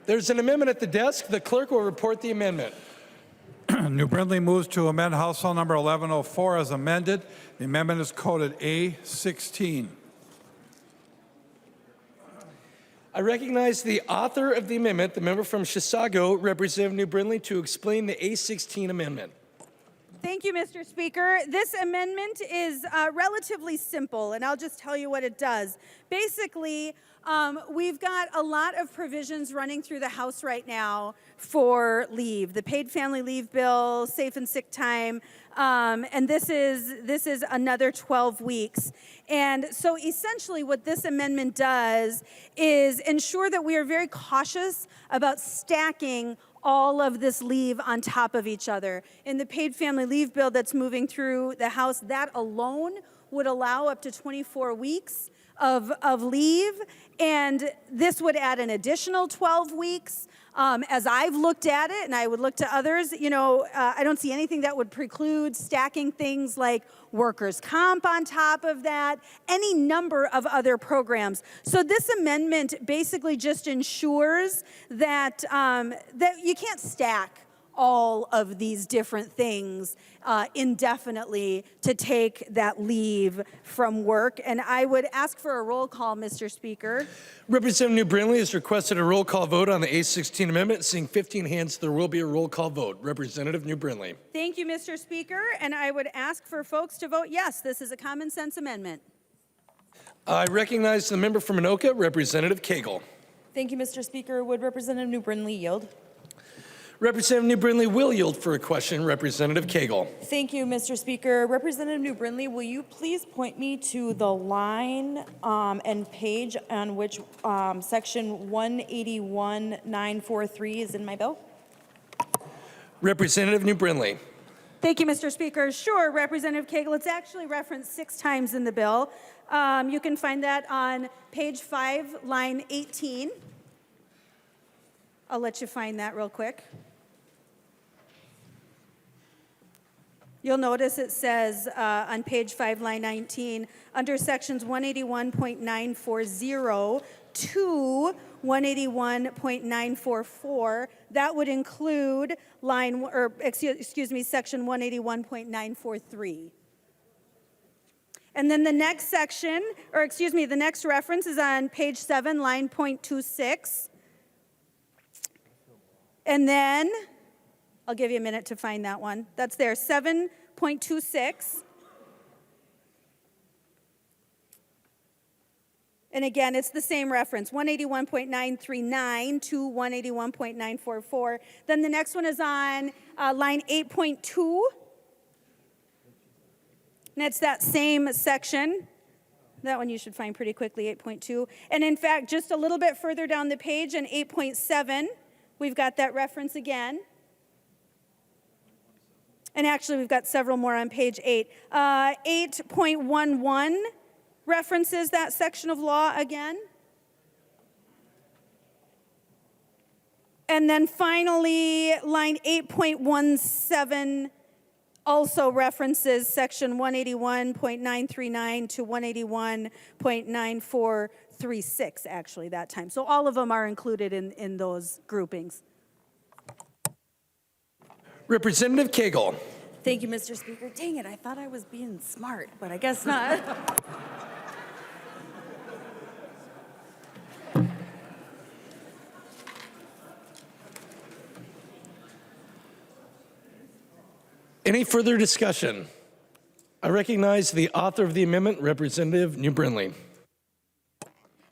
There's an amendment at the desk. The clerk will report the amendment. New Brindley moves to amend House File Number 1104 as amended. The amendment is coded A16. I recognize the author of the amendment, the member from Chisago, Representative New Brindley, to explain the A16 amendment. Thank you, Mr. Speaker. This amendment is relatively simple, and I'll just tell you what it does. Basically, we've got a lot of provisions running through the House right now for leave, the paid family leave bill, safe and sick time, and this is another 12 weeks. And so essentially what this amendment does is ensure that we are very cautious about stacking all of this leave on top of each other. In the paid family leave bill that's moving through the House, that alone would allow up to 24 weeks of leave, and this would add an additional 12 weeks. As I've looked at it, and I would look to others, I don't see anything that would preclude stacking things like workers' comp on top of that, any number of other programs. So this amendment basically just ensures that, that you can't stack all of these different things indefinitely to take that leave from work. And I would ask for a roll call, Mr. Speaker. Representative New Brindley has requested a roll call vote on the A16 amendment. Seeing 15 hands, there will be a roll call vote. Representative New Brindley. Thank you, Mr. Speaker. And I would ask for folks to vote yes, this is a common sense amendment. I recognize the member from Anoka, Representative Koegel. Thank you, Mr. Speaker. Would Representative New Brindley yield? Representative New Brindley will yield for a question. Representative Koegel. Thank you, Mr. Speaker. Representative New Brindley, will you please point me to the line and page on which section 181.943 is in my bill? Representative New Brindley. Thank you, Mr. Speaker. Sure, Representative Koegel. It's actually referenced 6 times in the bill. You can find that on page 5, line 18. I'll let you find that real quick. You'll notice it says on page 5, line 19, under sections 181.940 to 181.944, that would include section 181.943. And then the next section, the next reference is on page 7, line .26. And then, I'll give you a minute to find that one. That's there, 7.26. And again, it's the same reference, 181.939 to 181.944. Then the next one is on line 8.2. And it's that same section. That one you should find pretty quickly, 8.2. And in fact, just a little bit further down the page in 8.7, we've got that reference again. And actually, we've got several more on page 8. 8.11 references that section of law again. And then finally, line 8.17 also references section 181.939 to 181.9436, actually, that time. So all of them are included in those groupings. Representative Koegel. Thank you, Mr. Speaker. Dang it, I thought I was being smart, but I guess not. Any further discussion? I recognize the author of the amendment, Representative New Brindley.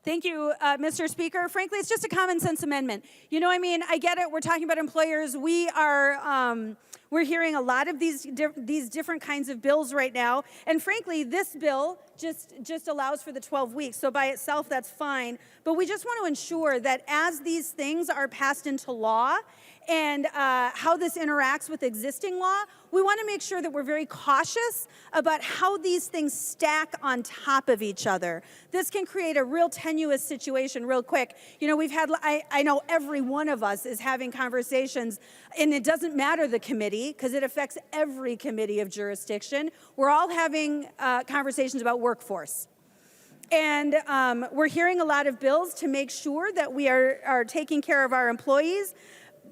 Thank you, Mr. Speaker. Frankly, it's just a common sense amendment. I get it. We're talking about employers. We are We're hearing a lot of these different kinds of bills right now. And frankly, this bill just allows for the 12 weeks. So by itself, that's fine. But we just want to ensure that as these things are passed into law and how this interacts with existing law, we want to make sure that we're very cautious about how these things stack on top of each other. This can create a real tenuous situation real quick. You know, I know every one of us is having conversations, and it doesn't matter the committee, because it affects every committee of jurisdiction. We're all having conversations about workforce. And we're hearing a lot of bills to make sure that we are taking care of our employees,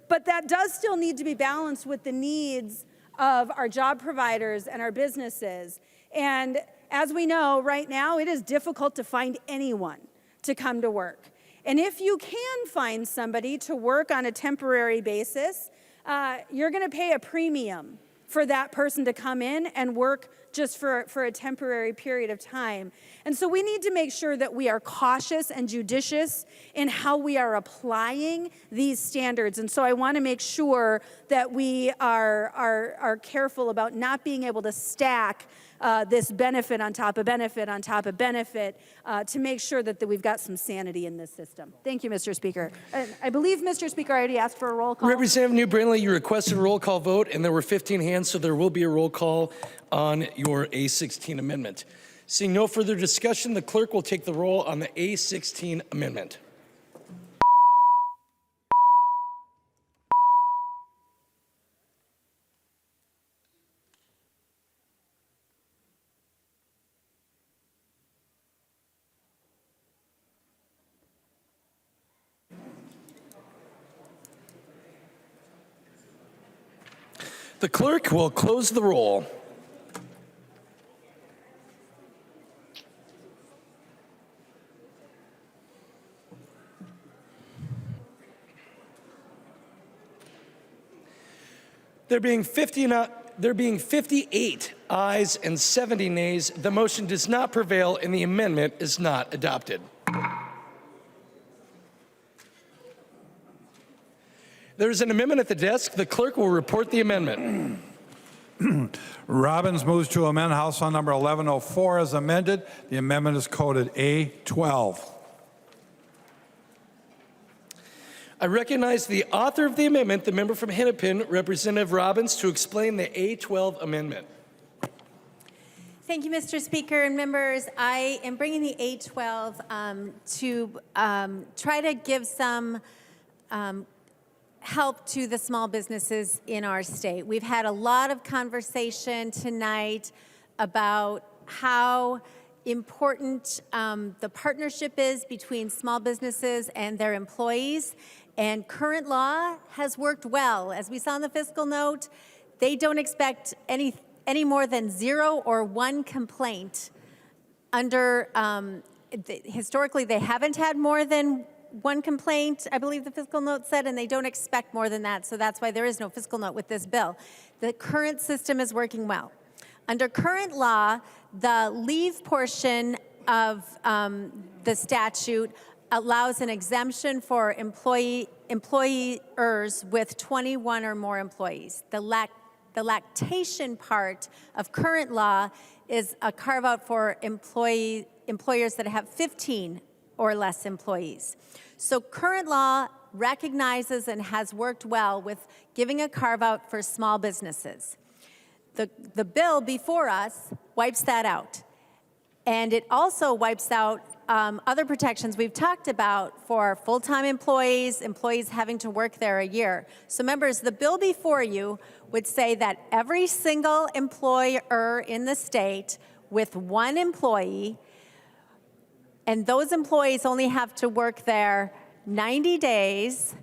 but that does still need to be balanced with the needs of our job providers and our businesses. And as we know, right now, it is difficult to find anyone to come to work. And if you can find somebody to work on a temporary basis, you're going to pay a premium for that person to come in and work just for a temporary period of time. And so we need to make sure that we are cautious and judicious in how we are applying these standards. And so I want to make sure that we are careful about not being able to stack this benefit on top of benefit on top of benefit to make sure that we've got some sanity in this system. Thank you, Mr. Speaker. I believe Mr. Speaker already asked for a roll call. Representative New Brindley, you requested a roll call vote, and there were 15 hands, so there will be a roll call on your A16 amendment. Seeing no further discussion, the clerk will take the roll on the A16 amendment. The clerk will close the roll. There being 58 ayes and 70 nays, the motion does not prevail and the amendment is not adopted. There is an amendment at the desk. The clerk will report the amendment. Robbins moves to amend House File Number 1104 as amended. The amendment is coded A12. I recognize the author of the amendment, the member from Hennepin, Representative Robbins, to explain the A12 amendment. Thank you, Mr. Speaker and members. I am bringing the A12 to try to give some help to the small businesses in our state. We've had a lot of conversation tonight about how important the partnership is between small businesses and their employees. And current law has worked well. As we saw in the fiscal note, they don't expect any more than 0 or 1 complaint. Historically, they haven't had more than 1 complaint, I believe the fiscal note said, and they don't expect more than that, so that's why there is no fiscal note with this bill. The current system is working well. Under current law, the leave portion of the statute allows an exemption for employers with 21 or more employees. The lactation part of current law is a carve-out for employers that have 15 or less employees. So current law recognizes and has worked well with giving a carve-out for small businesses. The bill before us wipes that out. And it also wipes out other protections we've talked about for full-time employees, employees having to work there a year. So members, the bill before you would say that every single employer in the state with 1 employee, and those employees only have to work there 90 days,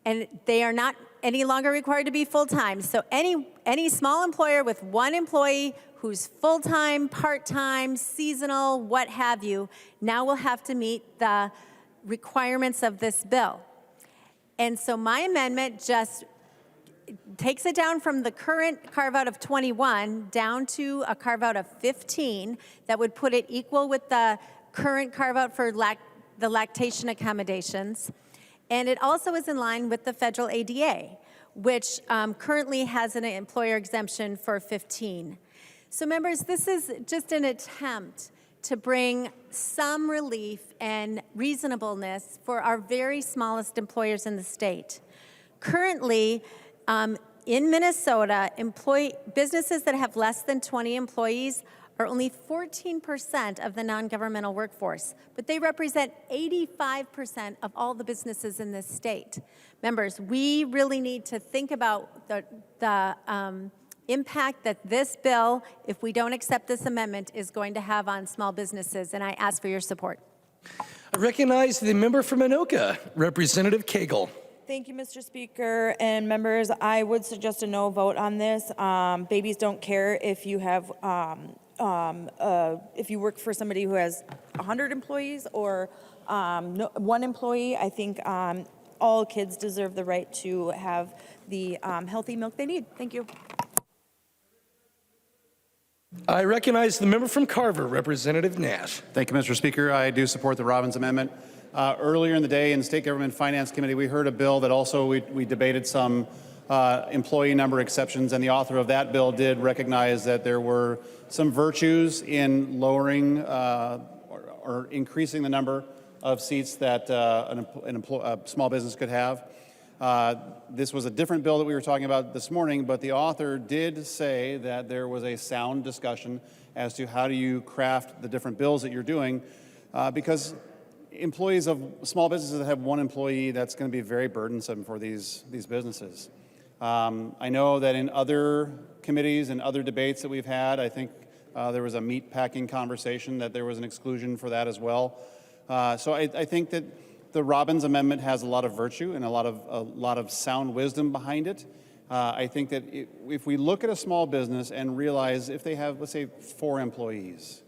and they are not any longer required to be full-time. So any small employer with 1 employee who's full-time, part-time, seasonal, what have you, now will have to meet the requirements of this bill. And so my amendment just takes it down from the current carve-out of 21 down to a carve-out of 15 that would put it equal with the current carve-out for the lactation accommodations. And it also is in line with the federal ADA, which currently has an employer exemption for 15. So members, this is just an attempt to bring some relief and reasonableness for our very smallest employers in the state. Currently, in Minnesota, businesses that have less than 20 employees are only 14% of the non-governmental workforce, but they represent 85% of all the businesses in this state. Members, we really need to think about the impact that this bill, if we don't accept this amendment, is going to have on small businesses, and I ask for your support. I recognize the member from Anoka, Representative Koegel. Thank you, Mr. Speaker and members. I would suggest a no vote on this. Babies don't care if you have, if you work for somebody who has 100 employees or one employee. I think all kids deserve the right to have the healthy milk they need. Thank you. I recognize the member from Carver, Representative Nash. Thank you, Mr. Speaker. I do support the Robbins Amendment. Earlier in the day in State Government Finance Committee, we heard a bill that also we debated some employee number exceptions, and the author of that bill did recognize that there were some virtues in lowering or increasing the number of seats that a small business could have. This was a different bill that we were talking about this morning, but the author did say that there was a sound discussion as to how do you craft the different bills that you're doing, because employees of small businesses that have one employee, that's going to be very burdensome for these businesses. I know that in other committees and other debates that we've had, I think there was a meat packing conversation that there was an exclusion for that as well. So I think that the Robbins Amendment has a lot of virtue and a lot of sound wisdom behind it. I think that if we look at a small business and realize if they have, let's say, 4 employees,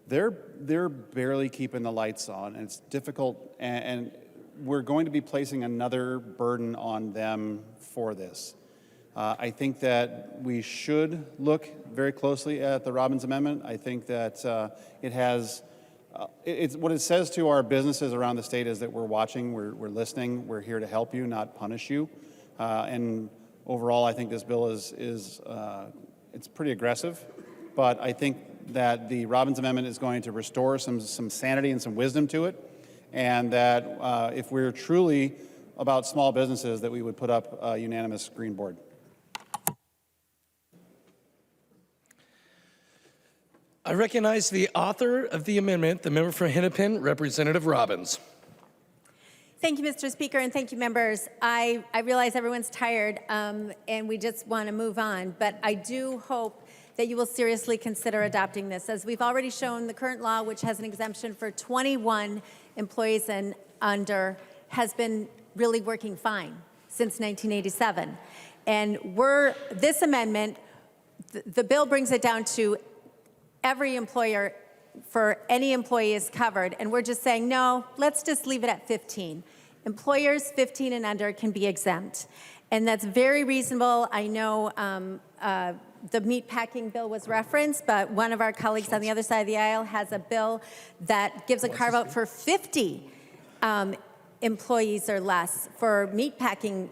they're barely keeping the lights on, and it's difficult, and we're going to be placing another burden on them for this. I think that we should look very closely at the Robbins Amendment. I think that it has, it's what it says to our businesses around the state is that we're watching, we're listening, we're here to help you, not punish you. And overall, I think this bill is it's pretty aggressive, but I think that the Robbins Amendment is going to restore some sanity and some wisdom to it, and that if we're truly about small businesses, that we would put up a unanimous green board. I recognize the author of the amendment, the member from Hennepin, Representative Robbins. Thank you, Mr. Speaker, and thank you, members. I realize everyone's tired, and we just want to move on, but I do hope that you will seriously consider adopting this. As we've already shown, the current law, which has an exemption for 21 employees and under, has been really working fine since 1987. And this amendment, the bill brings it down to every employer for any employee is covered, and we're just saying, no, let's just leave it at 15. Employers 15 and under can be exempt, and that's very reasonable. I know the meatpacking bill was referenced, but one of our colleagues on the other side of the aisle has a bill that gives a carve-out for 50 employees or less for meatpacking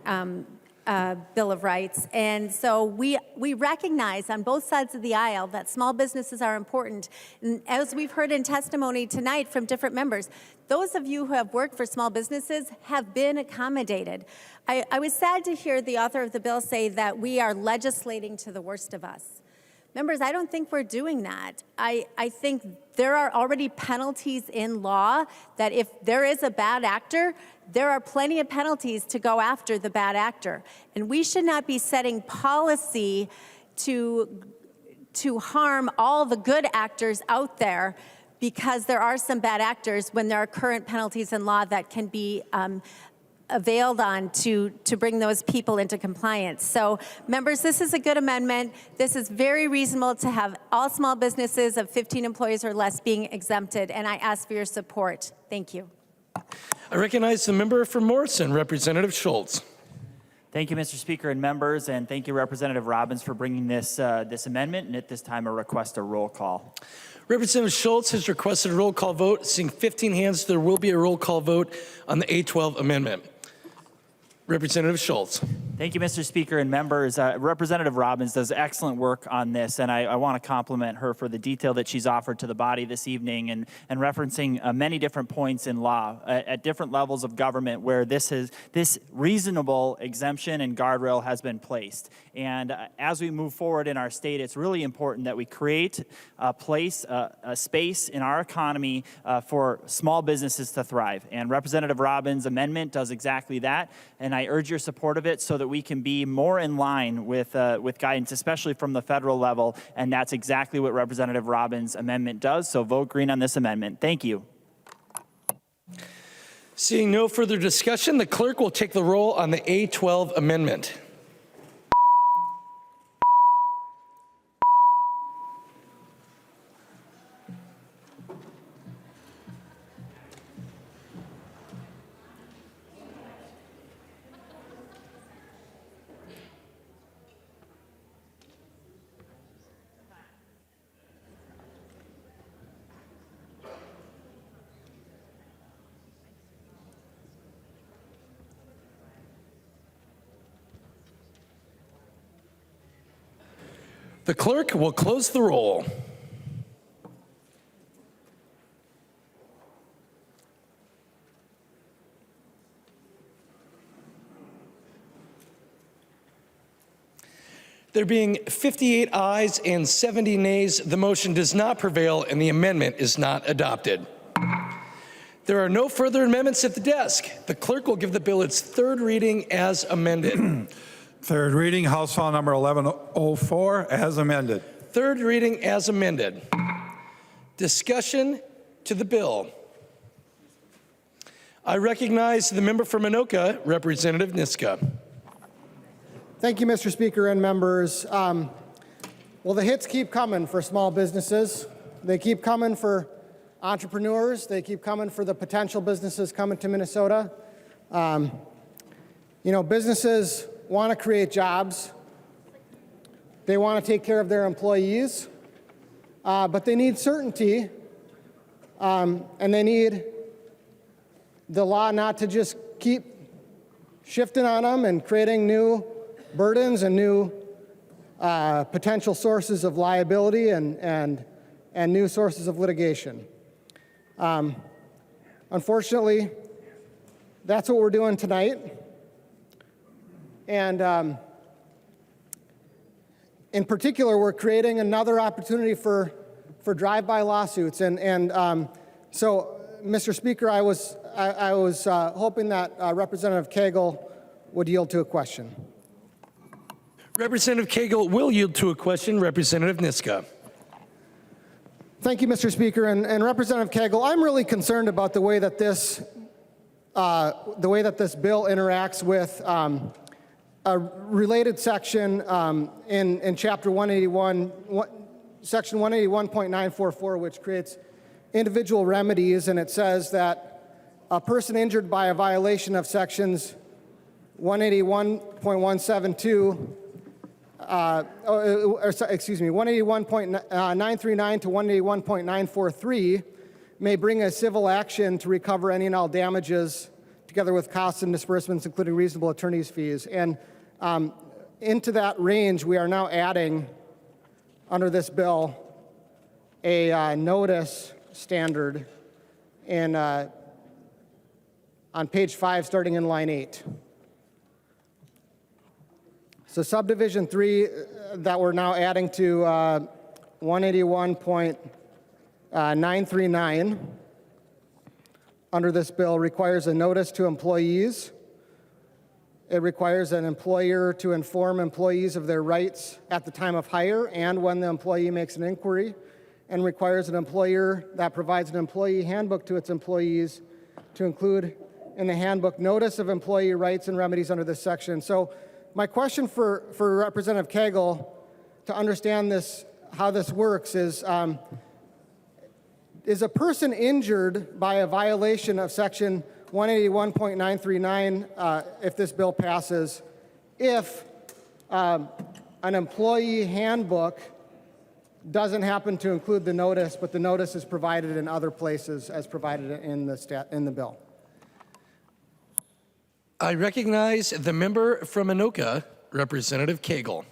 Bill of Rights. And so we recognize on both sides of the aisle that small businesses are important. And as we've heard in testimony tonight from different members, those of you who have worked for small businesses have been accommodated. I was sad to hear the author of the bill say that we are legislating to the worst of us. Members, I don't think we're doing that. I think there are already penalties in law that if there is a bad actor, there are plenty of penalties to go after the bad actor. And we should not be setting policy to harm all the good actors out there because there are some bad actors when there are current penalties in law that can be availed on to bring those people into compliance. So members, this is a good amendment. This is very reasonable to have all small businesses of 15 employees or less being exempted, and I ask for your support. Thank you. I recognize the member from Morrison, Representative Schultz. Thank you, Mr. Speaker and members, and thank you, Representative Robbins, for bringing this amendment, and at this time, I request a roll call. Representative Schultz has requested a roll call vote. Seeing 15 hands, there will be a roll call vote on the A12 amendment. Representative Schultz. Thank you, Mr. Speaker and members. Representative Robbins does excellent work on this, and I want to compliment her for the detail that she's offered to the body this evening and referencing many different points in law at different levels of government where this reasonable exemption and guardrail has been placed. And as we move forward in our state, it's really important that we create a place, a space in our economy for small businesses to thrive. And Representative Robbins' amendment does exactly that, and I urge your support of it so that we can be more in line with guidance, especially from the federal level, and that's exactly what Representative Robbins' amendment does, so vote green on this amendment. Thank you. Seeing no further discussion, the clerk will take the roll on the A12 amendment. The clerk will close the roll. There being 58 ayes and 70 nays, the motion does not prevail and the amendment is not adopted. There are no further amendments at the desk. The clerk will give the bill its third reading as amended. Third reading, House File Number 1104, as amended. Third reading as amended. Discussion to the bill. I recognize the member for Minoka, Representative Niska. Thank you, Mr. Speaker and members. Well, the hits keep coming for small businesses. They keep coming for entrepreneurs. They keep coming for the potential businesses coming to Minnesota. Businesses want to create jobs. They want to take care of their employees, but they need certainty, and they need the law not to just keep shifting on them and creating new burdens and new potential sources of liability and new sources of litigation. Unfortunately, that's what we're doing tonight. And in particular, we're creating another opportunity for drive-by lawsuits. And so, Mr. Speaker, I was hoping that Representative Koegel would yield to a question. Representative Koegel will yield to a question. Representative Niska. Thank you, Mr. Speaker. And Representative Koegel, I'm really concerned about the way that this bill interacts with a related section in Chapter 181, Section 181.944, which creates individual remedies, and it says that a person injured by a violation of Sections 181.172, 181.939 to 181.943 may bring a civil action to recover any and all damages together with costs and disbursements, including reasonable attorney's fees. And into that range, we are now adding, under this bill, a notice standard on page 5, starting in line 8. So subdivision 3 that we're now adding to 181.939 under this bill requires a notice to employees. It requires an employer to inform employees of their rights at the time of hire and when the employee makes an inquiry, and requires an employer that provides an employee handbook to its employees to include in the handbook notice of employee rights and remedies under this section. So my question for Representative Koegel to understand this, how this works is a person injured by a violation of Section 181.939, if this bill passes, if an employee handbook doesn't happen to include the notice, but the notice is provided in other places as provided in the bill? I recognize the member from Anoka, Representative Koegel.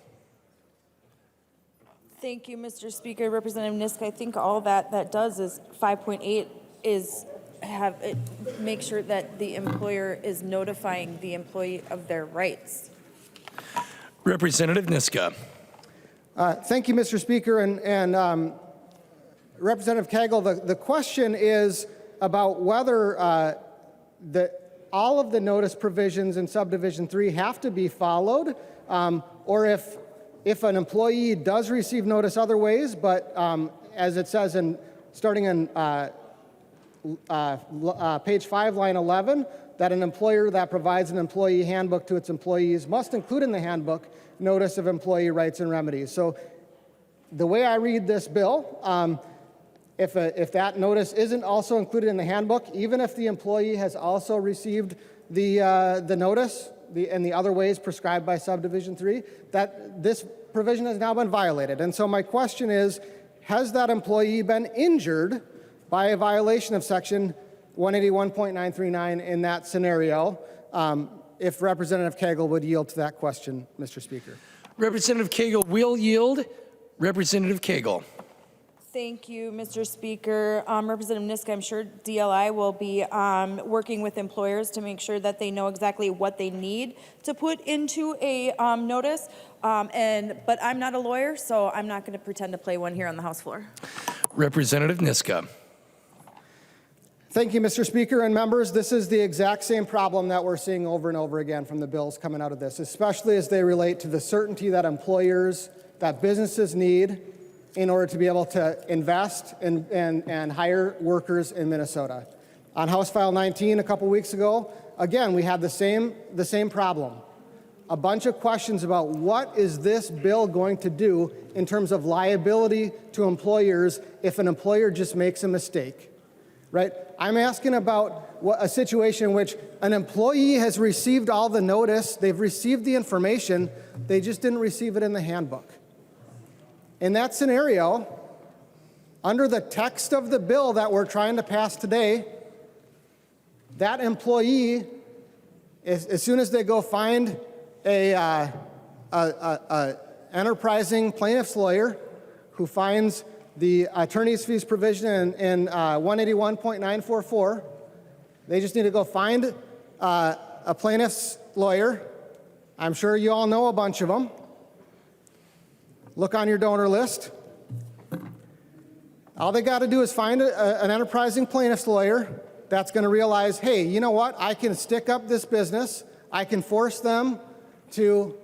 Thank you, Mr. Speaker. Representative Niska, I think all that does is 5.8 is make sure that the employer is notifying the employee of their rights. Representative Niska. Thank you, Mr. Speaker. And Representative Koegel, the question is about whether all of the notice provisions in subdivision 3 have to be followed, or if an employee does receive notice other ways, but as it says starting in page 5, line 11, that an employer that provides an employee handbook to its employees must include in the handbook notice of employee rights and remedies. So the way I read this bill, if that notice isn't also included in the handbook, even if the employee has also received the notice and the other ways prescribed by subdivision 3, that this provision has now been violated. And so my question is, has that employee been injured by a violation of section 181.939 in that scenario? If Representative Koegel would yield to that question, Mr. Speaker. Representative Koegel will yield. Representative Koegel. Thank you, Mr. Speaker. Representative Niska, I'm sure DLI will be working with employers to make sure that they know exactly what they need to put into a notice. But I'm not a lawyer, so I'm not going to pretend to play one here on the House floor. Representative Niska. Thank you, Mr. Speaker and members. This is the exact same problem that we're seeing over and over again from the bills coming out of this, especially as they relate to the certainty that employers, that businesses need in order to be able to invest and hire workers in Minnesota. On House File 19 a couple weeks ago, again, we had the same problem. A bunch of questions about what is this bill going to do in terms of liability to employers if an employer just makes a mistake, right? I'm asking about a situation in which an employee has received all the notice, they've received the information, they just didn't receive it in the handbook. In that scenario, under the text of the bill that we're trying to pass today, that employee, as soon as they go find a enterprising plaintiff's lawyer who finds the attorney's fees provision in 181.944, they just need to go find a plaintiff's lawyer. I'm sure you all know a bunch of them. Look on your donor list. All they got to do is find an enterprising plaintiff's lawyer that's going to realize, hey, you know what? I can stick up this business. I can force them to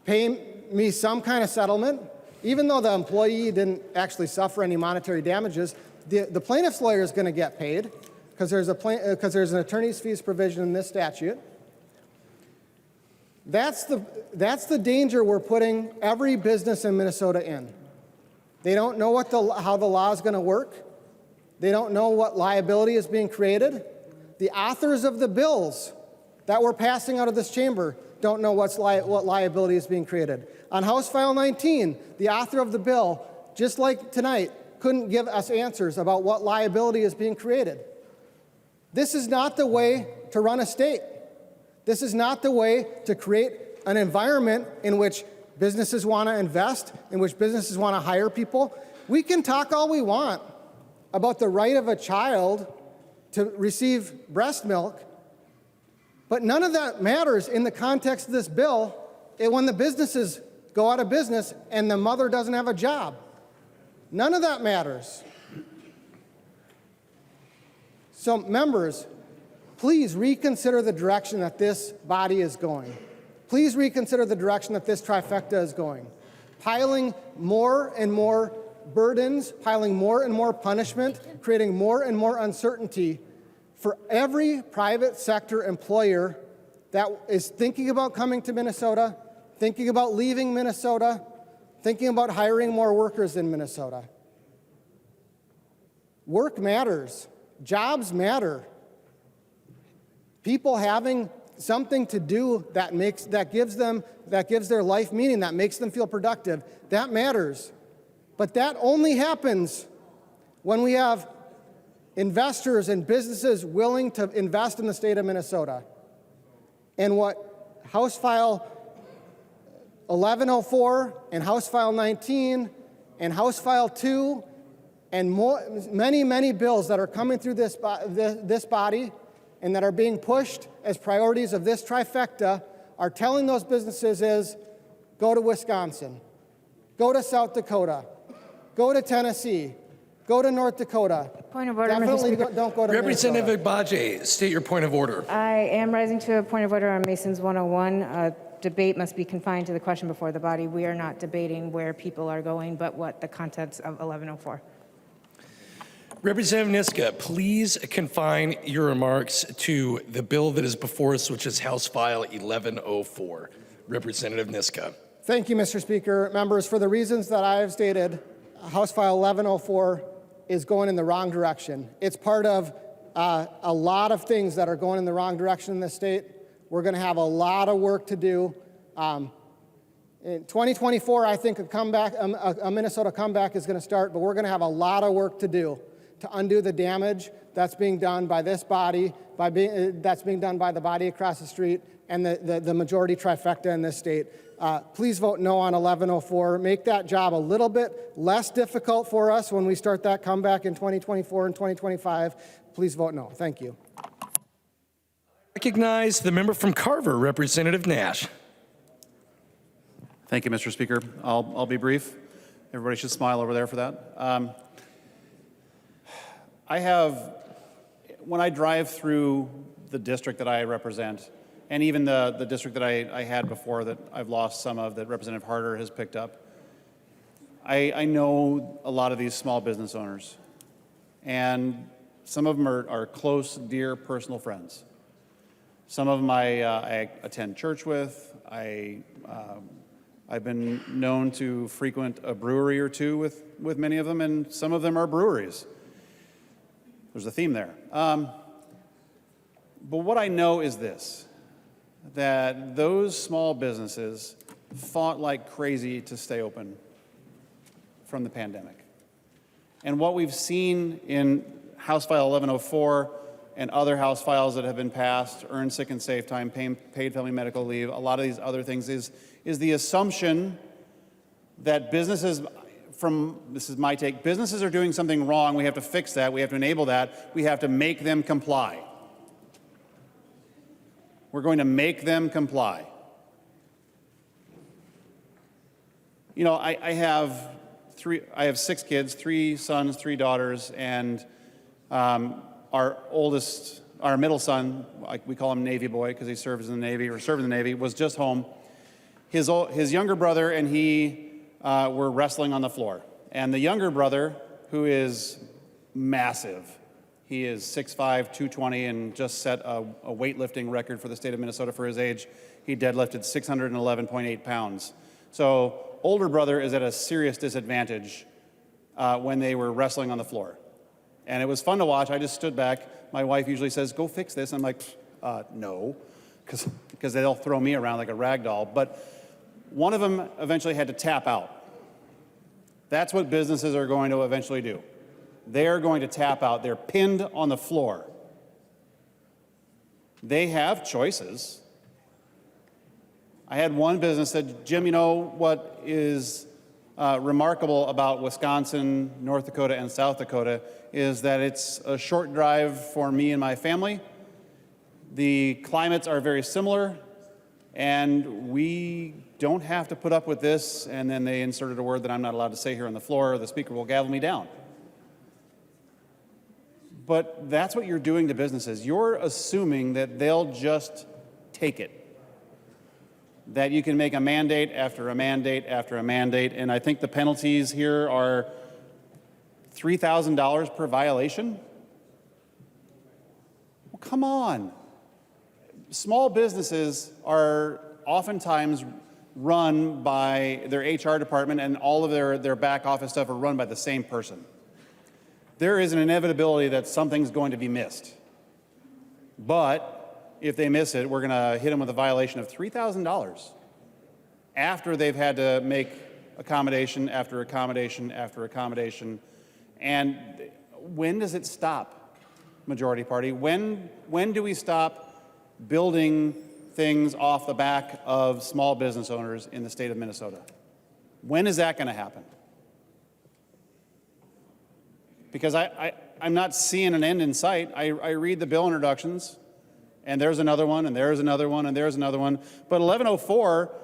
pay me some kind of settlement. Even though the employee didn't actually suffer any monetary damages, the plaintiff's lawyer is going to get paid because there's an attorney's fees provision in this statute. That's the danger we're putting every business in Minnesota in. They don't know how the law is going to work. They don't know what liability is being created. The authors of the bills that we're passing out of this chamber don't know what liability is being created. On House File 19, the author of the bill, just like tonight, couldn't give us answers about what liability is being created. This is not the way to run a state. This is not the way to create an environment in which businesses want to invest, in which businesses want to hire people. We can talk all we want about the right of a child to receive breast milk, but none of that matters in the context of this bill when the businesses go out of business and the mother doesn't have a job. None of that matters. So, members, please reconsider the direction that this body is going. Please reconsider the direction that this trifecta is going. Piling more and more burdens, piling more and more punishment, creating more and more uncertainty for every private sector employer that is thinking about coming to Minnesota, thinking about leaving Minnesota, thinking about hiring more workers in Minnesota. Work matters. Jobs matter. People having something to do that gives their life meaning, that makes them feel productive, that matters. But that only happens when we have investors and businesses willing to invest in the state of Minnesota. And what House File 1104 and House File 19 and House File 2 and many, many bills that are coming through this body and that are being pushed as priorities of this trifecta are telling those businesses is, go to Wisconsin, go to South Dakota, go to Tennessee, go to North Dakota. Point of order, Definitely Mr. Speaker. don't go to Representative Minnesota. Agbaje, state your point of order. I am rising to a point of order on Mason's 101. Debate must be confined to the question before the body. We are not debating where people are going, but what the contents of 1104. Representative Niska, please confine your remarks to the bill that is before us, which is House File 1104. Representative Niska. Thank you, Mr. Speaker. Members, for the reasons that I have stated, House File 1104 is going in the wrong direction. It's part of a lot of things that are going in the wrong direction in this state. We're going to have a lot of work to do. In 2024, I think a Minnesota comeback is going to start, but we're going to have a lot of work to do to undo the damage that's being done by this body, that's being done by the body across the street, and the majority trifecta in this state. Please vote no on 1104. Make that job a little bit less difficult for us when we start that comeback in 2024 and 2025. Please vote no. Thank you. Recognize the member from Carver, Representative Nash. Thank you, Mr. Speaker. I'll be brief. Everybody should smile over there for that. When I drive through the district that I represent, and even the district that I had before that I've lost some of, that Representative Harder has picked up, I know a lot of these small business owners, and some of them are close, dear, personal friends. Some of them I attend church with. I've been known to frequent a brewery or two with many of them, and some of them are breweries. There's a theme there. But what I know is this, that those small businesses fought like crazy to stay open from the pandemic. And what we've seen in House File 1104 and other House files that have been passed, earned sick and safe time, paid family medical leave, a lot of these other things, is the assumption that businesses, this is my take, businesses are doing something wrong, we have to fix that, we have to enable that, we have to make them comply. We're going to make them comply. You know, I have 6 kids, 3 sons, 3 daughters, and our middle son, we call him Navy boy because he served in the Navy, was just home. His younger brother and he were wrestling on the floor. And the younger brother, who is massive, he is 6'5", 220, and just set a weightlifting record for the state of Minnesota for his age. He deadlifted 611.8 pounds. So older brother is at a serious disadvantage when they were wrestling on the floor. And it was fun to watch. I just stood back. My wife usually says, go fix this. I'm like, no, because they'll throw me around like a rag doll. But one of them eventually had to tap out. That's what businesses are going to eventually do. They're going to tap out. They're pinned on the floor. They have choices. I had one business said, Jim, you know what is remarkable about Wisconsin, North Dakota, and South Dakota is that it's a short drive for me and my family. The climates are very similar, and we don't have to put up with this, and then they inserted a word that I'm not allowed to say here on the floor, or the speaker will gavel me down. But that's what you're doing to businesses. You're assuming that they'll just take it. That you can make a mandate after a mandate after a mandate, and I think the penalties here are $3,000 per violation. Well, come on. Small businesses are oftentimes run by their HR department, and all of their back office stuff are run by the same person. There is an inevitability that something's going to be missed. But if they miss it, we're going to hit them with a violation of $3,000 after they've had to make accommodation after accommodation after accommodation. And when does it stop, majority party? When do we stop building things off the back of small business owners in the state of Minnesota. When is that going to happen? Because I'm not seeing an end in sight. I read the bill introductions, and there's another one, and there's another one, and there's another one. But 1104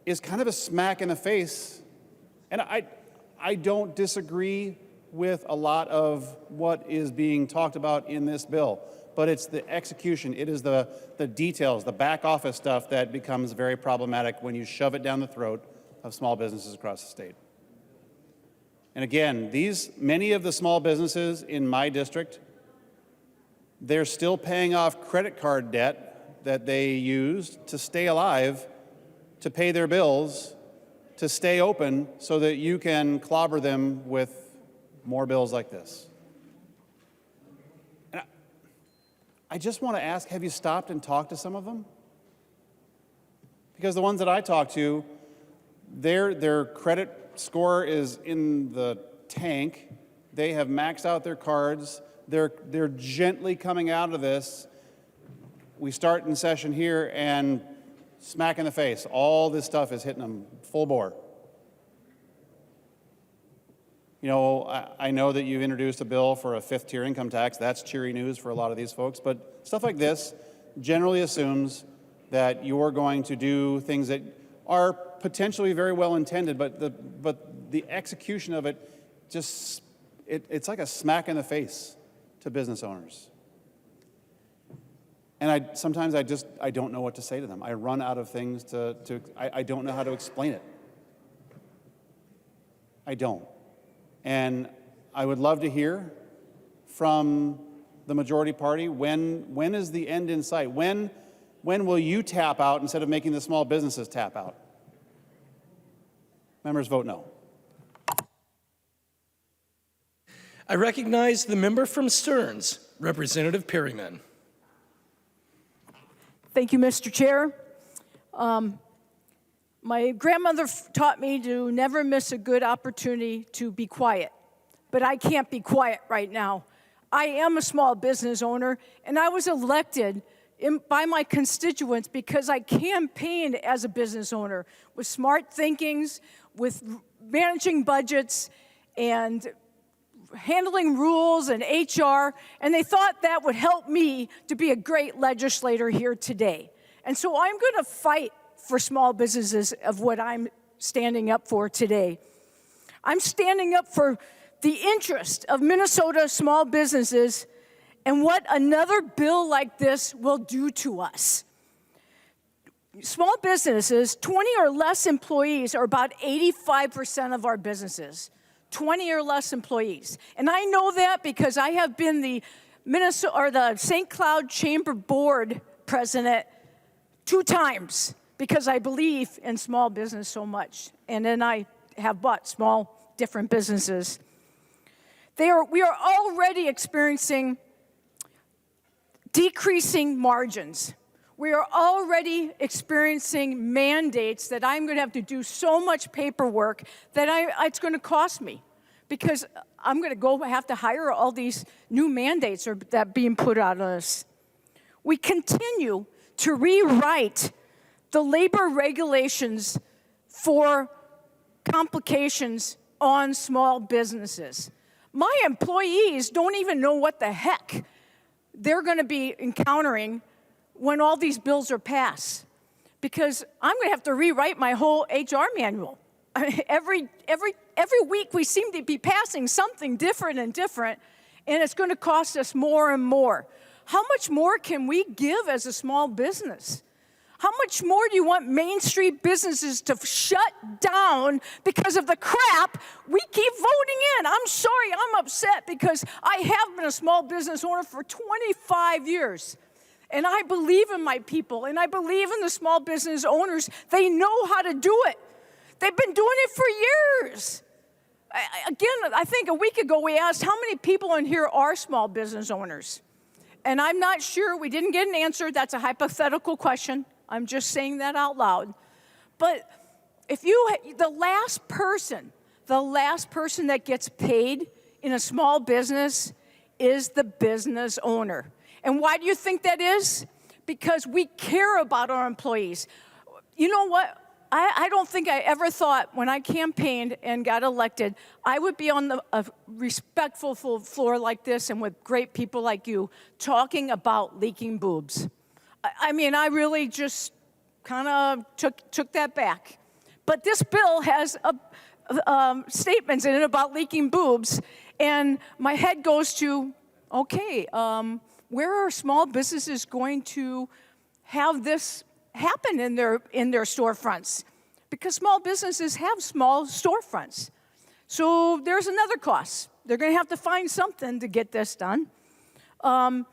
is kind of a smack in the face. And I don't disagree with a lot of what is being talked about in this bill, but it's the execution. It is the details, the back office stuff that becomes very problematic when you shove it down the throat of small businesses across the state. And again, many of the small businesses in my district, they're still paying off credit card debt that they used to stay alive, to pay their bills, to stay open so that you can clobber them with more bills like this. And I just want to ask, have you stopped and talked to some of them? Because the ones that I talk to, their credit score is in the tank. They have maxed out their cards. They're gently coming out of this. We start in session here and smack in the face. All this stuff is hitting them full bore. You know, I know that you've introduced a bill for a fifth-tier income tax. That's cheery news for a lot of these folks. But stuff like this generally assumes that you're going to do things that are potentially very well intended, but the execution of it just, it's like a smack in the face to business owners. And sometimes I don't know what to say to them. I run out of things I don't know how to explain it. I don't. And I would love to hear from the majority party, when is the end in sight? When will you tap out instead of making the small businesses tap out? Members vote no. I recognize the member from Stearns, Representative Perryman. Thank you, Mr. Chair. My grandmother taught me to never miss a good opportunity to be quiet, but I can't be quiet right now. I am a small business owner, and I was elected by my constituents because I campaigned as a business owner with smart thinkings, with managing budgets, and handling rules and HR, and they thought that would help me to be a great legislator here today. And so I'm going to fight for small businesses of what I'm standing up for today. I'm standing up for the interest of Minnesota small businesses and what another bill like this will do to us. Small businesses, 20 or less employees, are about 85% of our businesses. 20 or less employees. And I know that because I have been the St. Cloud Chamber Board president 2 times because I believe in small business so much. And then I have bought small, different businesses. We are already experiencing decreasing margins. We are already experiencing mandates that I'm going to have to do so much paperwork that it's going to cost me because I'm going to have to hire all these new mandates that are being put on us. We continue to rewrite the labor regulations for complications on small businesses. My employees don't even know what the heck they're going to be encountering when all these bills are passed, because I'm going to have to rewrite my whole HR manual. Every week we seem to be passing something different, and it's going to cost us more and more. How much more can we give as a small business? How much more do you want Main Street businesses to shut down because of the crap we keep voting in? I'm sorry, I'm upset because I have been a small business owner for 25 years. And I believe in my people, and I believe in the small business owners. They know how to do it. They've been doing it for years. Again, I think a week ago we asked how many people in here are small business owners. And I'm not sure, we didn't get an answer. That's a hypothetical question. I'm just saying that out loud. But if the last person that gets paid in a small business is the business owner. And why do you think that is? because we care about our employees. You know what? I don't think I ever thought when I campaigned and got elected, I would be on a respectful floor like this and with great people like you talking about leaking boobs. I mean, I really just kind of took that back. But this bill has statements in it about leaking boobs, and my head goes to, okay, where are small businesses going to have this happen in their storefronts? Because small businesses have small storefronts. So there's another cost. They're going to have to find something to get this done. The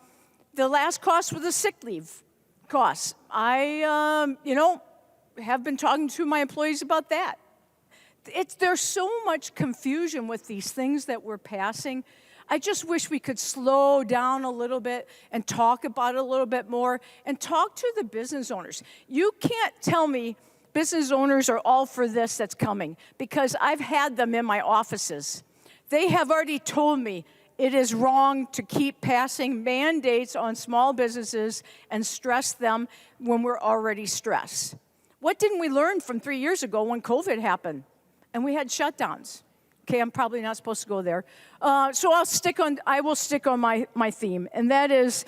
last cost was the sick leave costs. I, have been talking to my employees about that. There's so much confusion with these things that we're passing. I just wish we could slow down a little bit and talk about it a little bit more and talk to the business owners. You can't tell me business owners are all for this that's coming, because I've had them in my offices. They have already told me it is wrong to keep passing mandates on small businesses and stress them when we're already stressed. What didn't we learn from 3 years ago when COVID happened and we had shutdowns? Okay, I'm probably not supposed to go there. So I will stick on my theme, and that is,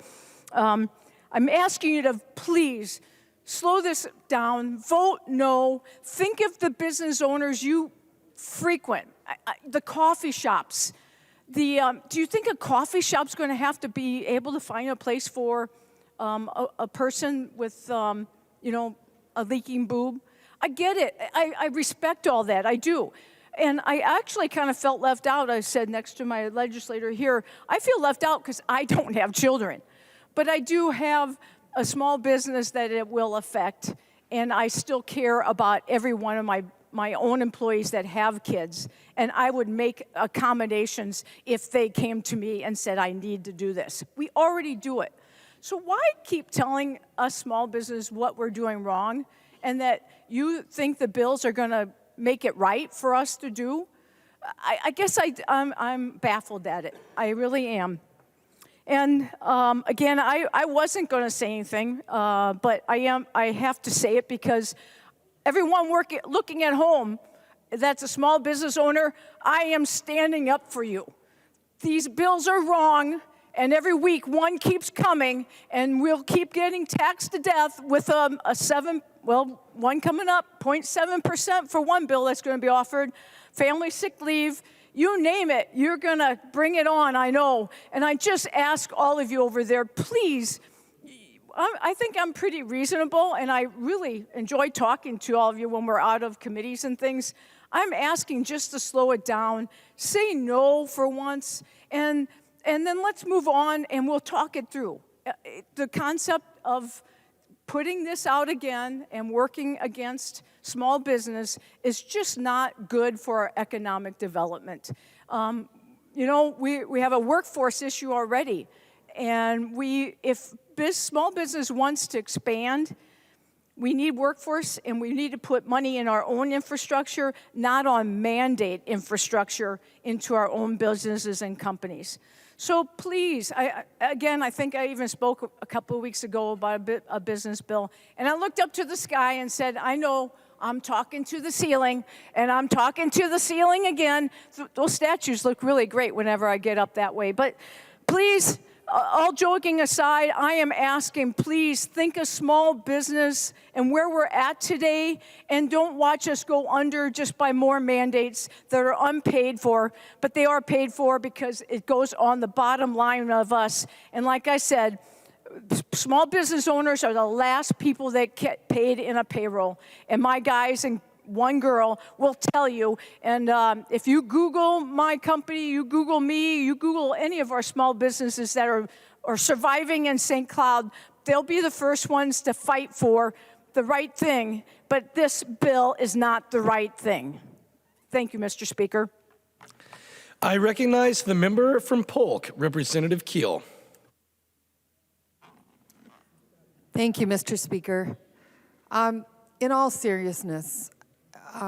I'm asking you to please slow this down, vote no, think of the business owners you frequent, the coffee shops. Do you think a coffee shop's going to have to be able to find a place for a person with, a leaking boob? I get it. I respect all that. I do. And I actually kind of felt left out. I said next to my legislator here, I feel left out because I don't have children. But I do have a small business that it will affect, and I still care about every one of my own employees that have kids. And I would make accommodations if they came to me and said, I need to do this. We already do it. So why keep telling us small business what we're doing wrong, and that you think the bills are going to make it right for us to do? I guess I'm baffled at it. I really am. And again, I wasn't going to say anything, but I have to say it because everyone looking at home that's a small business owner, I am standing up for you. These bills are wrong, and every week one keeps coming, and we'll keep getting taxed to death with one coming up, 0.7% for one bill that's going to be offered, family sick leave, you name it, you're going to bring it on, I know. And I just ask all of you over there, please, I think I'm pretty reasonable, and I really enjoy talking to all of you when we're out of committees and things. I'm asking just to slow it down, say no for once, and then let's move on and we'll talk it through. The concept of putting this out again and working against small business is just not good for our economic development. We have a workforce issue already, and if small business wants to expand, we need workforce, and we need to put money in our own infrastructure, not on mandate infrastructure into our own businesses and companies. So please, I think I even spoke a couple of weeks ago about a business bill, and I looked up to the sky and said, I know I'm talking to the ceiling, and I'm talking to the ceiling again. Those statues look really great whenever I get up that way. But please, all joking aside, I am asking, please think of small business and where we're at today, and don't watch us go under just by more mandates that are unpaid for, but they are paid for because it goes on the bottom line of us. And like I said, small business owners are the last people that get paid in a payroll. And my guys and one girl will tell you, and if you Google my company, you Google me, you Google any of our small businesses that are surviving in St. Cloud, they'll be the first ones to fight for the right thing, but this bill is not the right thing. Thank you, Mr. Speaker. I recognize the member from Polk, Representative Keel. Thank you, Mr. Speaker. In all seriousness,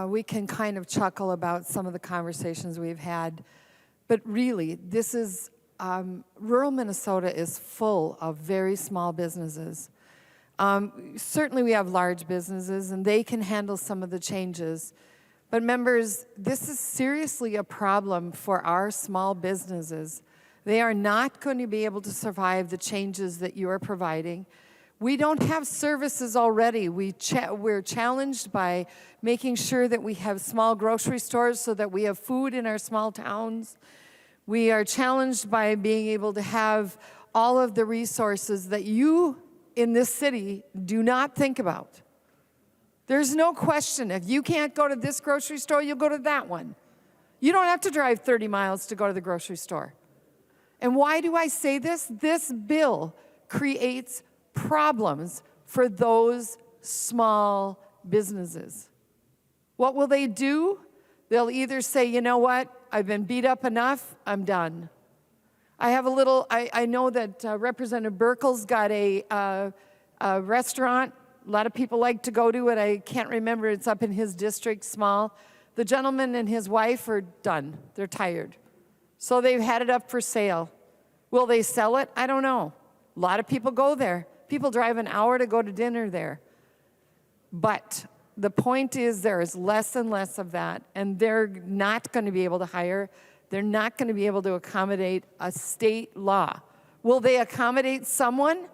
we can kind of chuckle about some of the conversations we've had, but really, this is, rural Minnesota is full of very small businesses. Certainly we have large businesses and they can handle some of the changes. But members, this is seriously a problem for our small businesses. They are not going to be able to survive the changes that you are providing. We don't have services already. We're challenged by making sure that we have small grocery stores so that we have food in our small towns. We are challenged by being able to have all of the resources that you in this city do not think about. There's no question. If you can't go to this grocery store, you'll go to that one. You don't have to drive 30 miles to go to the grocery store. And why do I say this? This bill creates problems for those small businesses. What will they do? They'll either say, you know what, I've been beat up enough, I'm done. I know that Representative Burkle's got a restaurant. A lot of people like to go to it. I can't remember. It's up in his district, small. The gentleman and his wife are done. They're tired. So they've had it up for sale. Will they sell it? I don't know. A lot of people go there. People drive an hour to go to dinner there. But the point is there is less and less of that, and they're not going to be able to hire. They're not going to be able to accommodate a state law. Will they accommodate someone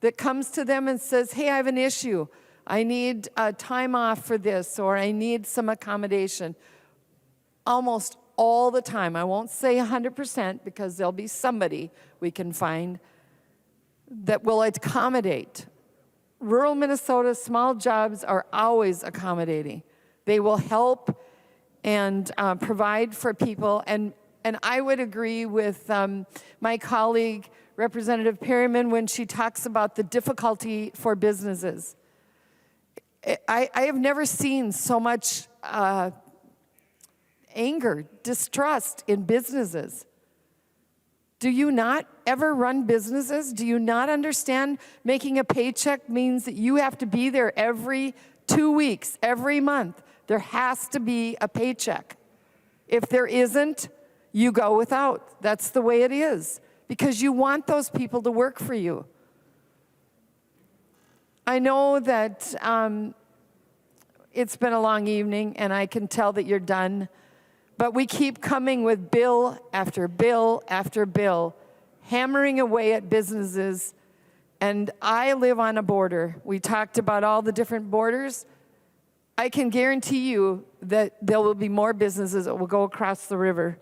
that comes to them and says, hey, I have an issue. I need time off for this, or I need some accommodation? Almost all the time, I won't say 100% because there'll be somebody we can find that will accommodate. Rural Minnesota small jobs are always accommodating. They will help and provide for people. And I would agree with my colleague, Representative Perryman, when she talks about the difficulty for businesses. I have never seen so much anger, distrust in businesses. Do you not ever run businesses? Do you not understand making a paycheck means that you have to be there every 2 weeks, every month? There has to be a paycheck. If there isn't, you go without. That's the way it is, because you want those people to work for you. I know that it's been a long evening, and I can tell that you're done. But we keep coming with bill after bill after bill, hammering away at businesses. And I live on a border. We talked about all the different borders. I can guarantee you that there will be more businesses that will go across the river.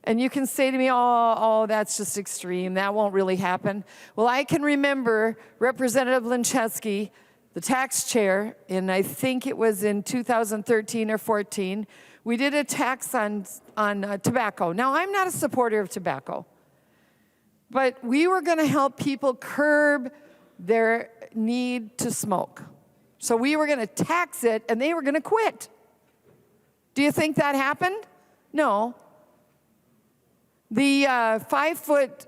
And you can say to me, oh, that's just extreme. That won't really happen. Well, I can remember Representative Linchesky, the tax chair, and I think it was in 2013 or 14, we did a tax on tobacco. Now, I'm not a supporter of tobacco, but we were going to help people curb their need to smoke. So we were going to tax it, and they were going to quit. Do you think that happened? No. The 5-foot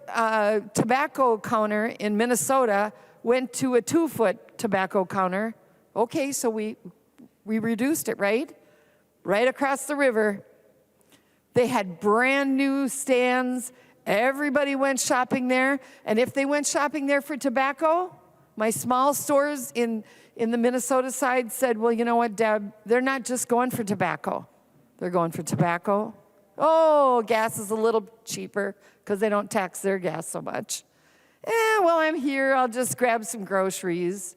tobacco counter in Minnesota went to a 2-foot tobacco counter. Okay, so we reduced it, right? Right across the river. They had brand new stands. Everybody went shopping there. And if they went shopping there for tobacco, my small stores in the Minnesota side said, well, you know what, Deb, they're not just going for tobacco. They're going for tobacco. Oh, gas is a little cheaper because they don't tax their gas so much. Well, I'm here. I'll just grab some groceries.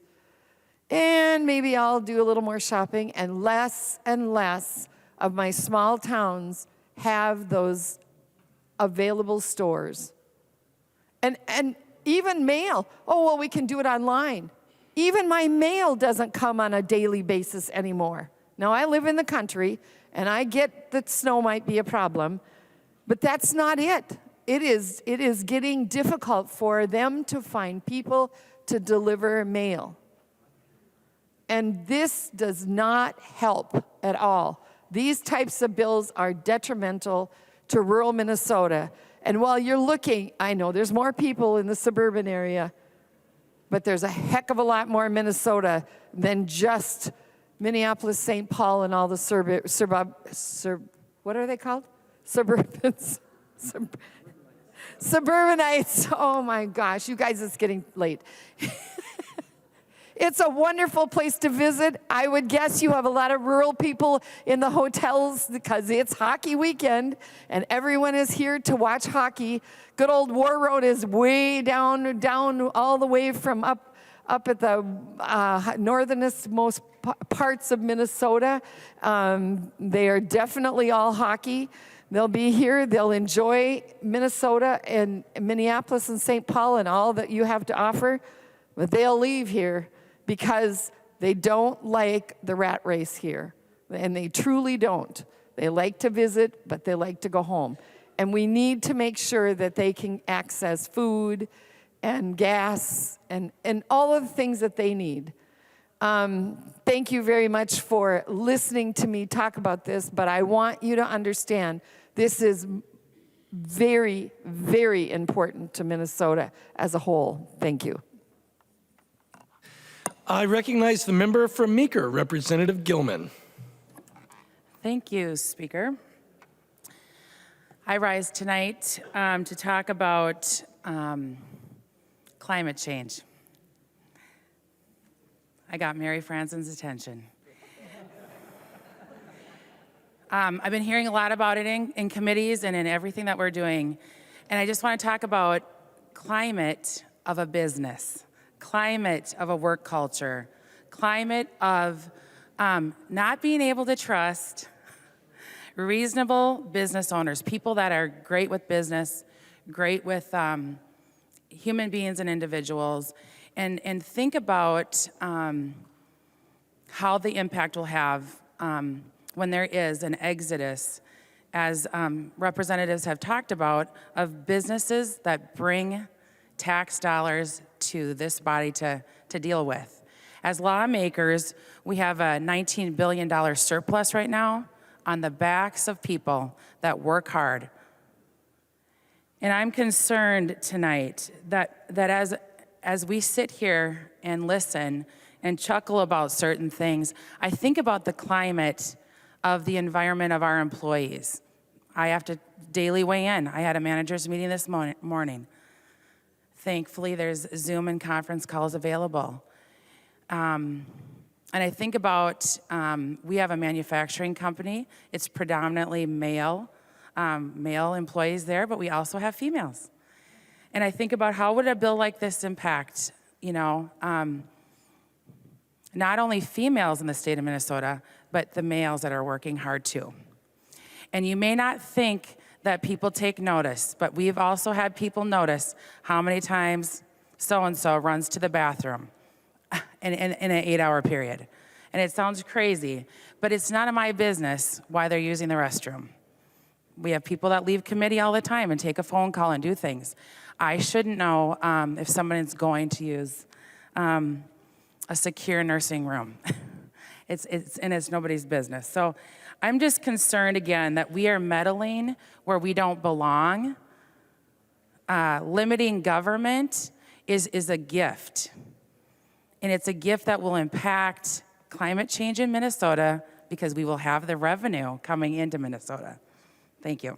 And maybe I'll do a little more shopping. And less of my small towns have those available stores. And even mail. Oh, well, we can do it online. Even my mail doesn't come on a daily basis anymore. Now, I live in the country, and I get that snow might be a problem, but that's not it. It is getting difficult for them to find people to deliver mail. And this does not help at all. These types of bills are detrimental to rural Minnesota. And while you're looking, I know there's more people in the suburban area, but there's a heck of a lot more in Minnesota than just Minneapolis, St. Paul, and all the what are they called? Suburbans. Suburbanites. Oh my gosh, you guys, it's getting late. It's a wonderful place to visit. I would guess you have a lot of rural people in the hotels because it's hockey weekend and everyone is here to watch hockey. Good old War Road is way down all the way from up at the northernest most parts of Minnesota. They are definitely all hockey. They'll be here. They'll enjoy Minnesota and Minneapolis and St. Paul and all that you have to offer. But they'll leave here because they don't like the rat race here. And they truly don't. They like to visit, but they like to go home. And we need to make sure that they can access food and gas and all of the things that they need. Thank you very much for listening to me talk about this, but I want you to understand this is very, very important to Minnesota as a whole. Thank you. I recognize the member from Meeker, Representative Gilman. Thank you, Speaker. I rise tonight to talk about climate change. I got Mary Franson's attention. I've been hearing a lot about it in committees and in everything that we're doing. And I just want to talk about climate of a business, climate of a work culture, climate of not being able to trust reasonable business owners, people that are great with business, great with human beings and individuals, and think about how the impact will have when there is an exodus, as representatives have talked about, of businesses that bring tax dollars to this body to deal with. As lawmakers, we have a $19 billion surplus right now on the backs of people that work hard. And I'm concerned tonight that as we sit here and listen and chuckle about certain things, I think about the climate of the environment of our employees. I have to daily weigh in. I had a manager's meeting this morning. Thankfully, there's Zoom and conference calls available. And I think about, we have a manufacturing company. It's predominantly male employees there, but we also have females. And I think about how would a bill like this impact, not only females in the state of Minnesota, but the males that are working hard too. And you may not think that people take notice, but we've also had people notice how many times so-and-so runs to the bathroom in an 8-hour period. And it sounds crazy, but it's none of my business why they're using the restroom. We have people that leave committee all the time and take a phone call and do things. I shouldn't know if someone is going to use a secure nursing room. It's nobody's business. So I'm just concerned again that we are meddling where we don't belong. Limiting government is a gift. And it's a gift that will impact climate change in Minnesota because we will have the revenue coming into Minnesota. Thank you.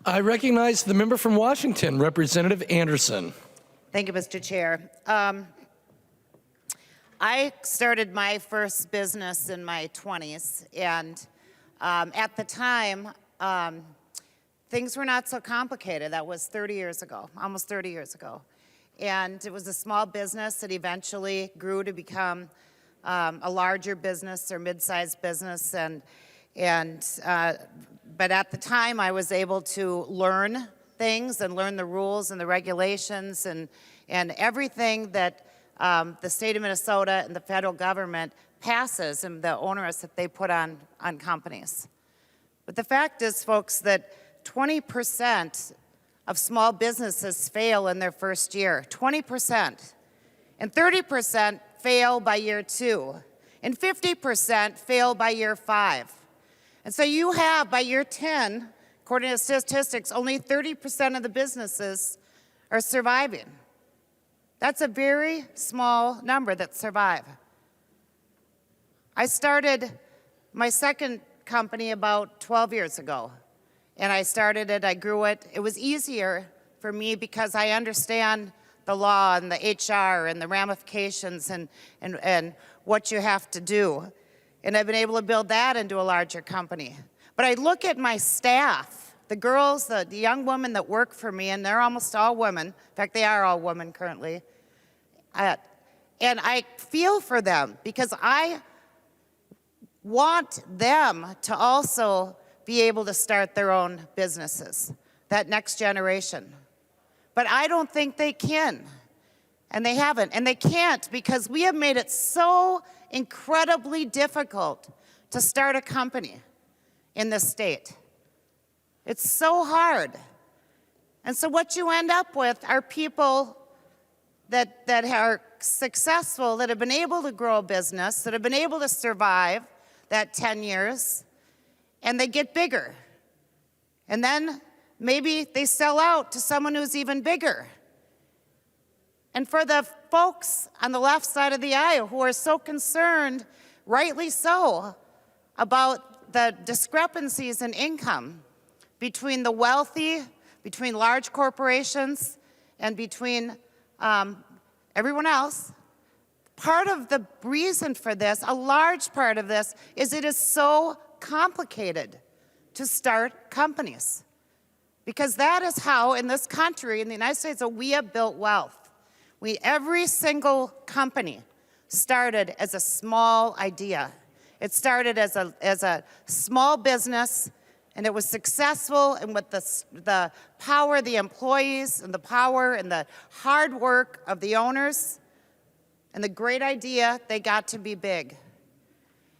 I recognize the member from Washington, Representative Anderson. Thank you, Mr. Chair. I started my first business in my 20s, and at the time, things were not so complicated. That was 30 years ago, almost 30 years ago. And it was a small business that eventually grew to become a larger business or mid-sized business. But at the time, I was able to learn things and learn the rules and the regulations and everything that the state of Minnesota and the federal government passes and the onerous that they put on companies. But the fact is, folks, that 20% of small businesses fail in their first year, 20%. And 30% fail by year 2. And 50% fail by year 5. And so you have, by year 10, according to statistics, only 30% of the businesses are surviving. That's a very small number that survive. I started my second company about 12 years ago. And I started it, I grew it. It was easier for me because I understand the law and the HR and the ramifications and what you have to do. And I've been able to build that into a larger company. But I look at my staff, the girls, the young women that work for me, and they're almost all women. In fact, they are all women currently. And I feel for them because I want them to also be able to start their own businesses, that next generation. But I don't think they can, and they haven't. And they can't because we have made it so incredibly difficult to start a company in this state. It's so hard. And so what you end up with are people that are successful, that have been able to grow a business, that have been able to survive that 10 years, and they get bigger. And then maybe they sell out to someone who's even bigger. And for the folks on the left side of the aisle who are so concerned, rightly so, about the discrepancies in income between the wealthy, between large corporations, and between everyone else, part of the reason for this, a large part of this, is it is so complicated to start companies. Because that is how, in this country, in the United States, we have built wealth. Every single company started as a small idea. It started as a small business, and it was successful, and with the power of the employees and the power and the hard work of the owners and the great idea, they got to be big.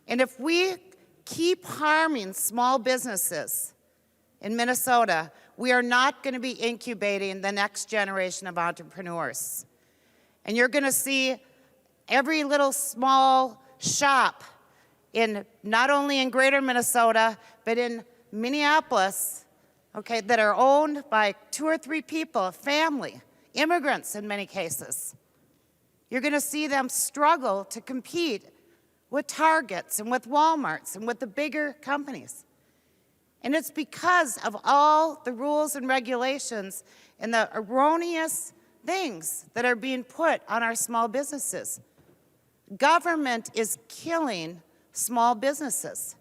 And if we keep harming small businesses in Minnesota, we are not going to be incubating the next generation of entrepreneurs. And you're going to see every little small shop not only in greater Minnesota, but in Minneapolis, okay, that are owned by 2 or 3 people, a family, immigrants in many cases. You're going to see them struggle to compete with Targets and with Walmarts and with the bigger companies. And it's because of all the rules and regulations and the erroneous things that are being put on our small businesses. Government is killing small businesses.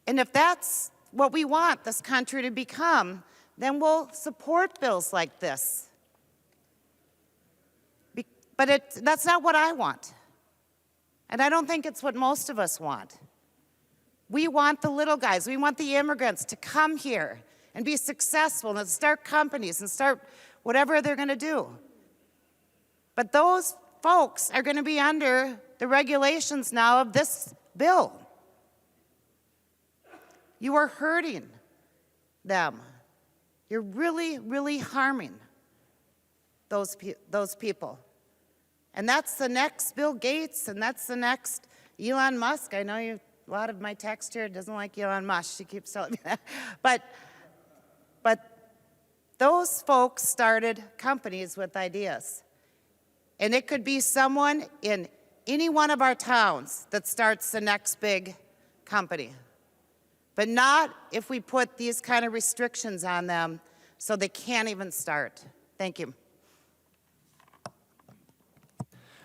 And if that's what we want this country to become, then we'll support bills like this. But that's not what I want. And I don't think it's what most of us want. We want the little guys, we want the immigrants to come here and be successful and start companies and start whatever they're going to do. But those folks are going to be under the regulations now of this bill. You are hurting them. You're really, really harming those people. And that's the next Bill Gates, and that's the next Elon Musk. I know a lot of my text here doesn't like Elon Musk. She keeps telling me that. But those folks started companies with ideas. And it could be someone in any one of our towns that starts the next big company. But not if we put these kind of restrictions on them so they can't even start. Thank you.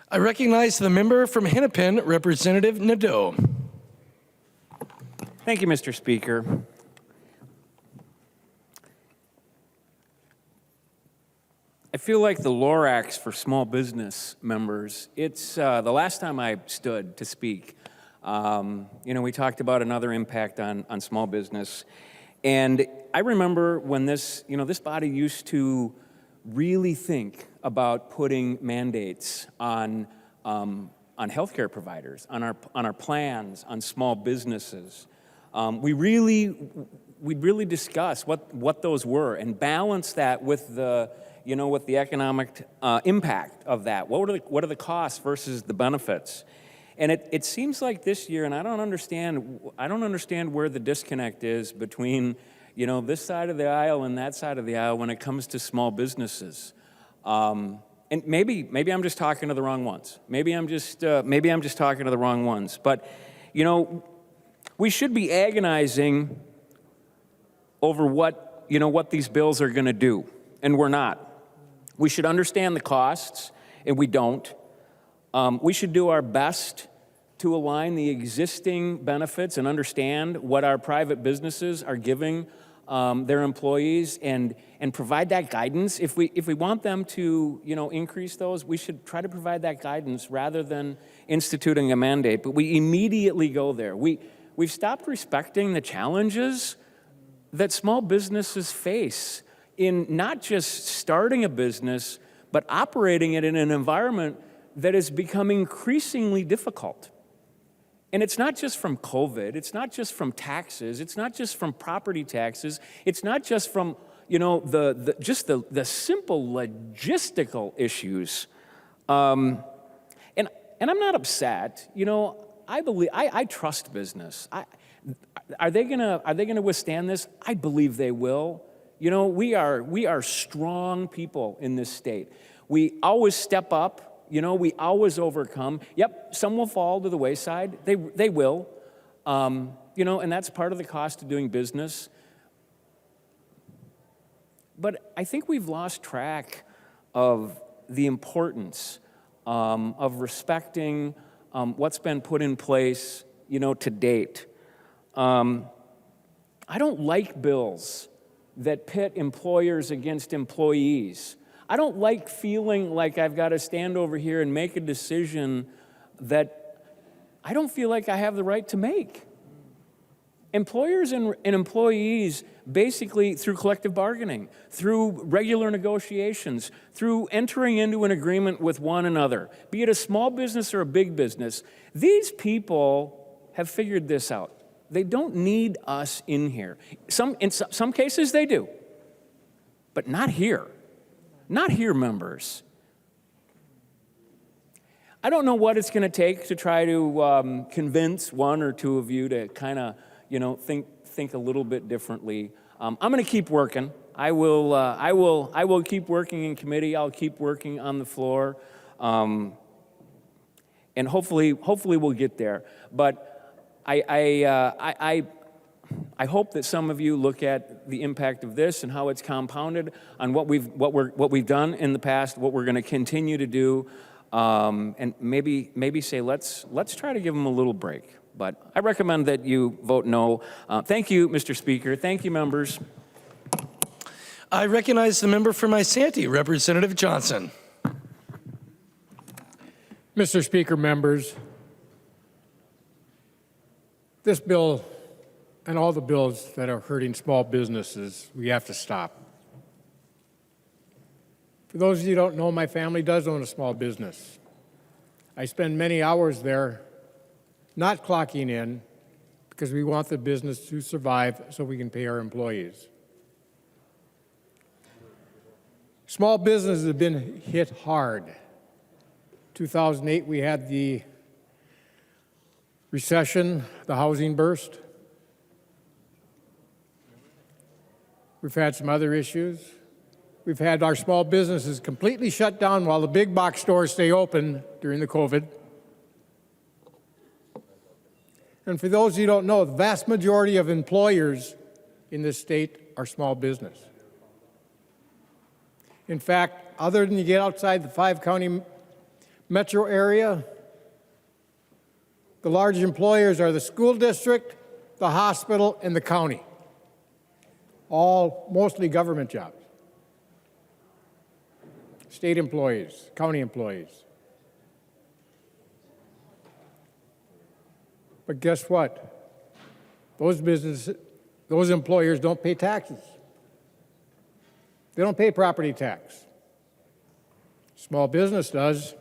I recognize the member from Hennepin, Representative Nadeau. Thank you, Mr. Speaker. I feel like the Lorax for small business members. It's the last time I stood to speak. We talked about another impact on small business. And I remember when this body used to really think about putting mandates on healthcare providers, on our plans, on small businesses. We'd really discuss what those were and balance that with the economic impact of that. What are the costs versus the benefits? And it seems like this year, and I don't understand where the disconnect is between this side of the aisle and that side of the aisle when it comes to small businesses. And maybe I'm just talking to the wrong ones. Maybe I'm just talking to the wrong ones. But we should be agonizing over what these bills are going to do. and we're not. We should understand the costs, and we don't. We should do our best to align the existing benefits and understand what our private businesses are giving their employees and provide that guidance. If we want them to, increase those, we should try to provide that guidance rather than instituting a mandate. But we immediately go there. We've stopped respecting the challenges that small businesses face in not just starting a business, but operating it in an environment that has become increasingly difficult. And it's not just from COVID, it's not just from taxes, it's not just from property taxes, it's not just from, the simple logistical issues. And I'm not upset. I trust business. Are they gonna withstand this? I believe they will. We are strong people in this state. We always step up. We always overcome. Yep, some will fall to the wayside. They will. And that's part of the cost of doing business. But I think we've lost track of the importance of respecting what's been put in place, to date. I don't like bills that pit employers against employees. I don't like feeling like I've got to stand over here and make a decision that I don't feel like I have the right to make. Employers and employees, basically through collective bargaining, through regular negotiations, through entering into an agreement with one another, be it a small business or a big business, these people have figured this out. They don't need us in here. In some cases they do, but not here. Not here, members. I don't know what it's going to take to try to convince one or two of you to kind of, think a little bit differently. I'm going to keep working. I will keep working in committee. I'll keep working on the floor, and hopefully we'll get there. But I hope that some of you look at the impact of this and how it's compounded on what we've done in the past, what we're going to continue to do, and maybe say let's try to give them a little break. But I recommend that you vote no. Thank you, Mr. Speaker. Thank you, members. I recognize the member from Isanti, Representative Johnson. Mr. Speaker, members, this bill and all the bills that are hurting small businesses, we have to stop. For those of you who don't know, my family does own a small business. I spend many hours there not clocking in because we want the business to survive so we can pay our employees. Small businesses have been hit hard. 2008, we had the recession, the housing burst. We've had some other issues. We've had our small businesses completely shut down while the big box stores stay open during the COVID. And for those of you who don't know, the vast majority of employers in this state are small business. In fact, other than you get outside the 5-county metro area, the large employers are the school district, the hospital, and the county. All mostly government jobs. State employees, county employees. But guess what? Those employers don't pay taxes. They don't pay property tax. Small business does.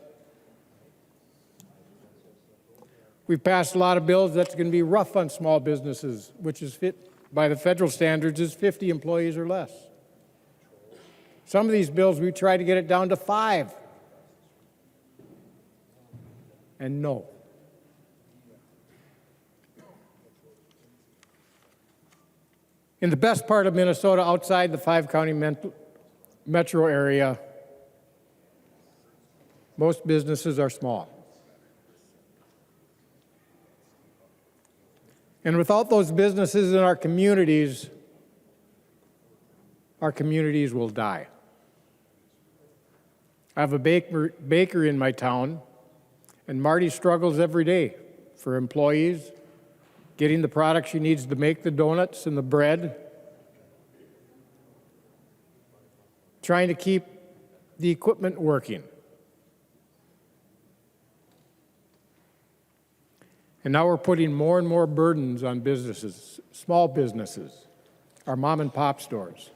We've passed a lot of bills that's going to be rough on small businesses, which is fit by the federal standards is 50 employees or less. Some of these bills, we try to get it down to 5. And no. In the best part of Minnesota, outside the 5-county metro area, most businesses are small. And without those businesses in our communities will die. I have a baker in my town, and Marty struggles every day for employees, getting the product she needs to make the donuts and the bread, trying to keep the equipment working. And now we're putting more and more burdens on businesses, small businesses, our mom and pop stores.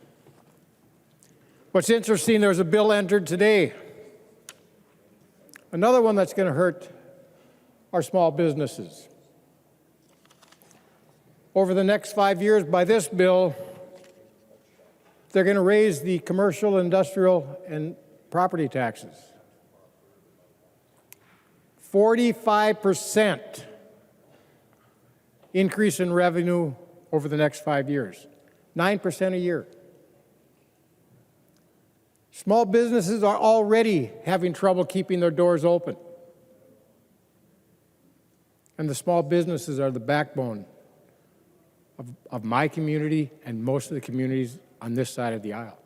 What's interesting, there's a bill entered today, another one that's going to hurt our small businesses. Over the next 5 years, by this bill, they're going to raise the commercial, industrial, and property taxes. 45% increase in revenue over the next 5 years, 9% a year. Small businesses are already having trouble keeping their doors open. And the small businesses are the backbone of my community and most of the communities on this side of the aisle.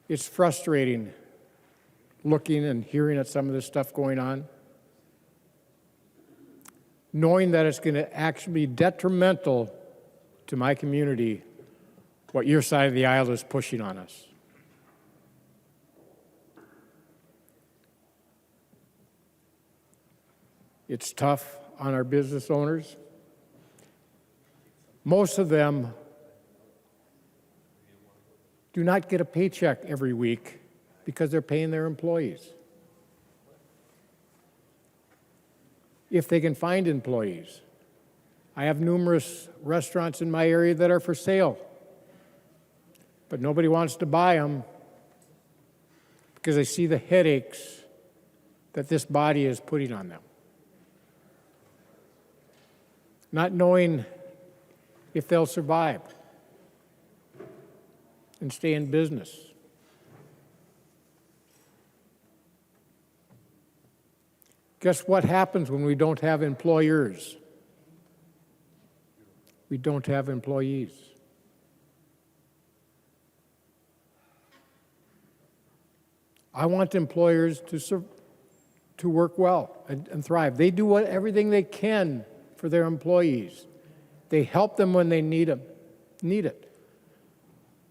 It's frustrating looking and hearing at some of this stuff going on, knowing that it's going to actually be detrimental to my community what your side of the aisle is pushing on us. It's tough on our business owners. Most of them do not get a paycheck every week because they're paying their employees. If they can find employees. I have numerous restaurants in my area that are for sale, but nobody wants to buy them because they see the headaches that this body is putting on them. Not knowing if they'll survive and stay in business. Guess what happens when we don't have employers? We don't have employees. I want employers to work well and thrive. They do everything they can for their employees. They help them when they need it.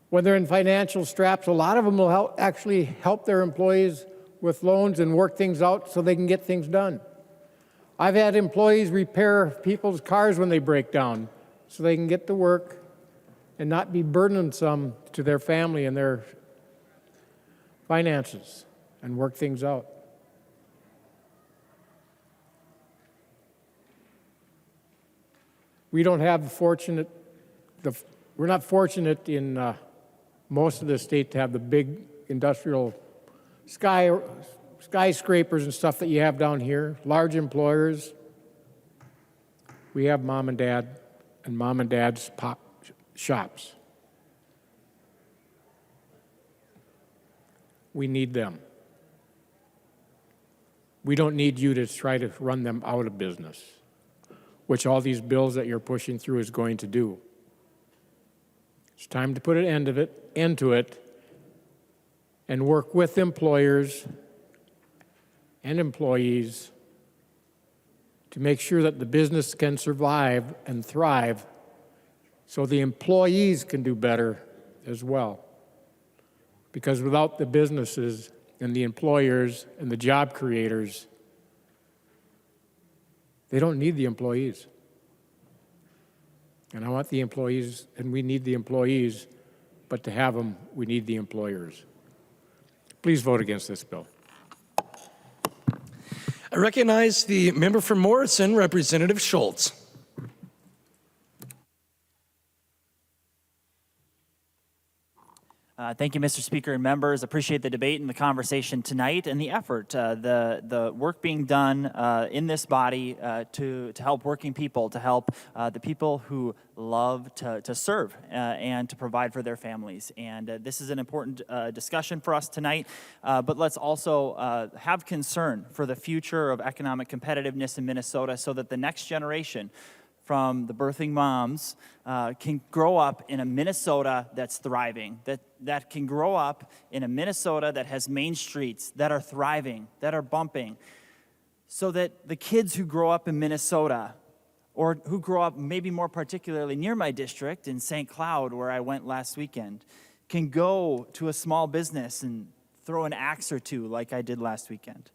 When they're in financial straps, a lot of them will actually help their employees with loans and work things out so they can get things done. I've had employees repair people's cars when they break down so they can get to work and not be burdensome to their family and their finances and work things out. We don't have we're not fortunate in most of the state to have the big industrial skyscrapers and stuff that you have down here, large employers. We have mom and dad and mom and dad's pop shops. We need them. We don't need you to try to run them out of business, which all these bills that you're pushing through is going to do. It's time to put an end to it and work with employers and employees to make sure that the business can survive and thrive so the employees can do better as well. Because without the businesses and the employers and the job creators, they don't need the employees. And I want the employees, and we need the employees, but to have them, we need the employers. Please vote against this bill. I recognize the member for Morrison, Representative Schultz. Thank you, Mr. Speaker and members. Appreciate the debate and the conversation tonight and the effort, the work being done in this body to help working people, to help the people who love to serve and to provide for their families. And this is an important discussion for us tonight, but let's also have concern for the future of economic competitiveness in Minnesota so that the next generation from the birthing moms can grow up in a Minnesota that's thriving, that can grow up in a Minnesota that has main streets that are thriving, that are bumping, so that the kids who grow up in Minnesota, or who grow up maybe more particularly near my district in St. Cloud, where I went last weekend, can go to a small business and throw an axe or two like I did last weekend.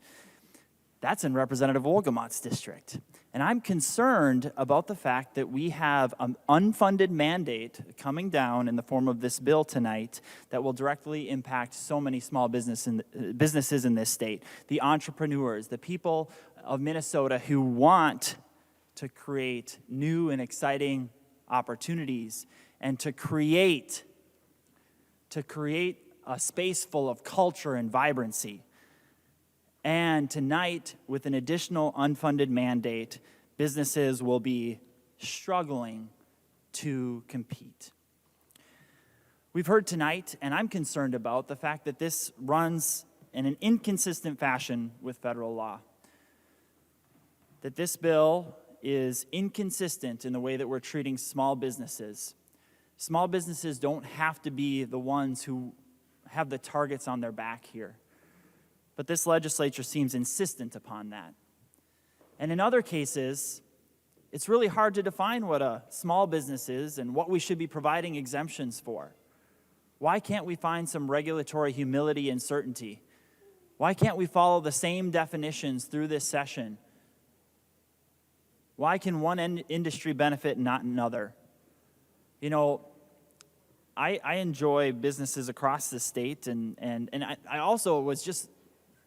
That's in Representative Wolgamott's district. And I'm concerned about the fact that we have an unfunded mandate coming down in the form of this bill tonight that will directly impact so many small businesses in this state. The entrepreneurs, the people of Minnesota who want to create new and exciting opportunities and to create a space full of culture and vibrancy. And tonight, with an additional unfunded mandate, businesses will be struggling to compete. We've heard tonight, and I'm concerned about the fact that this runs in an inconsistent fashion with federal law. That this bill is inconsistent in the way that we're treating small businesses. Small businesses don't have to be the ones who have the targets on their back here. But this legislature seems insistent upon that. And in other cases, it's really hard to define what a small business is and what we should be providing exemptions for. Why can't we find some regulatory humility and certainty? Why can't we follow the same definitions through this session? Why can one industry benefit and not another? You know, I enjoy businesses across the state, and I also was just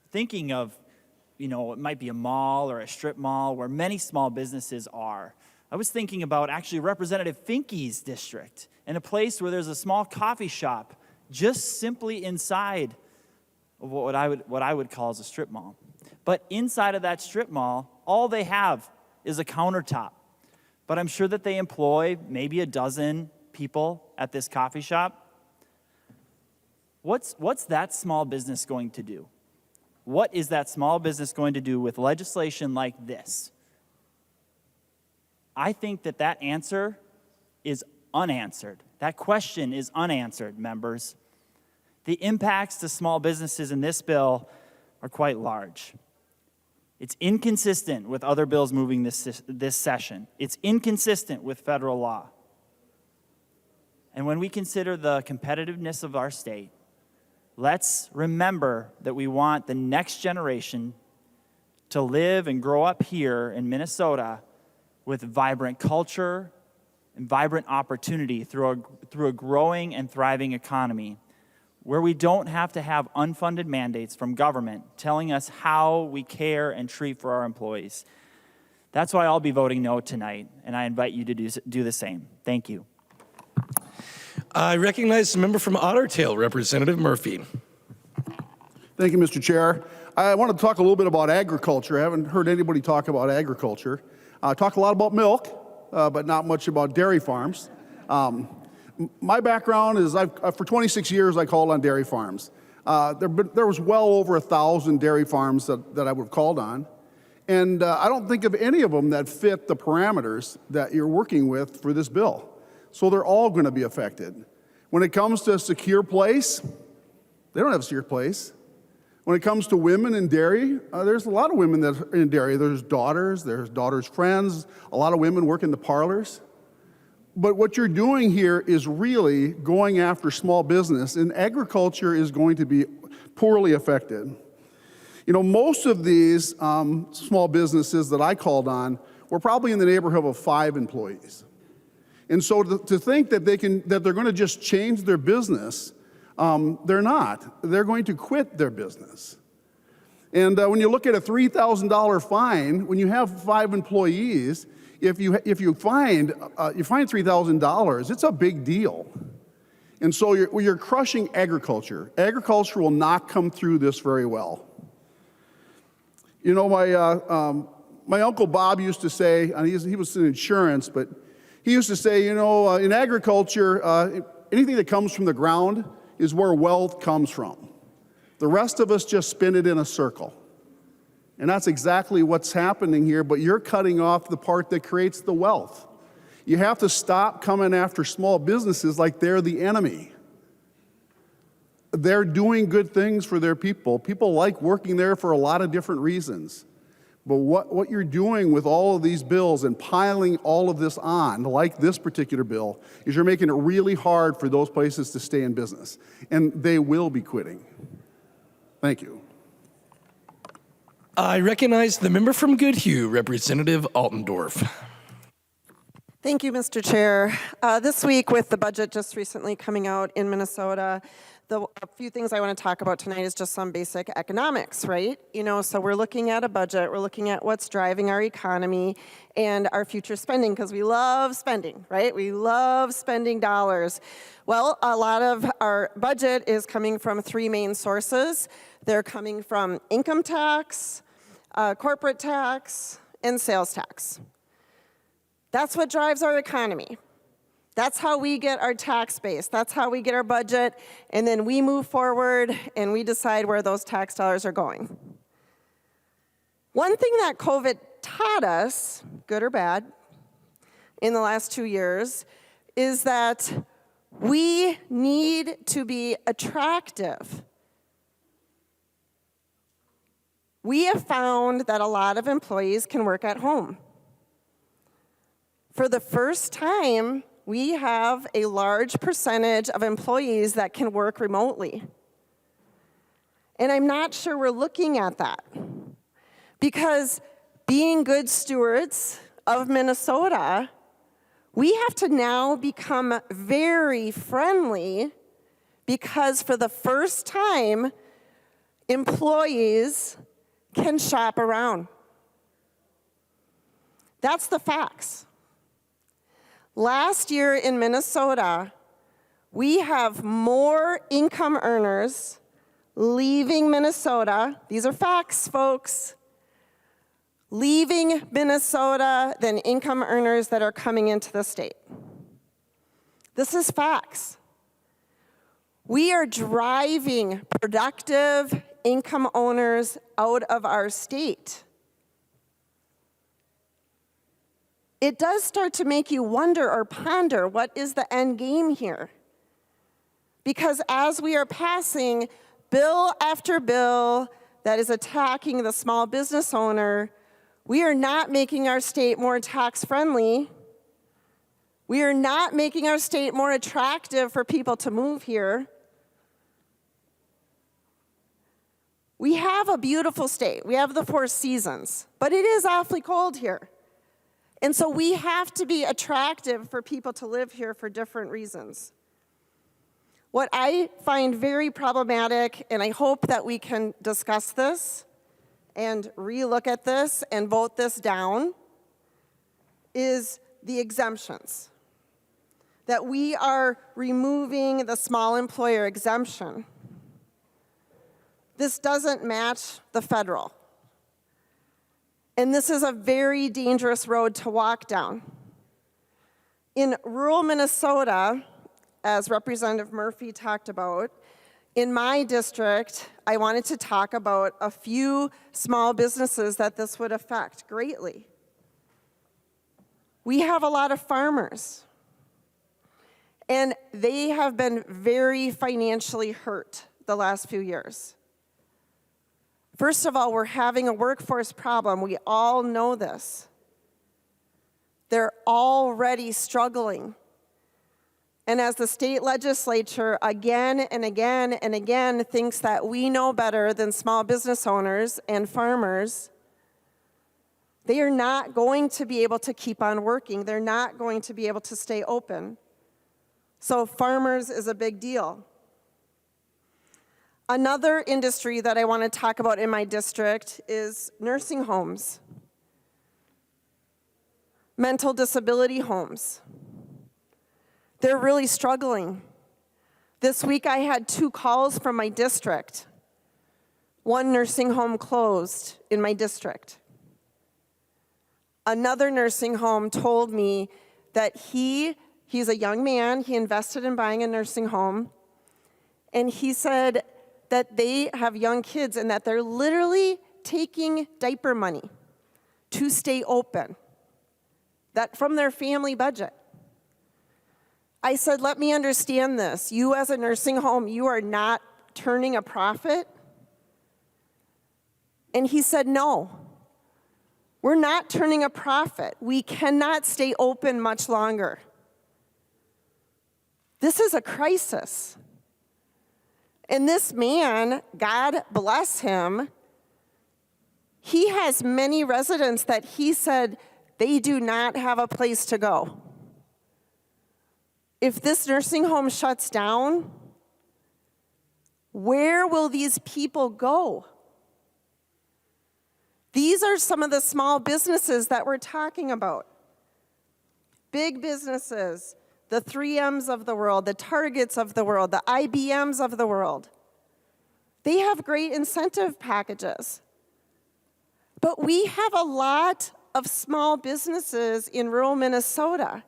thinking of, you know, it might be a mall or a strip mall where many small businesses are. I was thinking about actually Representative Finke's district, in a place where there's a small coffee shop just simply inside of what I would call as a strip mall. But inside of that strip mall, all they have is a countertop. But I'm sure that they employ maybe a dozen people at this coffee shop. What's that small business going to do? What is that small business going to do with legislation like this? I think that answer is unanswered. That question is unanswered, members. The impacts to small businesses in this bill are quite large. It's inconsistent with other bills moving this session. It's inconsistent with federal law. And when we consider the competitiveness of our state, let's remember that we want the next generation to live and grow up here in Minnesota with vibrant culture and vibrant opportunity through a growing and thriving economy, where we don't have to have unfunded mandates from government telling us how we care and treat for our employees. That's why I'll be voting no tonight, and I invite you to do the same. Thank you. I recognize the member from Otter Tail, Representative Murphy. Thank you, Mr. Chair. I want to talk a little bit about agriculture. I haven't heard anybody talk about agriculture. I talk a lot about milk, but not much about dairy farms. My background is, for 26 years, I called on dairy farms. There was well over 1,000 dairy farms that I would have called on. And I don't think of any of them that fit the parameters that you're working with for this bill. So they're all going to be affected. When it comes to a secure place, they don't have a secure place. When it comes to women in dairy, there's a lot of women that are in dairy. There's daughters' friends, a lot of women work in the parlors. But what you're doing here is really going after small business, and agriculture is going to be poorly affected. You know, most of these small businesses that I called on were probably in the neighborhood of 5 employees. And so to think that they're going to just change their business, they're not. They're going to quit their business. And when you look at a $3,000 fine, when you have 5 employees, if you find $3,000, it's a big deal. And so you're crushing agriculture. Agriculture will not come through this very well. You know, my Uncle Bob used to say, and he was in insurance, but he used to say, you know, in agriculture, anything that comes from the ground is where wealth comes from. The rest of us just spin it in a circle. And that's exactly what's happening here, but you're cutting off the part that creates the wealth. You have to stop coming after small businesses like they're the enemy. They're doing good things for their people. People like working there for a lot of different reasons. But what you're doing with all of these bills and piling all of this on, like this particular bill, is you're making it really hard for those places to stay in business. And they will be quitting. Thank you. I recognize the member from Goodhue, Representative Altendorf. Thank you, Mr. Chair. This week, with the budget just recently coming out in Minnesota, a few things I want to talk about tonight is just some basic economics, right? You know, so we're looking at a budget, we're looking at what's driving our economy and our future spending, because we love spending, right? We love spending dollars. Well, a lot of our budget is coming from three main sources. They're coming from income tax, corporate tax, and sales tax. That's what drives our economy. That's how we get our tax base. That's how we get our budget. And then we move forward and we decide where those tax dollars are going. One thing that COVID taught us, good or bad, in the last 2 years, is that we need to be attractive. We have found that a lot of employees can work at home. For the first time, we have a large percentage of employees that can work remotely. And I'm not sure we're looking at that. Because being good stewards of Minnesota, we have to now become very friendly, because for the first time, employees can shop around. That's the facts. Last year in Minnesota, we have more income earners leaving Minnesota. These are facts, folks. Leaving Minnesota than income earners that are coming into the state. This is facts. We are driving productive income owners out of our state. It does start to make you wonder or ponder, what is the end game here? Because as we are passing bill after bill that is attacking the small business owner, we are not making our state more tax friendly. We are not making our state more attractive for people to move here. We have a beautiful state. We have the 4 seasons, but it is awfully cold here. And so we have to be attractive for people to live here for different reasons. What I find very problematic, and I hope that we can discuss this and relook at this and vote this down, is the exemptions. That we are removing the small employer exemption. This doesn't match the federal. And this is a very dangerous road to walk down. In rural Minnesota, as Representative Murphy talked about, in my district, I wanted to talk about a few small businesses that this would affect greatly. We have a lot of farmers, and they have been very financially hurt the last few years. First of all, we're having a workforce problem. We all know this. They're already struggling. And as the state legislature again and again and again thinks that we know better than small business owners and farmers, they are not going to be able to keep on working. They're not going to be able to stay open. So farmers is a big deal. Another industry that I want to talk about in my district is nursing homes, mental disability homes. They're really struggling. This week I had 2 calls from my district. One nursing home closed in my district. Another nursing home told me that he's a young man, he invested in buying a nursing home, and he said that they have young kids and that they're literally taking diaper money to stay open. that from their family budget. I said, let me understand this. You as a nursing home, you are not turning a profit? And he said, no, we're not turning a profit. We cannot stay open much longer. This is a crisis. And this man, God bless him, he has many residents that he said they do not have a place to go. If this nursing home shuts down, where will these people go? These are some of the small businesses that we're talking about. Big businesses, the 3Ms of the world, the Targets of the world, the IBMs of the world. They have great incentive packages. But we have a lot of small businesses in rural Minnesota.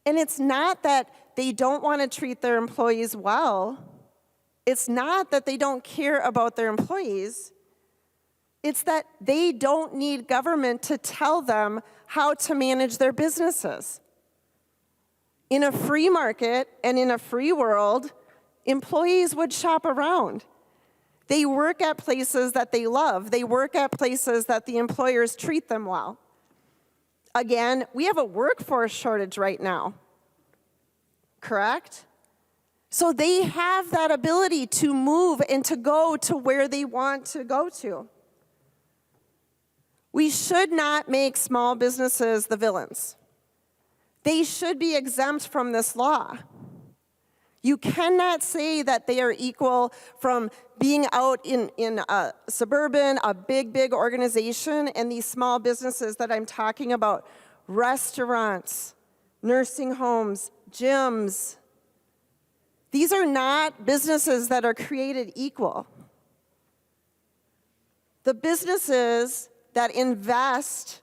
And it's not that they don't want to treat their employees well. It's not that they don't care about their employees. It's that they don't need government to tell them how to manage their businesses. In a free market and in a free world, employees would shop around. They work at places that they love. They work at places that the employers treat them well. Again, we have a workforce shortage right now, correct? So they have that ability to move and to go to where they want to go to. We should not make small businesses the villains. They should be exempt from this law. You cannot say that they are equal from being out in a suburban, a big organization, and these small businesses that I'm talking about, restaurants, nursing homes, gyms. These are not businesses that are created equal. The businesses that invest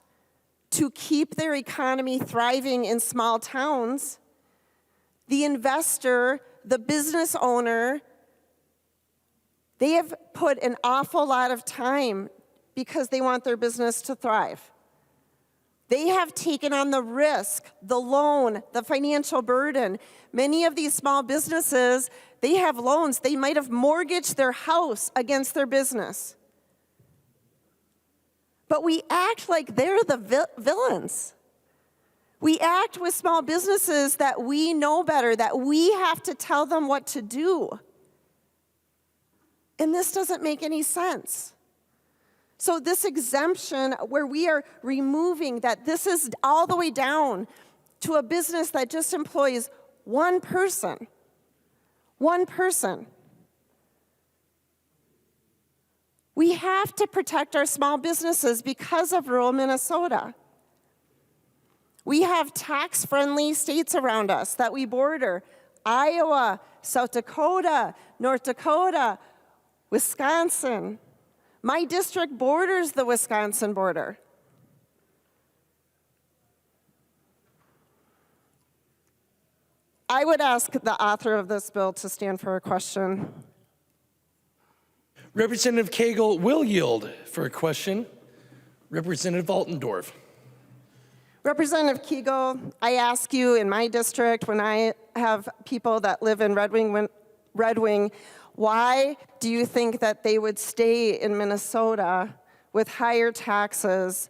to keep their economy thriving in small towns, the investor, the business owner, they have put an awful lot of time because they want their business to thrive. They have taken on the risk, the loan, the financial burden. Many of these small businesses, they have loans. They might have mortgaged their house against their business. But we act like they're the villains. We act with small businesses that we know better, that we have to tell them what to do. And this doesn't make any sense. So this exemption where we are removing that, this is all the way down to a business that just employs one person. One person. We have to protect our small businesses because of rural Minnesota. We have tax-friendly states around us that we border. Iowa, South Dakota, North Dakota, Wisconsin. My district borders the Wisconsin border. I would ask the author of this bill to stand for a question. Representative Koegel will yield for a question. Representative Altendorf. Representative Koegel, I ask you in my district when I have people that live in Red Wing, why do you think that they would stay in Minnesota with higher taxes?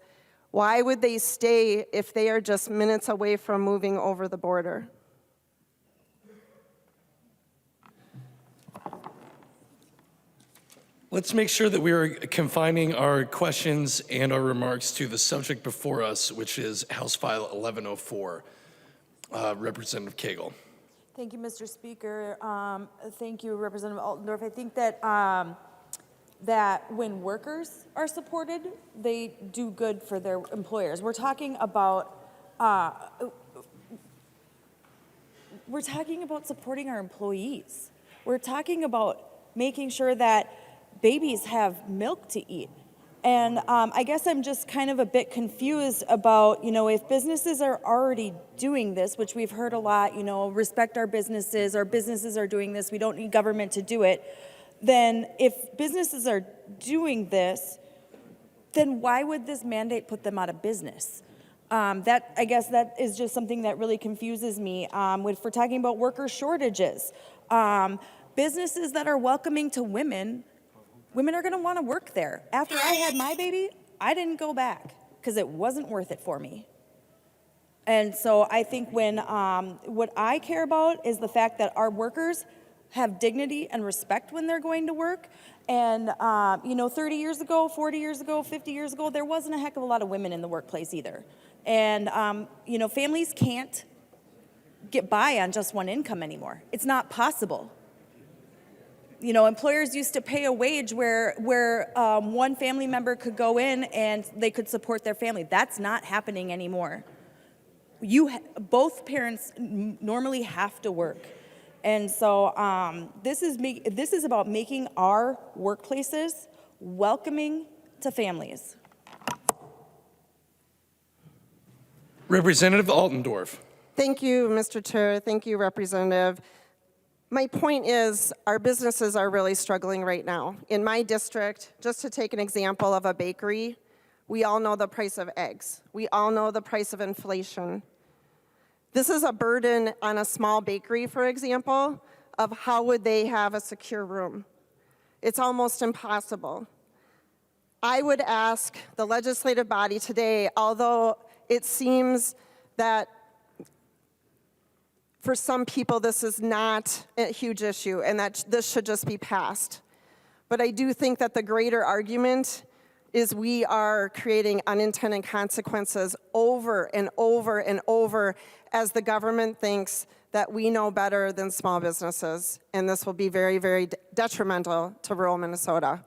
Why would they stay if they are just minutes away from moving over the border? Let's make sure that we are confining our questions and our remarks to the subject before us, which is House File 1104. Representative Koegel. Thank you, Mr. Speaker. Thank you, Representative Altendorf. I think that that when workers are supported, they do good for their employers. We're talking about supporting our employees. We're talking about making sure that babies have milk to eat. And I guess I'm just kind of a bit confused about, if businesses are already doing this, which we've heard a lot, respect our businesses are doing this, we don't need government to do it. Then if businesses are doing this, then why would this mandate put them out of business? I guess that is just something that really confuses me. If we're talking about worker shortages, businesses that are welcoming to women are going to want to work there. After I had my baby, I didn't go back because it wasn't worth it for me. And so I think what I care about is the fact that our workers have dignity and respect when they're going to work. And, 30 years ago, 40 years ago, 50 years ago, there wasn't a heck of a lot of women in the workplace either. And, families can't get by on just one income anymore. It's not possible. Employers used to pay a wage where one family member could go in and they could support their family. That's not happening anymore. Both parents normally have to work. And so this is about making our workplaces welcoming to families. Representative Altendorf. Thank you, Mr. Chair. Thank you, Representative. My point is our businesses are really struggling right now. In my district, just to take an example of a bakery, we all know the price of eggs. We all know the price of inflation. This is a burden on a small bakery, for example, of how would they have a secure room. It's almost impossible. I would ask the legislative body today, although it seems that for some people this is not a huge issue and that this should just be passed. But I do think that the greater argument is we are creating unintended consequences over and over and over as the government thinks that we know better than small businesses. And this will be very, very detrimental to rural Minnesota.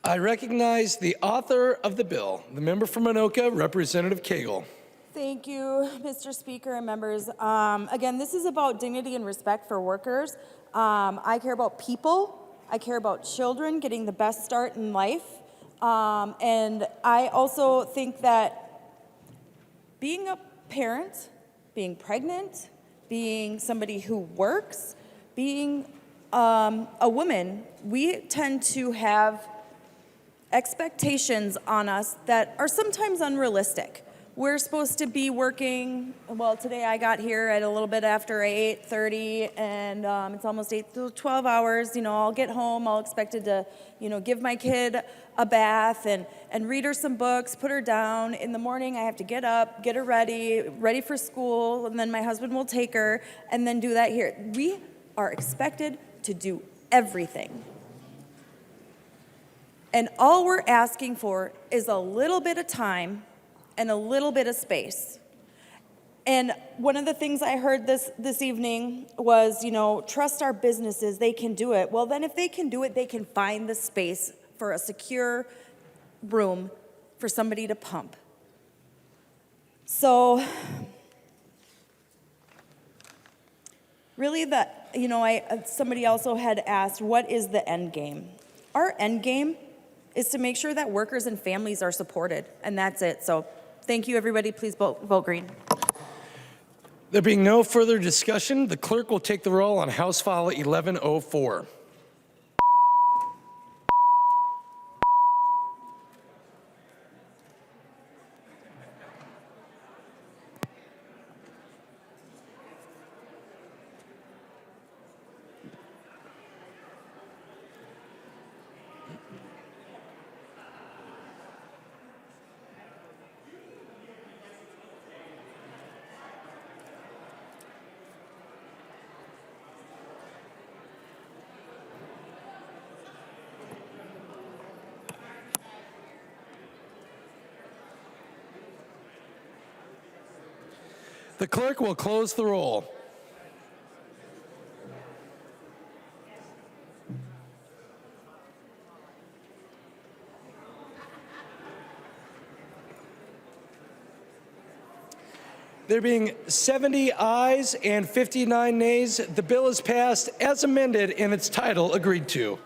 I recognize the author of the bill, the member from Anoka, Representative Koegel. Thank you, Mr. Speaker and members. Again, this is about dignity and respect for workers. I care about people. I care about children getting the best start in life. And I also think that being a parent, being pregnant, being somebody who works, being a woman, we tend to have expectations on us that are sometimes unrealistic. We're supposed to be working, well, today I got here at a little bit after 8:30, and it's almost 12 hours. I'll get home, I'll expected to, give my kid a bath and read her some books, put her down. In the morning, I have to get up, get her ready for school, and then my husband will take her, and then do that here. We are expected to do everything. And all we're asking for is a little bit of time and a little bit of space. And one of the things I heard this evening was, trust our businesses, they can do it. Well, then if they can do it, they can find the space for a secure room for somebody to pump. So really somebody also had asked, what is the end game? Our end game is to make sure that workers and families are supported, and that's it. So thank you, everybody. Please vote green. There being no further discussion, the clerk will take the roll on House File 1104. The clerk will close the roll. There being 70 ayes and 59 nays, the bill is passed as amended and its title agreed to.